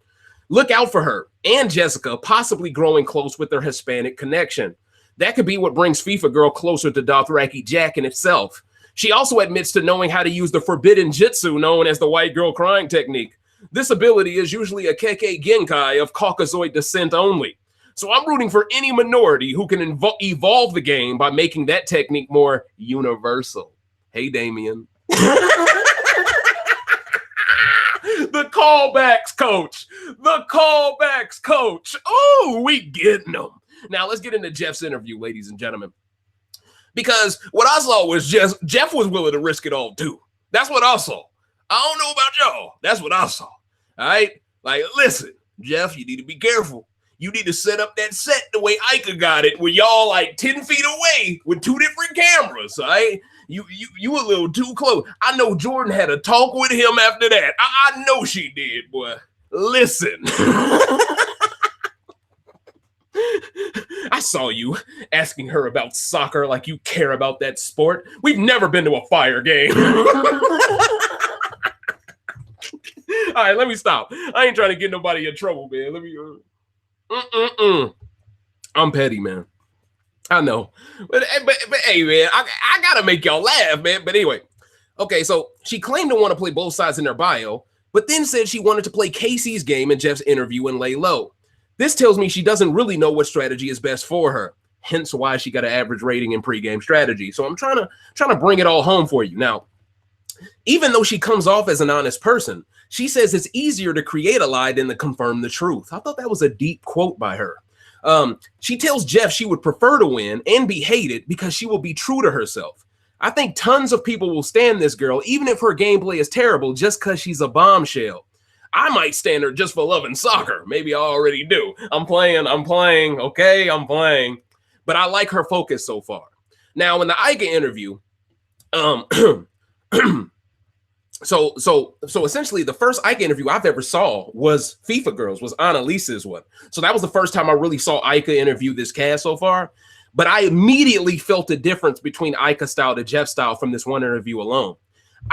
Look out for her and Jessica possibly growing close with their Hispanic connection. That could be what brings FIFA Girl closer to Dothraki Jack in itself. She also admits to knowing how to use the forbidden jutsu known as the white girl crying technique. This ability is usually a Keke Genkai of Caucasoid descent only. So I'm rooting for any minority who can evolve the game by making that technique more universal. Hey, Damien. The callbacks, coach. The callbacks, coach. Oh, we getting them. Now, let's get into Jeff's interview, ladies and gentlemen. Because what I saw was Jeff was willing to risk it all, too. That's what I saw. I don't know about y'all. That's what I saw. All right? Like, listen, Jeff, you need to be careful. You need to set up that set the way Ika got it, where y'all like 10 feet away with 2 different cameras, all right? You a little too close. I know Jordan had a talk with him after that. I know she did, boy. Listen. I saw you asking her about soccer like you care about that sport. We've never been to a fire game. All right, let me stop. I ain't trying to get nobody in trouble, man. Let me. I'm petty, man. I know, but hey, man, I gotta make y'all laugh, man. But anyway, okay. So she claimed to want to play both sides in her bio, but then said she wanted to play Casey's game in Jeff's interview and lay low. This tells me she doesn't really know what strategy is best for her. Hence why she got an average rating in pregame strategy. So I'm trying to bring it all home for you now. Even though she comes off as an honest person, she says it's easier to create a lie than to confirm the truth. I thought that was a deep quote by her. She tells Jeff she would prefer to win and be hated because she will be true to herself. I think tons of people will stand this girl, even if her gameplay is terrible, just because she's a bombshell. I might stand her just for loving soccer. Maybe I already do. I'm playing, okay? I'm playing. But I like her focus so far. Now, in the Ika interview, So essentially the first Ika interview I've ever saw was FIFA Girls, was Analyse's one. So that was the first time I really saw Ika interview this cast so far. But I immediately felt the difference between Ika style to Jeff style from this one interview alone.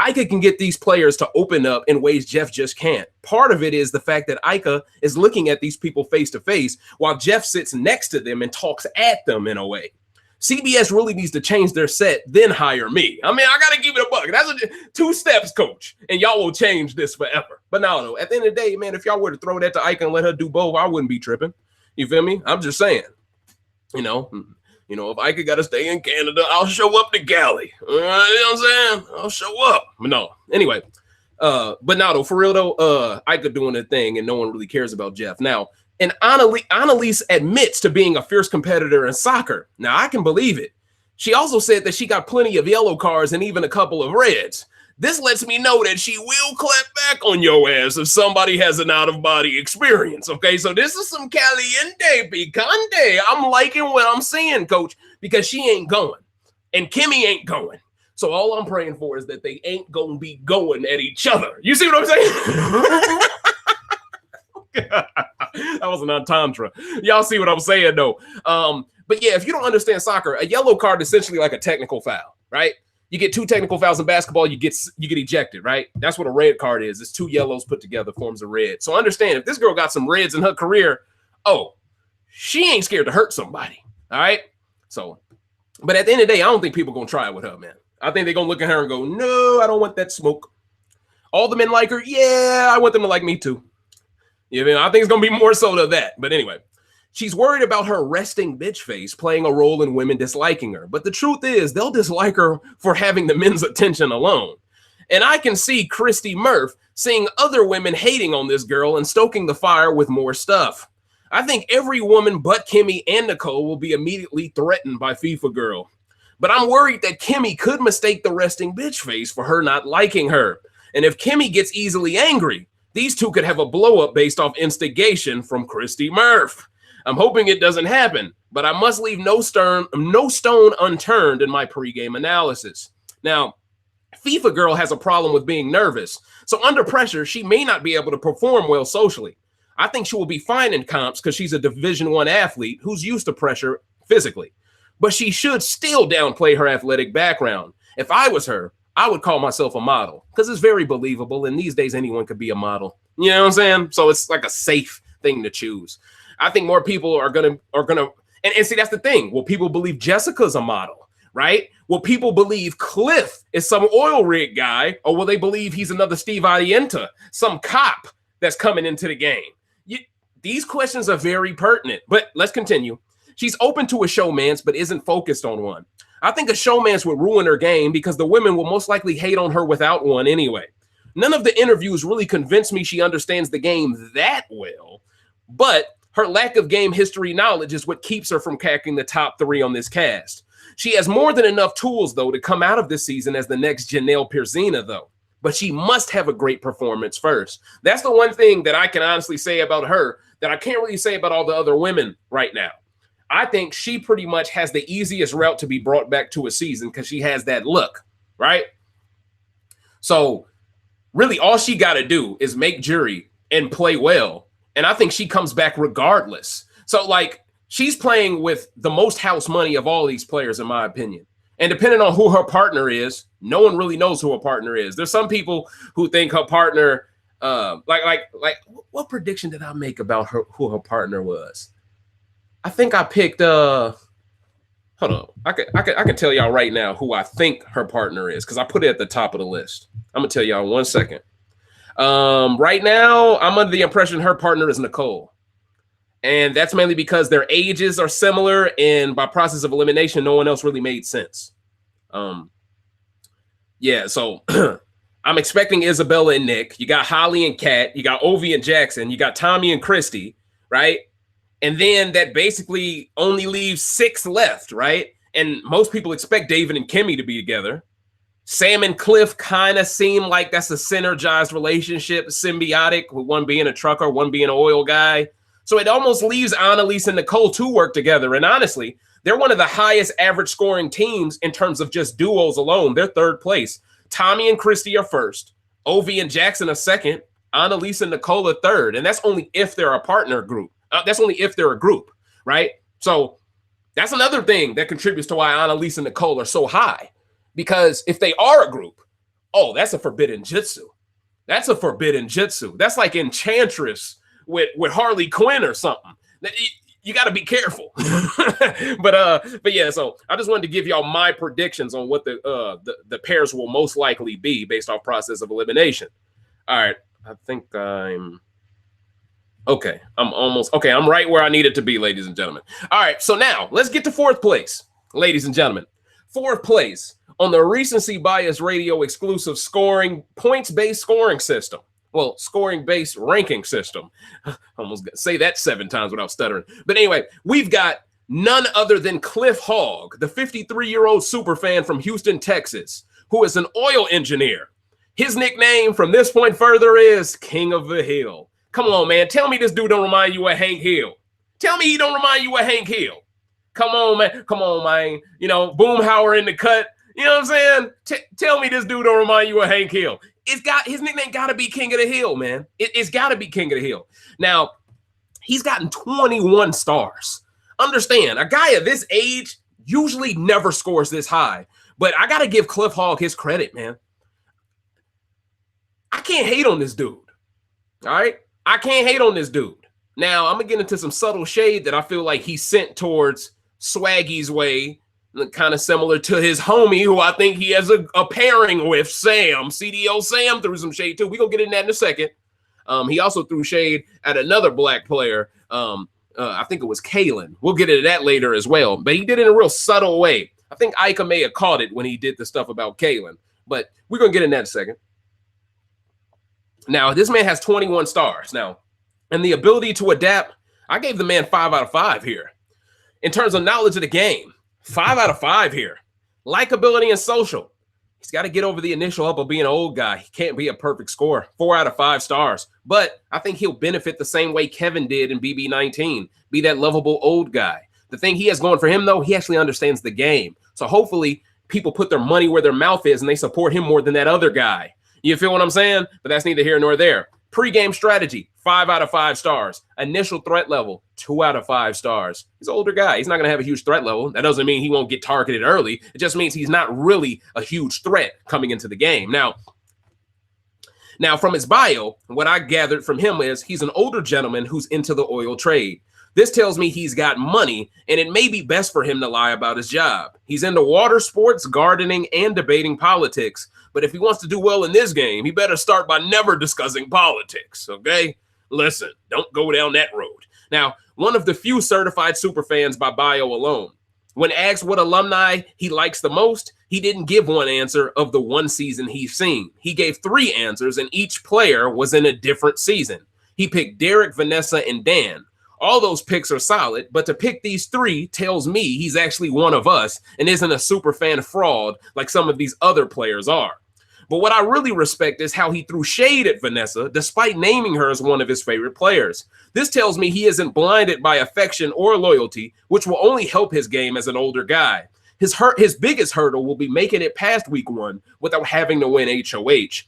Ika can get these players to open up in ways Jeff just can't. Part of it is the fact that Ika is looking at these people face to face while Jeff sits next to them and talks at them in a way. CBS really needs to change their set, then hire me. I mean, I got to give it a buck. That's 2 steps, coach, and y'all will change this forever. But no, at the end of the day, man, if y'all were to throw that to Ika and let her do both, I wouldn't be tripping. You feel me? I'm just saying, you know, if Ika got to stay in Canada, I'll show up to Cali. You know what I'm saying? I'll show up. But no, anyway, but no, though, for real though, Ika doing their thing and no one really cares about Jeff. Now, and Analyse admits to being a fierce competitor in soccer. Now, I can believe it. She also said that she got plenty of yellow cards and even a couple of reds. This lets me know that she will clap back on your ass if somebody has an out-of-body experience, okay? So this is some caliente picante. I'm liking what I'm seeing, coach, because she ain't going. And Kemi ain't going. So all I'm praying for is that they ain't going to be going at each other. You see what I'm saying? That was an entendre. Y'all see what I'm saying, though. But yeah, if you don't understand soccer, a yellow card is essentially like a technical foul, right? You get 2 technical fouls in basketball, you get ejected, right? That's what a red card is. It's 2 yellows put together forms a red. So understand, if this girl got some reds in her career, oh, she ain't scared to hurt somebody, all right? So, but at the end of the day, I don't think people going to try it with her, man. I think they're going to look at her and go, no, I don't want that smoke. All the men like her, yeah, I want them to like me too. You know, I think it's going to be more so to that. But anyway, she's worried about her resting bitch face playing a role in women disliking her. But the truth is, they'll dislike her for having the men's attention alone. And I can see Christie Murph seeing other women hating on this girl and stoking the fire with more stuff. I think every woman but Kemi and Nicole will be immediately threatened by FIFA Girl. But I'm worried that Kemi could mistake the resting bitch face for her not liking her. And if Kemi gets easily angry, these two could have a blow-up based off instigation from Christie Murph. I'm hoping it doesn't happen, but I must leave no stone unturned in my pregame analysis. Now, FIFA Girl has a problem with being nervous, so under pressure, she may not be able to perform well socially. I think she will be fine in comps because she's a Division I athlete who's used to pressure physically, but she should still downplay her athletic background. If I was her, I would call myself a model because it's very believable, and these days anyone could be a model. You know what I'm saying? So it's like a safe thing to choose. I think more people are gonna and see, that's the thing. Will people believe Jessica's a model, right? Will people believe Cliff is some oil rig guy, or will they believe he's another Steve Aienta, some cop that's coming into the game? These questions are very pertinent, but let's continue. She's open to a showmance, but isn't focused on one. I think a showmance would ruin her game because the women will most likely hate on her without one anyway. None of the interviews really convince me she understands the game that well, but her lack of game history knowledge is what keeps her from cracking the top 3 on this cast. She has more than enough tools, though, to come out of this season as the next Janelle Pierzina, though. But she must have a great performance first. That's the one thing that I can honestly say about her that I can't really say about all the other women right now. I think she pretty much has the easiest route to be brought back to a season because she has that look, right? So really all she got to do is make jury and play well. And I think she comes back regardless. So like she's playing with the most house money of all these players, in my opinion. And depending on who her partner is, no one really knows who her partner is. There's some people who think her partner, what prediction did I make about who her partner was? I think I picked hold on. I can tell y'all right now who I think her partner is because I put it at the top of the list. I'm gonna tell y'all in 1 second. Right now, I'm under the impression her partner is Nicole. And that's mainly because their ages are similar, and by process of elimination, no one else really made sense. Yeah, so I'm expecting Isabella and Nick. You got Holly and Kat. You got Ovi and Jackson. You got Tommy and Christie, right? And then that basically only leaves 6 left, right? And most people expect David and Kemi to be together. Sam and Cliff kind of seem like that's a synergized relationship, symbiotic, with one being a trucker, one being an oil guy. So it almost leaves Analyse and Nicole to work together. And honestly, they're one of the highest average scoring teams in terms of just duos alone. They're 3rd place. Tommy and Christie are 1st. Ovi and Jackson are 2nd. Analyse and Nicole are 3rd. And that's only if they're a partner group. That's only if they're a group, right? So that's another thing that contributes to why Analyse and Nicole are so high. Because if they are a group, oh, that's a forbidden jutsu. That's a forbidden jutsu. That's like Enchantress with Harley Quinn or something. You got to be careful. but yeah, so I just wanted to give y'all my predictions on what the pairs will most likely be based off process of elimination. All right, I think I'm okay. I'm right where I needed to be, ladies and gentlemen. All right, so now let's get to 4th place, ladies and gentlemen. 4th place on the Recency Bias Radio exclusive points-based scoring system. Well, scoring-based ranking system. I almost got to say that 7 times without stuttering. But anyway, we've got none other than Cliff Hogg, the 53-year-old superfan from Houston, Texas, who is an oil engineer. His nickname from this point further is King of the Hill. Come on, man. Tell me this dude don't remind you of Hank Hill. Tell me he don't remind you of Hank Hill. Come on, man. Come on, man. You know, Boomhauer in the cut. You know what I'm saying? Tell me this dude don't remind you of Hank Hill. his nickname got to be King of the Hill, man. It's got to be King of the Hill. Now, he's gotten 21 stars. Understand, a guy of this age usually never scores this high. But I got to give Cliff Hogg his credit, man. I can't hate on this dude. All right? I can't hate on this dude. Now, I'm going to get into some subtle shade that I feel like he sent towards Swaggy's way, kind of similar to his homie, who I think he has a pairing with, Sam. CDO Sam threw some shade, too. We're going to get in that in a second. He also threw shade at another black player. I think it was Kalen. We'll get into that later as well. But he did it in a real subtle way. I think Ika may have caught it when he did the stuff about Kalen. But we're going to get in that in a second. Now, this man has 21 stars. Now, and the ability to adapt, I gave the man 5 out of 5 here. In terms of knowledge of the game, 5 out of 5 here. Likability and social. He's got to get over the initial hump of being an old guy. He can't be a perfect scorer. 4 out of 5 stars. But I think he'll benefit the same way Kevin did in BB19. Be that lovable old guy. The thing he has going for him, though, he actually understands the game. So hopefully people put their money where their mouth is and they support him more than that other guy. You feel what I'm saying? But that's neither here nor there. Pre-game strategy, 5 out of 5 stars. Initial threat level, 2 out of 5 stars. He's an older guy. He's not going to have a huge threat level. That doesn't mean he won't get targeted early. It just means he's not really a huge threat coming into the game. Now, from his bio, what I gathered from him is he's an older gentleman who's into the oil trade. This tells me he's got money, and it may be best for him to lie about his job. He's into water sports, gardening, and debating politics. But if he wants to do well in this game, he better start by never discussing politics, okay? Listen, don't go down that road. Now, one of the few certified superfans by bio alone. When asked what alumni he likes the most, he didn't give one answer of the one season he's seen. He gave 3 answers, and each player was in a different season. He picked Derek, Vanessa, and Dan. All those picks are solid, but to pick these 3 tells me he's actually one of us and isn't a superfan fraud like some of these other players are. But what I really respect is how he threw shade at Vanessa despite naming her as one of his favorite players. This tells me he isn't blinded by affection or loyalty, which will only help his game as an older guy. His biggest hurdle will be making it past week 1 without having to win HOH.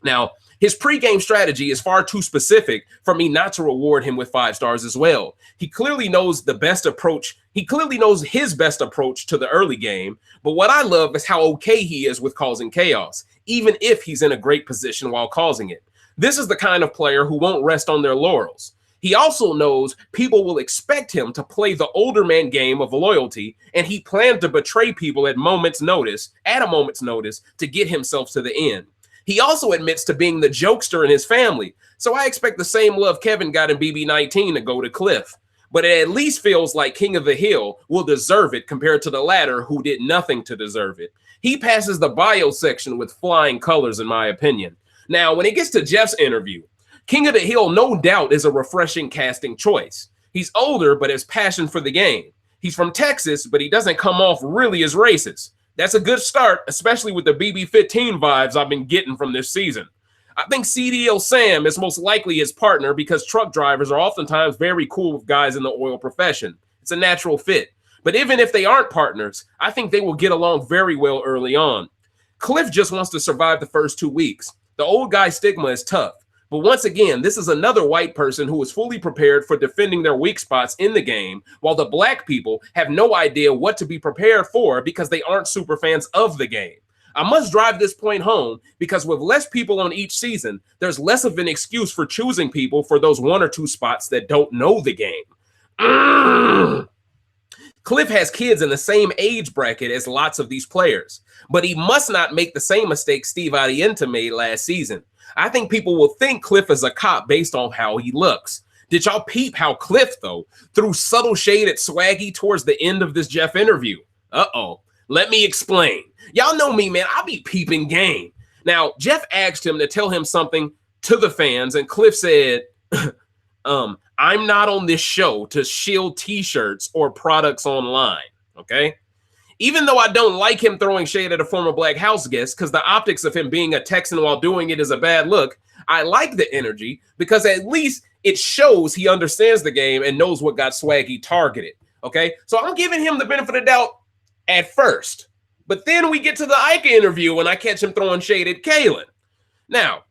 Now, his pregame strategy is far too specific for me not to reward him with 5 stars as well. He clearly knows the best approach. He clearly knows his best approach to the early game. But what I love is how okay he is with causing chaos, even if he's in a great position while causing it. This is the kind of player who won't rest on their laurels. He also knows people will expect him to play the older man game of loyalty, and he planned to betray people at a moment's notice to get himself to the end. He also admits to being the jokester in his family, so I expect the same love Kevin got in BB19 to go to Cliff. But it at least feels like King of the Hill will deserve it compared to the latter who did nothing to deserve it. He passes the bio section with flying colors, in my opinion. Now, when it gets to Jeff's interview, King of the Hill no doubt is a refreshing casting choice. He's older, but has passion for the game. He's from Texas, but he doesn't come off really as racist. That's a good start, especially with the BB15 vibes I've been getting from this season. I think CDL Sam is most likely his partner because truck drivers are oftentimes very cool with guys in the oil profession. It's a natural fit. But even if they aren't partners, I think they will get along very well early on. Cliff just wants to survive the first 2 weeks. The old guy stigma is tough. But once again, this is another white person who is fully prepared for defending their weak spots in the game, while the black people have no idea what to be prepared for because they aren't super fans of the game. I must drive this point home because with less people on each season, there's less of an excuse for choosing people for those 1 or 2 spots that don't know the game. Cliff has kids in the same age bracket as lots of these players, but he must not make the same mistake Steve Adienta made last season. I think people will think Cliff is a cop based on how he looks. Did y'all peep how Cliff, though, threw subtle shade at Swaggy towards the end of this Jeff interview? Uh-oh. Let me explain. Y'all know me, man. I'll be peeping game. Now, Jeff asked him to tell him something to the fans, and Cliff said, I'm not on this show to shield t-shirts or products online, okay? Even though I don't like him throwing shade at a former Black House guest because the optics of him being a Texan while doing it is a bad look, I like the energy because at least it shows he understands the game and knows what got Swaggy targeted, okay? So I'm giving him the benefit of the doubt at first. But then we get to the Ika interview and I catch him throwing shade at Kalen. Now,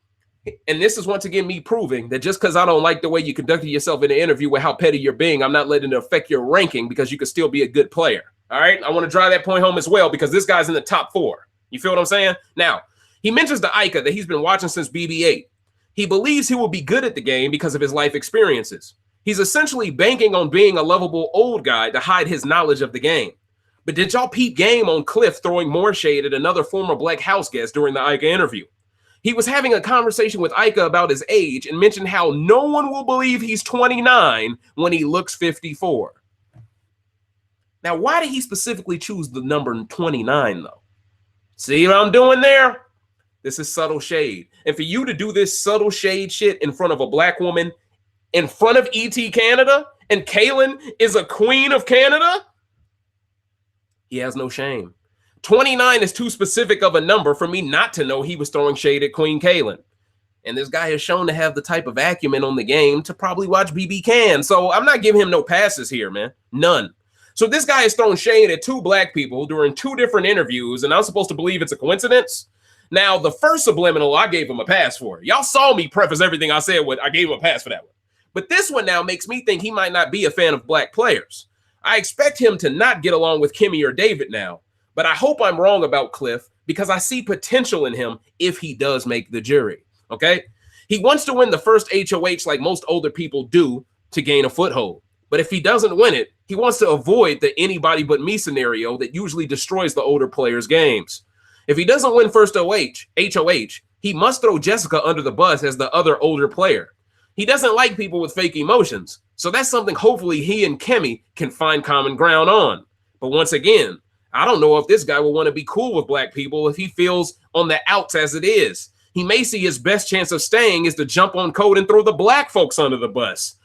and this is once again me proving that just because I don't like the way you conducted yourself in the interview with how petty you're being, I'm not letting it affect your ranking because you could still be a good player. All right. I want to drive that point home as well because this guy's in the top 4. You feel what I'm saying? Now, he mentions to Ika that he's been watching since BB-8. He believes he will be good at the game because of his life experiences. He's essentially banking on being a lovable old guy to hide his knowledge of the game. But did y'all peep game on Cliff throwing more shade at another former Black House guest during the Ika interview? He was having a conversation with Ika about his age and mentioned how no one will believe he's 29 when he looks 54. Now, why did he specifically choose the number 29, though? See what I'm doing there? This is subtle shade. And for you to do this subtle shade shit in front of a Black woman, in front of E.T. Canada, and Kaylin is a queen of Canada, he has no shame. 29 is too specific of a number for me not to know he was throwing shade at Queen Kaylin. And this guy is shown to have the type of acumen on the game to probably watch BB Can. So I'm not giving him no passes here, man. None. So this guy is throwing shade at 2 Black people during 2 different interviews, and I'm supposed to believe it's a coincidence? Now, the first subliminal, I gave him a pass for. Y'all saw me preface everything I said with, I gave him a pass for that one. But this one now makes me think he might not be a fan of Black players. I expect him to not get along with Kemi or David now, but I hope I'm wrong about Cliff because I see potential in him if he does make the jury, okay? He wants to win the first HOH like most older people do to gain a foothold. But if he doesn't win it, he wants to avoid the anybody but me scenario that usually destroys the older players' games. If he doesn't win first HOH, he must throw Jessica under the bus as the other older player. He doesn't like people with fake emotions, so that's something hopefully he and Kemi can find common ground on. But once again, I don't know if this guy will want to be cool with Black people if he feels on the outs as it is. He may see his best chance of staying is to jump on code and throw the Black folks under the bus.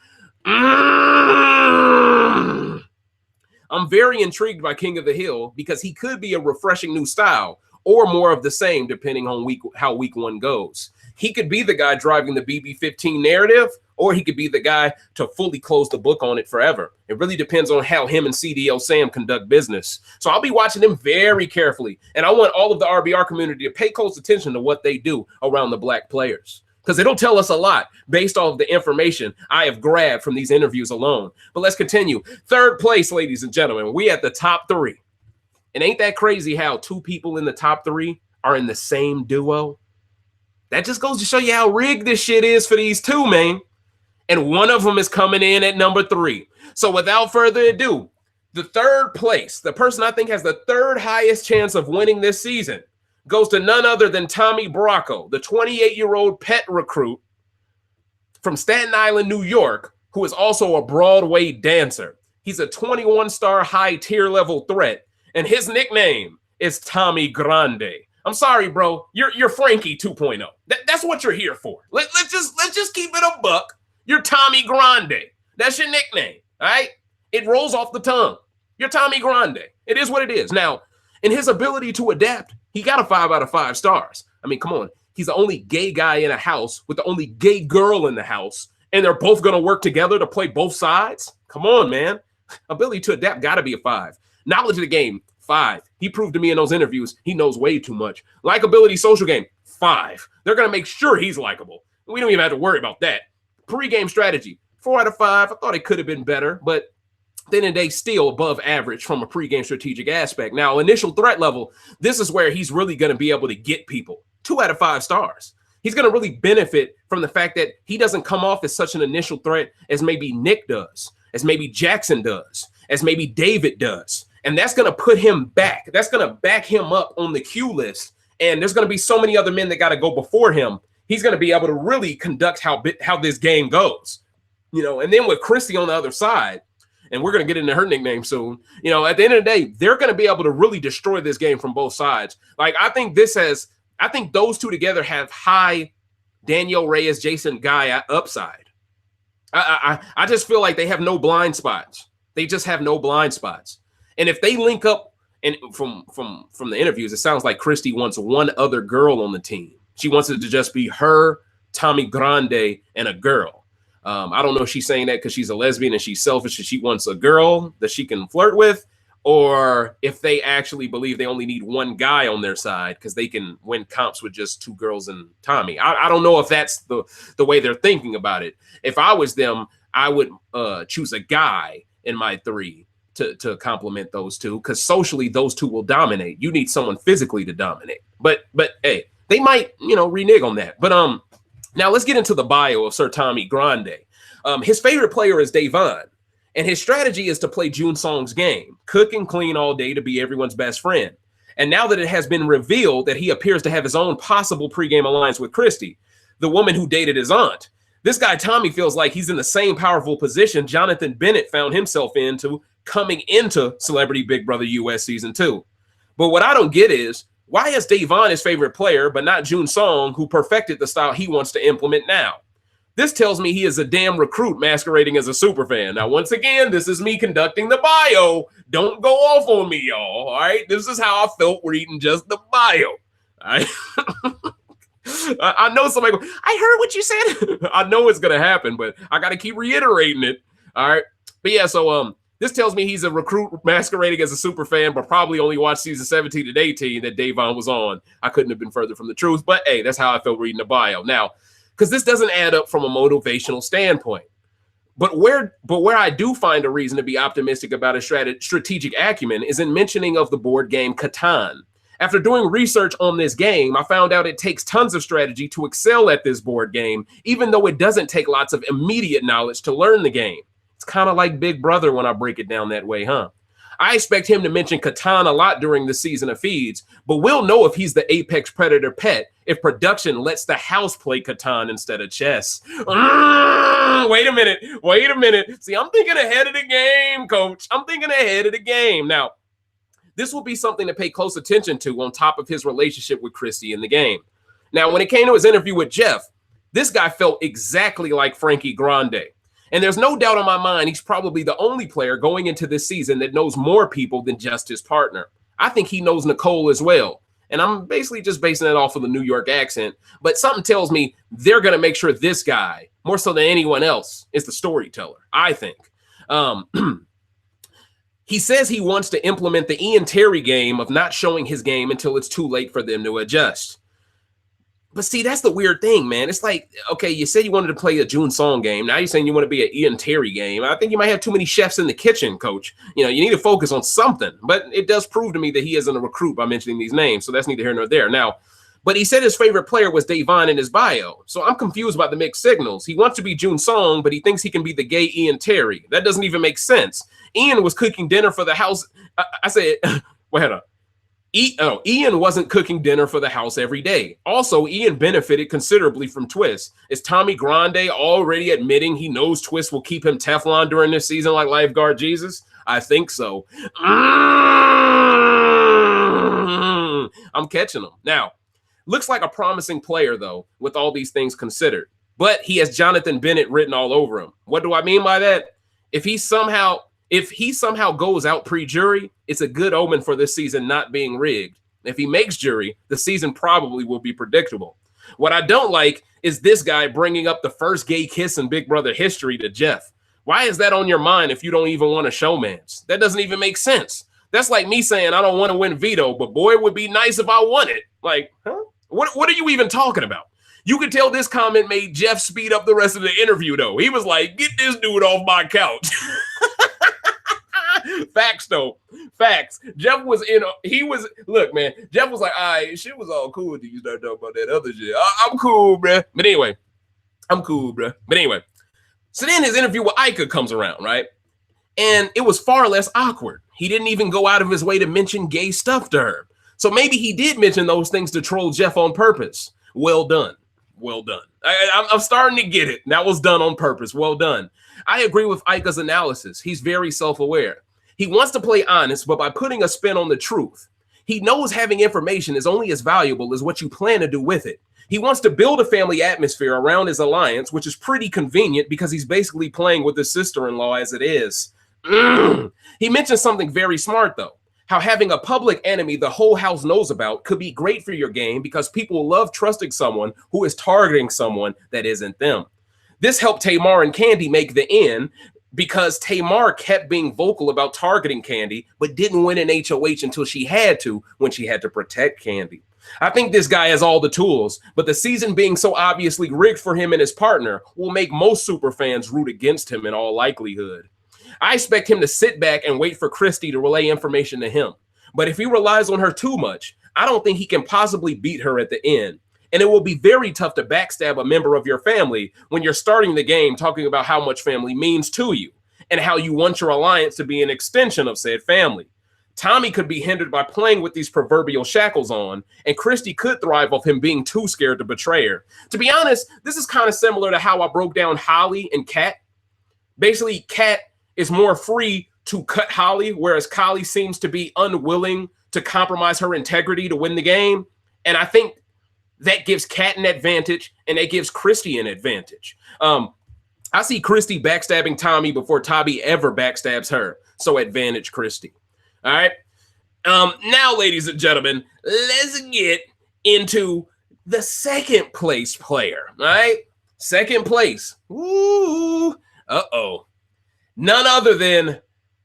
I'm very intrigued by King of the Hill because he could be a refreshing new style or more of the same depending on how week 1 goes. He could be the guy driving the BB15 narrative, or he could be the guy to fully close the book on it forever. It really depends on how him and CDO Sam conduct business. So I'll be watching them very carefully, and I want all of the RBR community to pay close attention to what they do around the Black players, because it'll tell us a lot based off the information I have grabbed from these interviews alone. But let's continue. 3rd place, ladies and gentlemen, we at the top 3. And ain't that crazy how 2 people in the top 3 are in the same duo? That just goes to show you how rigged this shit is for these 2, man. And one of them is coming in at number 3. So without further ado, the 3rd place, the person I think has the 3rd highest chance of winning this season, goes to none other than Tommy Bracco, the 28-year-old pet recruit from Staten Island, New York, who is also a Broadway dancer. He's a 21-star high tier level threat, and his nickname is Tommy Grande. I'm sorry, bro. You're Frankie 2.0. That's what you're here for. Let's just keep it a buck. You're Tommy Grande. That's your nickname, all right? It rolls off the tongue. You're Tommy Grande. It is what it is. Now, in his ability to adapt, he got a 5 out of 5 stars. I mean, come on. He's the only gay guy in a house with the only gay girl in the house, and they're both going to work together to play both sides? Come on, man. Ability to adapt got to be a 5. Knowledge of the game, 5. He proved to me in those interviews he knows way too much. Likability, social game, 5. They're going to make sure he's likable. We don't even have to worry about that. Pre-game strategy, 4 out of 5. I thought it could have been better, but then and they still above average from a pre-game strategic aspect. Now, initial threat level, this is where he's really going to be able to get people. 2 out of 5 stars. He's going to really benefit from the fact that he doesn't come off as such an initial threat as maybe Nick does, as maybe Jackson does, as maybe David does. And that's going to put him back. That's going to back him up on the queue list. And there's going to be so many other men that got to go before him. He's going to be able to really conduct how this game goes. You know, and then with Christie on the other side, and we're going to get into her nickname soon, you know, at the end of the day, they're going to be able to really destroy this game from both sides. Like, I think those two together have high Daniel Reyes, Jason Guy upside. I just feel like they have no blind spots. They just have no blind spots. And if they link up, and from the interviews, it sounds like Christie wants one other girl on the team. She wants it to just be her, Tommy Grande, and a girl. I don't know if she's saying that because she's a lesbian and she's selfish and she wants a girl that she can flirt with, or if they actually believe they only need one guy on their side because they can win comps with just 2 girls and Tommy. I don't know if that's the way they're thinking about it. If I was them, I would choose a guy in my 3 to complement those 2, because socially those 2 will dominate. You need someone physically to dominate. But hey, they might, renege on that. But now let's get into the bio of Sir Tommy Grande. His favorite player is Davon. And his strategy is to play June Song's game, cook and clean all day to be everyone's best friend. And now that it has been revealed that he appears to have his own possible pregame alliance with Christie, the woman who dated his aunt, this guy Tommy feels like he's in the same powerful position Jonathan Bennett found himself into coming into Celebrity Big Brother US Season 2. But what I don't get is, why is Davon his favorite player, but not June Song, who perfected the style he wants to implement now? This tells me he is a damn recruit masquerading as a superfan. Now, once again, this is me conducting the bio. Don't go off on me, y'all. All right? This is how I felt reading just the bio. All right? I know somebody go, I heard what you said. I know it's going to happen, but I got to keep reiterating it. All right? But yeah, so this tells me he's a recruit masquerading as a superfan, but probably only watched season 17 and 18 that Davon was on. I couldn't have been further from the truth, but hey, that's how I felt reading the bio. Now, because this doesn't add up from a motivational standpoint. But where I do find a reason to be optimistic about a strategic acumen is in mentioning of the board game Catan. After doing research on this game, I found out it takes tons of strategy to excel at this board game, even though it doesn't take lots of immediate knowledge to learn the game. It's kind of like Big Brother when I break it down that way, huh? I expect him to mention Catan a lot during the season of feeds, but we'll know if he's the apex predator pet if production lets the house play Catan instead of chess. Wait a minute. See, I'm thinking ahead of the game, coach. I'm thinking ahead of the game. Now, this will be something to pay close attention to on top of his relationship with Christie in the game. Now, when it came to his interview with Jeff, this guy felt exactly like Frankie Grande. And there's no doubt in my mind he's probably the only player going into this season that knows more people than just his partner. I think he knows Nicole as well. And I'm basically just basing it off of the New York accent. But something tells me they're going to make sure this guy, more so than anyone else, is the storyteller, I think. He says he wants to implement the Ian Terry game of not showing his game until it's too late for them to adjust. But see, that's the weird thing, man. It's like, okay, you said you wanted to play a June Song game. Now you're saying you want to be an Ian Terry game. I think you might have too many chefs in the kitchen, coach. You need to focus on something. But it does prove to me that he isn't a recruit by mentioning these names. So that's neither here nor there. Now, but he said his favorite player was Davon in his bio. So I'm confused about the mixed signals. He wants to be June Song, but he thinks he can be the gay Ian Terry. That doesn't even make sense. Ian was cooking dinner for the house. I said, wait, hold on. Ian wasn't cooking dinner for the house every day. Also, Ian benefited considerably from Twist. Is Tommy Grande already admitting he knows Twist will keep him Teflon during this season like Lifeguard Jesus? I think so. I'm catching him. Now, looks like a promising player, though, with all these things considered. But he has Jonathan Bennett written all over him. What do I mean by that? If he somehow goes out pre-jury, it's a good omen for this season not being rigged. If he makes jury, the season probably will be predictable. What I don't like is this guy bringing up the first gay kiss in Big Brother history to Jeff. Why is that on your mind if you don't even want a showmance? That doesn't even make sense. That's like me saying I don't want to win veto, but boy, it would be nice if I won it. Like, huh? What are you even talking about? You could tell this comment made Jeff speed up the rest of the interview, though. He was like, get this dude off my couch. Facts, though. Facts. Jeff was look, man, Jeff was like, all right, shit was all cool until you start talking about that other shit. I'm cool, bruh. But anyway, so then his interview with Ika comes around, right? And it was far less awkward. He didn't even go out of his way to mention gay stuff to her. So maybe he did mention those things to troll Jeff on purpose. Well done. Well done. I'm starting to get it. That was done on purpose. Well done. I agree with Ika's analysis. He's very self-aware. He wants to play honest, but by putting a spin on the truth. He knows having information is only as valuable as what you plan to do with it. He wants to build a family atmosphere around his alliance, which is pretty convenient because he's basically playing with his sister-in-law as it is. He mentioned something very smart, though. How having a public enemy the whole house knows about could be great for your game because people love trusting someone who is targeting someone that isn't them. This helped Tamar and Candy make the end because Tamar kept being vocal about targeting Candy, but didn't win an HOH until she had to, when she had to protect Candy. I think this guy has all the tools, but the season being so obviously rigged for him and his partner will make most super fans root against him in all likelihood. I expect him to sit back and wait for Christie to relay information to him. But if he relies on her too much, I don't think he can possibly beat her at the end. And it will be very tough to backstab a member of your family when you're starting the game talking about how much family means to you and how you want your alliance to be an extension of said family. Tommy could be hindered by playing with these proverbial shackles on, and Christie could thrive off him being too scared to betray her. To be honest, this is kind of similar to how I broke down Holly and Kat. Basically, Kat is more free to cut Holly, whereas Holly seems to be unwilling to compromise her integrity to win the game. And I think that gives Kat an advantage, and that gives Christie an advantage. I see Christie backstabbing Tommy before Tommy ever backstabs her. So advantage Christie. All right. Now, ladies and gentlemen, let's get into the second place player. All right. Second place. Ooh. Uh-oh. None other than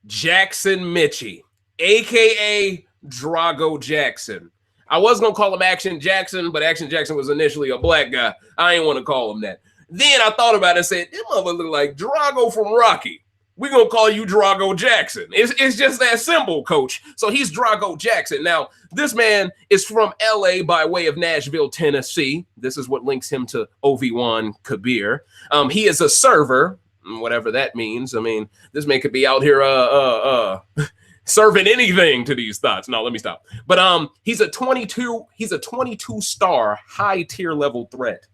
Jackson Michie, a.k.a. Drago Jackson. I was going to call him Action Jackson, but Action Jackson was initially a black guy. I ain't want to call him that. Then I thought about it and said, this mother look like Drago from Rocky. We're going to call you Drago Jackson. It's just that simple, coach. So he's Drago Jackson. Now, this man is from L.A. by way of Nashville, Tennessee. This is what links him to Ovi Kabir. He is a server, whatever that means. I mean, this man could be out here serving anything to these thoughts. No, let me stop. But he's a 22-star high tier level threat.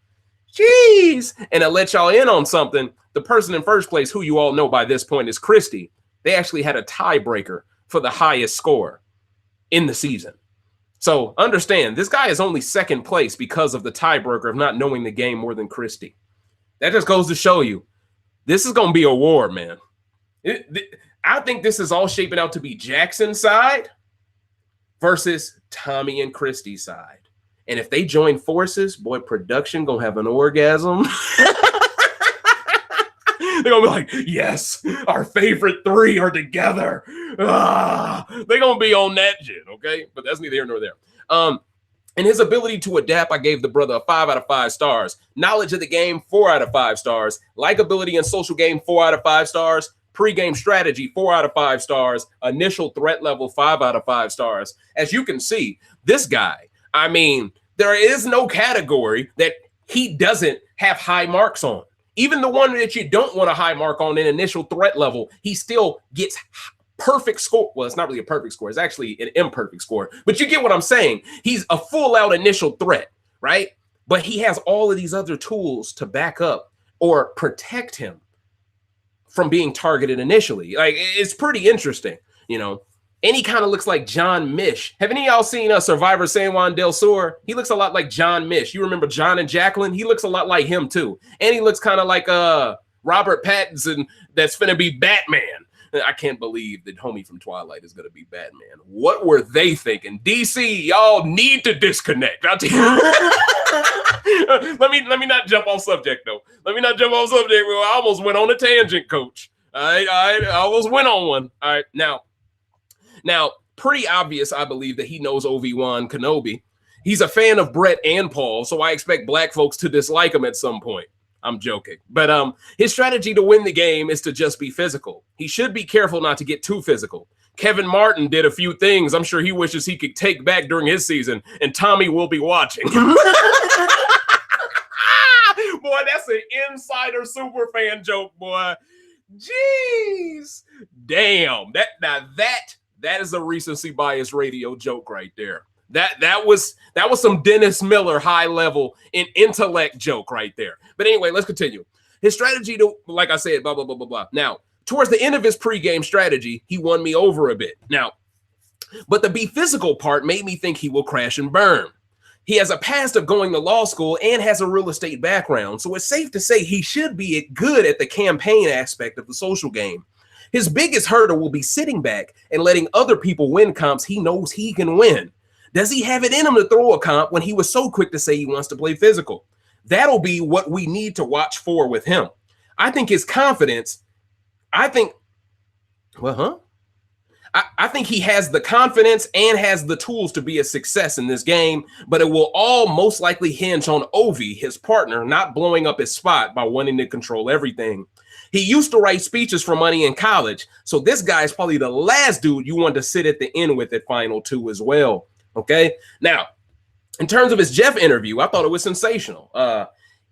Jeez. And to let y'all in on something, the person in first place, who you all know by this point, is Christie. They actually had a tiebreaker for the highest score in the season. So understand, this guy is only second place because of the tiebreaker of not knowing the game more than Christie. That just goes to show you, this is going to be a war, man. I think this is all shaping out to be Jackson's side versus Tommy and Christie's side. And if they join forces, boy, production going to have an orgasm. They're going to be like, yes, our favorite three are together. They're going to be on that shit, okay? But that's neither here nor there. And his ability to adapt, I gave the brother a 5 out of 5 stars. Knowledge of the game, 4 out of 5 stars. Likability and social game, 4 out of 5 stars. Pre-game strategy, 4 out of 5 stars. Initial threat level, 5 out of 5 stars. As you can see, this guy, I mean, there is no category that he doesn't have high marks on. Even the one that you don't want a high mark on in initial threat level, he still gets perfect score. Well, it's not really a perfect score. It's actually an imperfect score. But you get what I'm saying. He's a full-out initial threat, right? But he has all of these other tools to back up or protect him from being targeted initially. Like, it's pretty interesting, you know. And he kind of looks like John Mish. Have any of y'all seen Survivor San Juan del Sur? He looks a lot like John Mish. You remember John and Jacqueline? He looks a lot like him too. And he looks kind of like Robert Pattinson that's finna be Batman. I can't believe that homie from Twilight is gonna be Batman. What were they thinking? DC, y'all need to disconnect. I'll tell you. let me not jump off subject though. Let me not jump off subject. I almost went on a tangent, coach. All right, I almost went on one. All right, Now, pretty obvious, I believe, that he knows Obi-Wan Kenobi. He's a fan of Brett and Paul, so I expect black folks to dislike him at some point. I'm joking. But his strategy to win the game is to just be physical. He should be careful not to get too physical. Kevin Martin did a few things I'm sure he wishes he could take back during his season, and Tommy will be watching. Boy, that's an insider super fan joke, boy. Jeez. Damn. That is a recency bias radio joke right there. That was some Dennis Miller high level in intellect joke right there. But anyway, let's continue. His strategy to, like I said, blah, blah, blah, blah, blah. Now, towards the end of his pregame strategy, he won me over a bit. Now, but the be physical part made me think he will crash and burn. He has a past of going to law school and has a real estate background, so it's safe to say he should be good at the campaign aspect of the social game. His biggest hurdle will be sitting back and letting other people win comps he knows he can win. Does he have it in him to throw a comp when he was so quick to say he wants to play physical? That'll be what we need to watch for with him. I think his confidence I think, I think he has the confidence and has the tools to be a success in this game, but it will all most likely hinge on Ovi, his partner, not blowing up his spot by wanting to control everything. He used to write speeches for money in college, so this guy is probably the last dude you want to sit at the end with at Final 2 as well. Okay? Now, in terms of his Jeff interview, I thought it was sensational.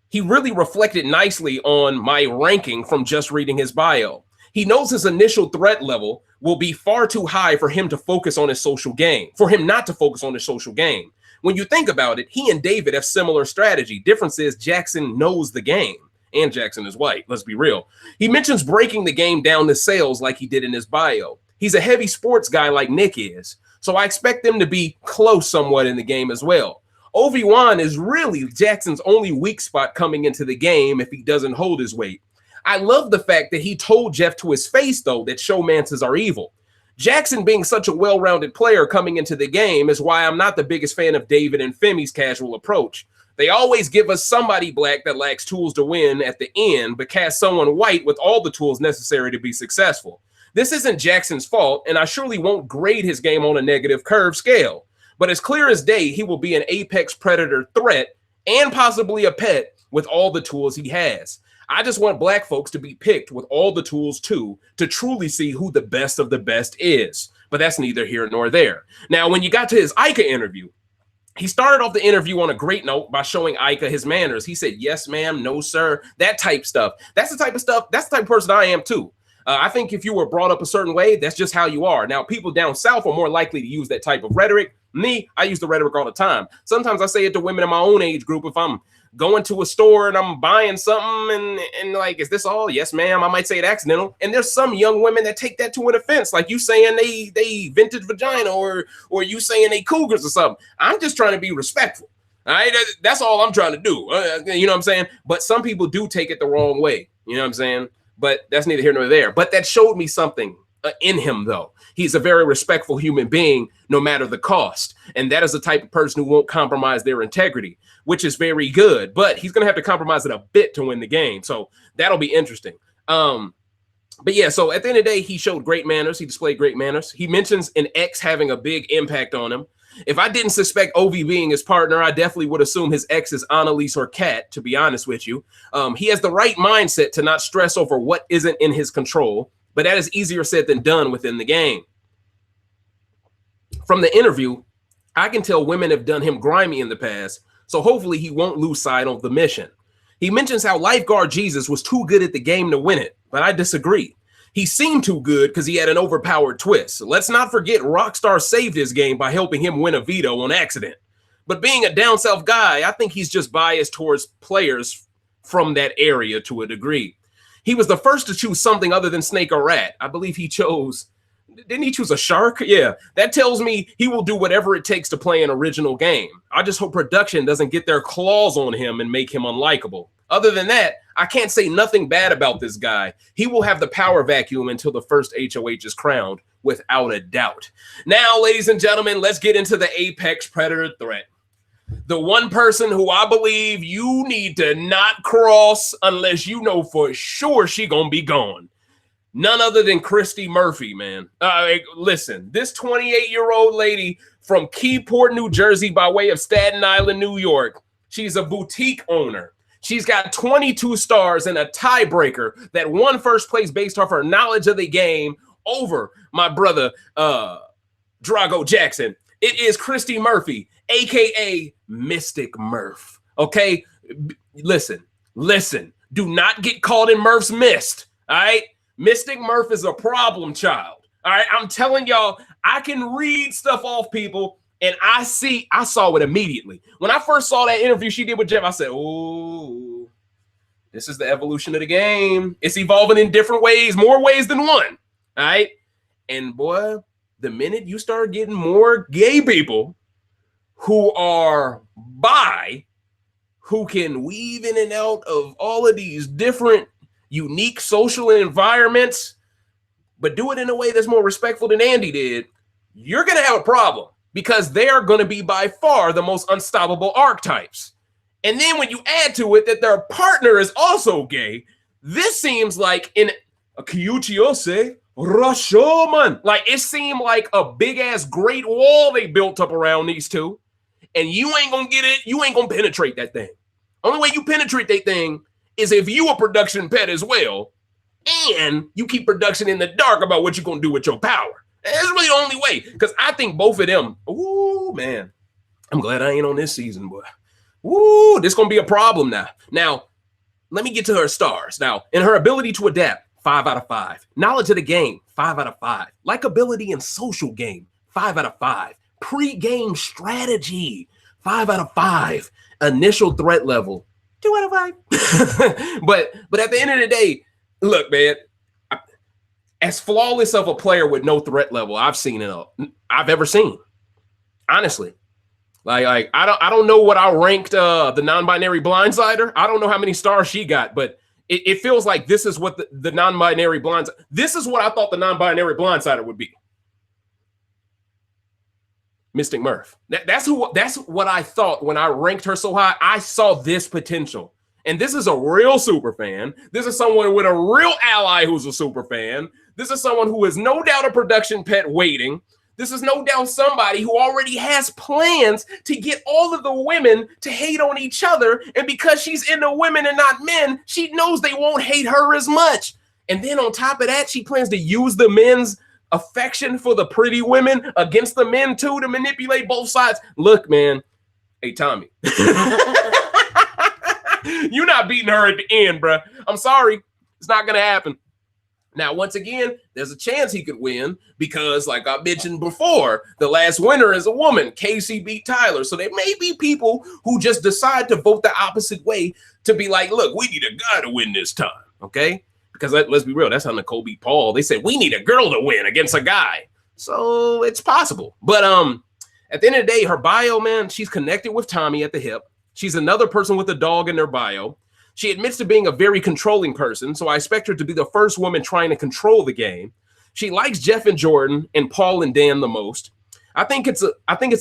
He really reflected nicely on my ranking from just reading his bio. He knows his initial threat level will be far too high for him to focus on his social game, for him not to focus on his social game. When you think about it, he and David have similar strategy. Difference is Jackson knows the game, and Jackson is white. Let's be real. He mentions breaking the game down to sales like he did in his bio. He's a heavy sports guy like Nick is, so I expect them to be close somewhat in the game as well. Obi-Wan is really Jackson's only weak spot coming into the game if he doesn't hold his weight. I love the fact that he told Jeff to his face, though, that showmances are evil. Jackson being such a well-rounded player coming into the game is why I'm not the biggest fan of David and Femi's casual approach. They always give us somebody black that lacks tools to win at the end, but cast someone white with all the tools necessary to be successful. This isn't Jackson's fault, and I surely won't grade his game on a negative curve scale. But as clear as day, he will be an apex predator threat and possibly a pet with all the tools he has. I just want black folks to be picked with all the tools too, to truly see who the best of the best is. But that's neither here nor there. Now, when you got to his Ika interview, he started off the interview on a great note by showing Ika his manners. He said, yes, ma'am, no, sir, that type stuff. That's the type of stuff, that's the type of person I am too. I think if you were brought up a certain way, that's just how you are. Now, people down south are more likely to use that type of rhetoric. Me, I use the rhetoric all the time. Sometimes I say it to women in my own age group if I'm going to a store and I'm buying something and like, is this all? Yes, ma'am. I might say it accidental. And there's some young women that take that to an offense, like you saying they vintage vagina or you saying they cougars or something. I'm just trying to be respectful. All right, that's all I'm trying to do. You know what I'm saying? But some people do take it the wrong way. You know what I'm saying? But that's neither here nor there. But that showed me something in him, though. He's a very respectful human being, no matter the cost. And that is the type of person who won't compromise their integrity, which is very good. But he's going to have to compromise it a bit to win the game. So that'll be interesting. But yeah, so at the end of the day, he showed great manners. He displayed great manners. He mentions an ex having a big impact on him. If I didn't suspect Ovi being his partner, I definitely would assume his ex is Analyse or Kat, to be honest with you. He has the right mindset to not stress over what isn't in his control, but that is easier said than done within the game. From the interview, I can tell women have done him grimy in the past, so hopefully he won't lose sight of the mission. He mentions how lifeguard Jesus was too good at the game to win it, but I disagree. He seemed too good because he had an overpowered twist. Let's not forget Rockstar saved his game by helping him win a veto on accident. But being a down south guy, I think he's just biased towards players from that area to a degree. He was the first to choose something other than snake or rat. I believe he chose, didn't he choose a shark? Yeah, that tells me he will do whatever it takes to play an original game. I just hope production doesn't get their claws on him and make him unlikable. Other than that, I can't say nothing bad about this guy. He will have the power vacuum until the first HOH is crowned, without a doubt. Now, ladies and gentlemen, let's get into the apex predator threat. The one person who I believe you need to not cross unless you know for sure she gonna be gone. None other than Christie Murphy, man. Listen, this 28-year-old lady from Keyport, New Jersey, by way of Staten Island, New York. She's a boutique owner. She's got 22 stars and a tiebreaker that won first place based off her knowledge of the game over my brother, Drago Jackson. It is Christie Murphy, a.k.a. Mystic Murph. Okay? Listen. Do not get caught in Murph's mist. All right? Mystic Murph is a problem child. All right? I'm telling y'all, I can read stuff off people. And I saw it immediately. When I first saw that interview she did with Jeff, I said, oh, this is the evolution of the game. It's evolving in different ways, more ways than one. All right. And boy, the minute you start getting more gay people who are bi, who can weave in and out of all of these different unique social environments, but do it in a way that's more respectful than Andy did, you're going to have a problem. Because they are going to be by far the most unstoppable archetypes. And then when you add to it that their partner is also gay, this seems like a Kyuchiose Rashomon. Like, it seemed like a big-ass great wall they built up around these two. And you ain't gonna get it. You ain't gonna penetrate that thing. Only way you penetrate that thing is if you a production pet as well, and you keep production in the dark about what you're gonna do with your power. That's really the only way. Because I think both of them, ooh, man, I'm glad I ain't on this season, boy. Ooh, this gonna be a problem now. Now, let me get to her stars. Now, in her ability to adapt, 5 out of 5. Knowledge of the game, 5 out of 5. Likability and social game, 5 out of 5. Pre-game strategy, 5 out of 5. Initial threat level, 2 out of 5. but at the end of the day, look, man, as flawless of a player with no threat level I've ever seen. Honestly. Like I don't know what I ranked the non-binary blindsider. I don't know how many stars she got, but it feels like this is what the non-binary this is what I thought the non-binary blindsider would be. Mystic Murph. That's what I thought when I ranked her so high. I saw this potential. And this is a real super fan. This is someone with a real ally who's a super fan. This is someone who is no doubt a production pet waiting. This is no doubt somebody who already has plans to get all of the women to hate on each other. And because she's into women and not men, she knows they won't hate her as much. And then on top of that, she plans to use the men's affection for the pretty women against the men too to manipulate both sides. Look, man. Hey, Tommy. You're not beating her at the end, bruh. I'm sorry. It's not going to happen. Now, once again, there's a chance he could win because, like I mentioned before, the last winner is a woman. Casey beat Tyler. So there may be people who just decide to vote the opposite way to be like, look, we need a guy to win this time, okay? Because let's be real, that's how Nicole beat Paul. They said, we need a girl to win against a guy. So it's possible. But at the end of the day, her bio, man, she's connected with Tommy at the hip. She's another person with a dog in their bio. She admits to being a very controlling person, so I expect her to be the first woman trying to control the game. She likes Jeff and Jordan and Paul and Dan the most. I think it's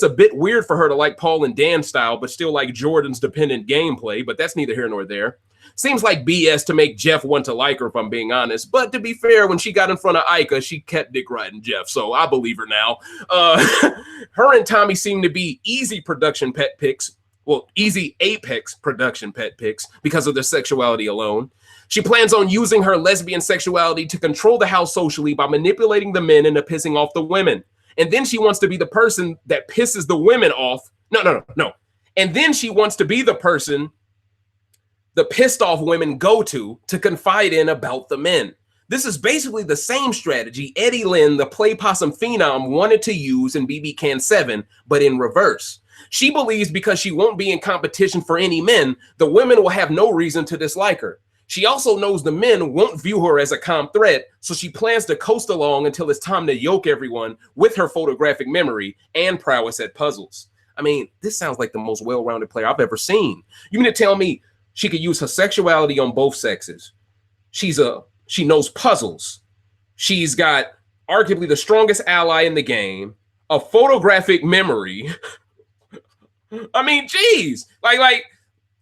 a bit weird for her to like Paul and Dan style, but still like Jordan's dependent gameplay, but that's neither here nor there. Seems like BS to make Jeff want to like her, if I'm being honest. But to be fair, when she got in front of Ika, she kept dick riding Jeff, so I believe her now. Her and Tommy seem to be easy production pet picks. Well, easy apex production pet picks because of their sexuality alone. She plans on using her lesbian sexuality to control the house socially by manipulating the men into pissing off the women. And then she wants to be the person that pisses the women off. No. And then she wants to be the person the pissed off women go to confide in about the men. This is basically the same strategy Eddie Lynn, the play possum phenom, wanted to use in BB Can 7, but in reverse. She believes because she won't be in competition for any men, the women will have no reason to dislike her. She also knows the men won't view her as a calm threat, so she plans to coast along until it's time to yoke everyone with her photographic memory and prowess at puzzles. I mean, this sounds like the most well-rounded player I've ever seen. You mean to tell me she could use her sexuality on both sexes? She knows puzzles. She's got arguably the strongest ally in the game, a photographic memory. I mean, geez, like,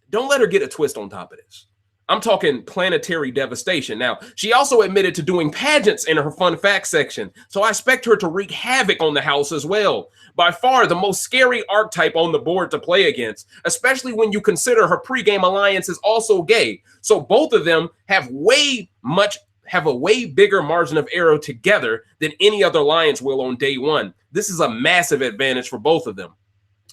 don't let her get a twist on top of this. I'm talking planetary devastation. Now, she also admitted to doing pageants in her fun facts section, so I expect her to wreak havoc on the house as well. By far the most scary archetype on the board to play against, especially when you consider her pregame alliance is also gay. So both of them have a way bigger margin of error together than any other alliance will on day one. This is a massive advantage for both of them.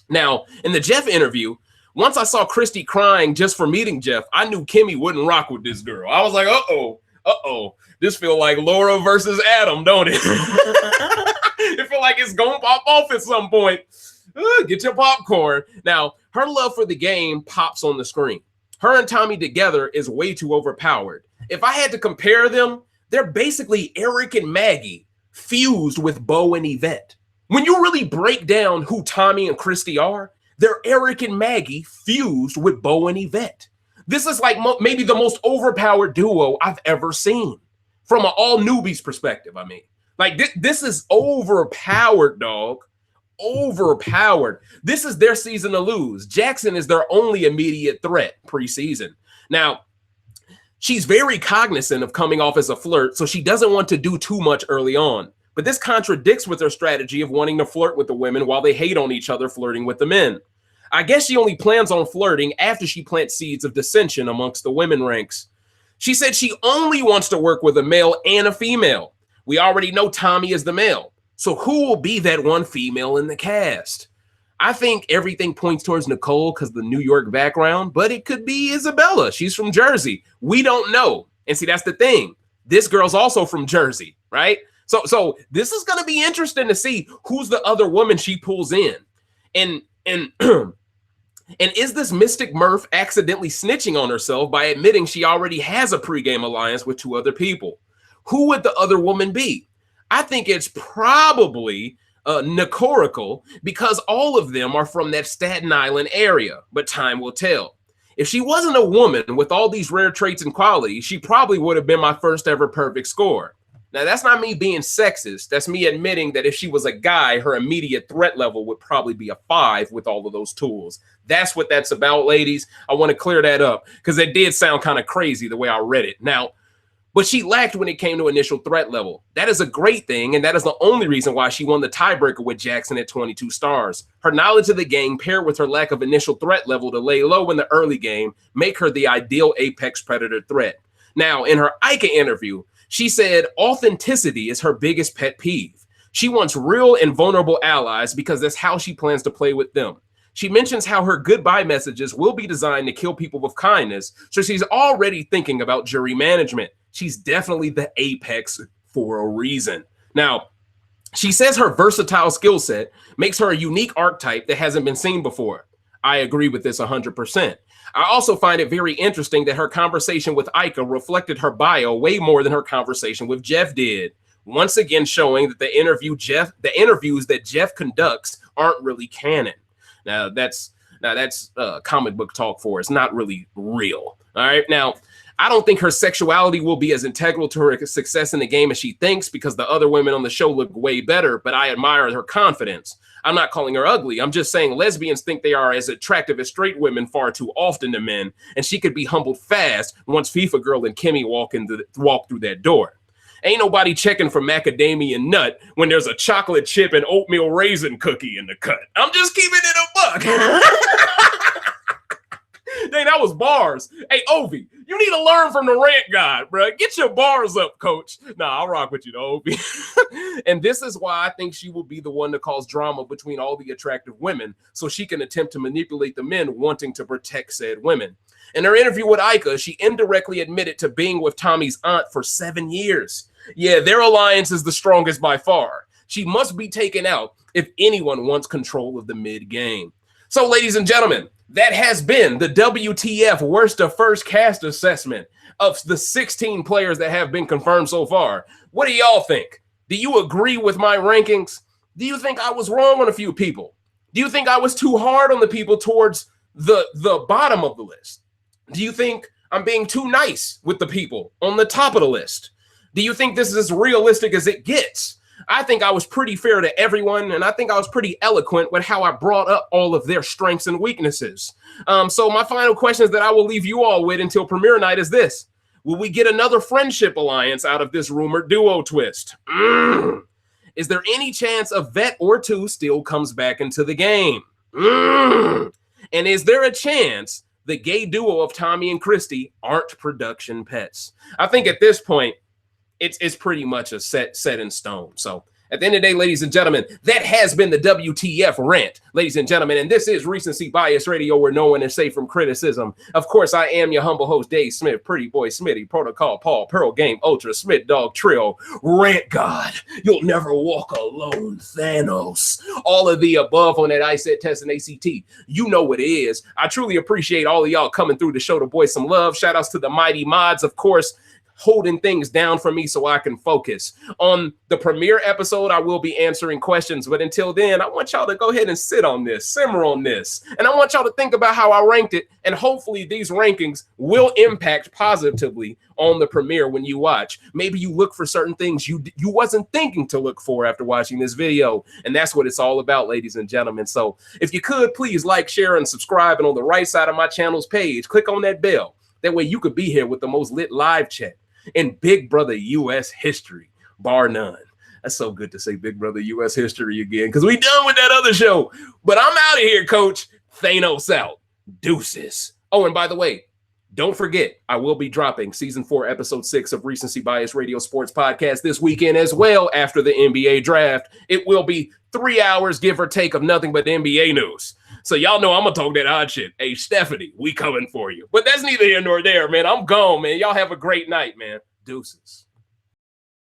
Now, in the Jeff interview, once I saw Christie crying just for meeting Jeff, I knew Kemi wouldn't rock with this girl. I was like, uh-oh. This feel like Laura versus Adam, don't it? It feel like it's gonna pop off at some point. Get your popcorn. Now, her love for the game pops on the screen. Her and Tommy together is way too overpowered. If I had to compare them, they're basically Eric and Maggie fused with Bo and Yvette. When you really break down who Tommy and Christie are, they're Eric and Maggie fused with Bo and Yvette. This is like maybe the most overpowered duo I've ever seen from an all newbies perspective. I mean, like this is overpowered, dog. Overpowered. This is their season to lose. Jackson is their only immediate threat preseason. Now, She's very cognizant of coming off as a flirt, so she doesn't want to do too much early on. But this contradicts with her strategy of wanting to flirt with the women while they hate on each other flirting with the men. I guess she only plans on flirting after she plants seeds of dissension amongst the women ranks. She said she only wants to work with a male and a female. We already know Tommy is the male. So who will be that one female in the cast? I think everything points towards Nicole because of the New York background, but it could be Isabella. She's from Jersey. We don't know. And see, that's the thing. This girl's also from Jersey, right? So this is going to be interesting to see who's the other woman she pulls in. And is this Mystic Murph accidentally snitching on herself by admitting she already has a pregame alliance with 2 other people? Who would the other woman be? I think it's probably Nicole, because all of them are from that Staten Island area, but time will tell. If she wasn't a woman with all these rare traits and qualities, she probably would have been my first ever perfect score. Now, that's not me being sexist. That's me admitting that if she was a guy, her immediate threat level would probably be a 5 with all of those tools. That's what that's about, ladies. I want to clear that up because it did sound kind of crazy the way I read it. Now, but she lacked when it came to initial threat level. That is a great thing, and that is the only reason why she won the tiebreaker with Jackson at 22 stars. Her knowledge of the game paired with her lack of initial threat level to lay low in the early game make her the ideal apex predator threat. Now, in her Ica interview, she said authenticity is her biggest pet peeve. She wants real and vulnerable allies because that's how she plans to play with them. She mentions how her goodbye messages will be designed to kill people with kindness, so she's already thinking about jury management. She's definitely the apex for a reason. Now, she says her versatile skill set makes her a unique archetype that hasn't been seen before. I agree with this 100%. I also find it very interesting that her conversation with Ica reflected her bio way more than her conversation with Jeff did. Once again, showing that the interviews that Jeff conducts aren't really canon. Now that's comic book talk for us, not really real. All right. Now, I don't think her sexuality will be as integral to her success in the game as she thinks because the other women on the show look way better, but I admire her confidence. I'm not calling her ugly. I'm just saying lesbians think they are as attractive as straight women far too often to men, and she could be humbled fast once FIFA Girl and Kemi walk through that door. Ain't nobody checking for macadamia nut when there's a chocolate chip and oatmeal raisin cookie in the cut. I'm just keeping it a buck. Dang, that was bars. Hey, Ovi, you need to learn from the rant god, bro. Get your bars up, coach. Nah, I'll rock with you, though, Ovi. And this is why I think she will be the one to cause drama between all the attractive women so she can attempt to manipulate the men wanting to protect said women. In her interview with Ica, she indirectly admitted to being with Tommy's aunt for 7 years. Yeah, their alliance is the strongest by far. She must be taken out if anyone wants control of the mid-game. So, ladies and gentlemen, that has been the WTF Worst of First Cast assessment of the 16 players that have been confirmed so far. What do y'all think? Do you agree with my rankings? Do you think I was wrong on a few people? Do you think I was too hard on the people towards the bottom of the list? Do you think I'm being too nice with the people on the top of the list? Do you think this is as realistic as it gets? I think I was pretty fair to everyone, and I think I was pretty eloquent with how I brought up all of their strengths and weaknesses. So my final questions that I will leave you all with until premiere night is this. Will we get another friendship alliance out of this rumored duo twist? Is there any chance a vet or two still comes back into the game? And is there a chance the gay duo of Tommy and Christie aren't production pets? I think at this point, it's pretty much a set in stone. So at the end of the day, ladies and gentlemen, that has been the WTF rant, ladies and gentlemen. And this is Recency Bias Radio, where no one is safe from criticism. Of course, I am your humble host, Dave Smith, Pretty Boy Smitty, Protocol Paul, Pearl Game Ultra, Smith Dog Trill, Rant God, You'll Never Walk Alone, Thanos. All of the above on that ISET test and ACT. You know what it is. I truly appreciate all of y'all coming through to show the boys some love. Shout outs to the mighty mods, of course, holding things down for me so I can focus. On the premiere episode, I will be answering questions, but until then, I want y'all to go ahead and sit on this, simmer on this, and I want y'all to think about how I ranked it, and hopefully these rankings will impact positively on the premiere when you watch. Maybe you look for certain things you wasn't thinking to look for after watching this video, and that's what it's all about, ladies and gentlemen. So if you could, please like, share, and subscribe, and on the right side of my channel's page, click on that bell. That way you could be here with the most lit live chat in Big Brother US history, bar none. That's so good to say Big Brother US history again, because we done with that other show. But I'm out of here, coach. Thanos out. Deuces. Oh, and by the way, don't forget, I will be dropping season 4, episode 6 of Recency Bias Radio Sports Podcast this weekend as well after the NBA draft. It will be 3 hours, give or take, of nothing but NBA news. So y'all know I'm going to talk that odd shit. Hey, Stephanie, we coming for you. But that's neither here nor there, man. I'm gone, man. Y'all have a great night, man. Deuces.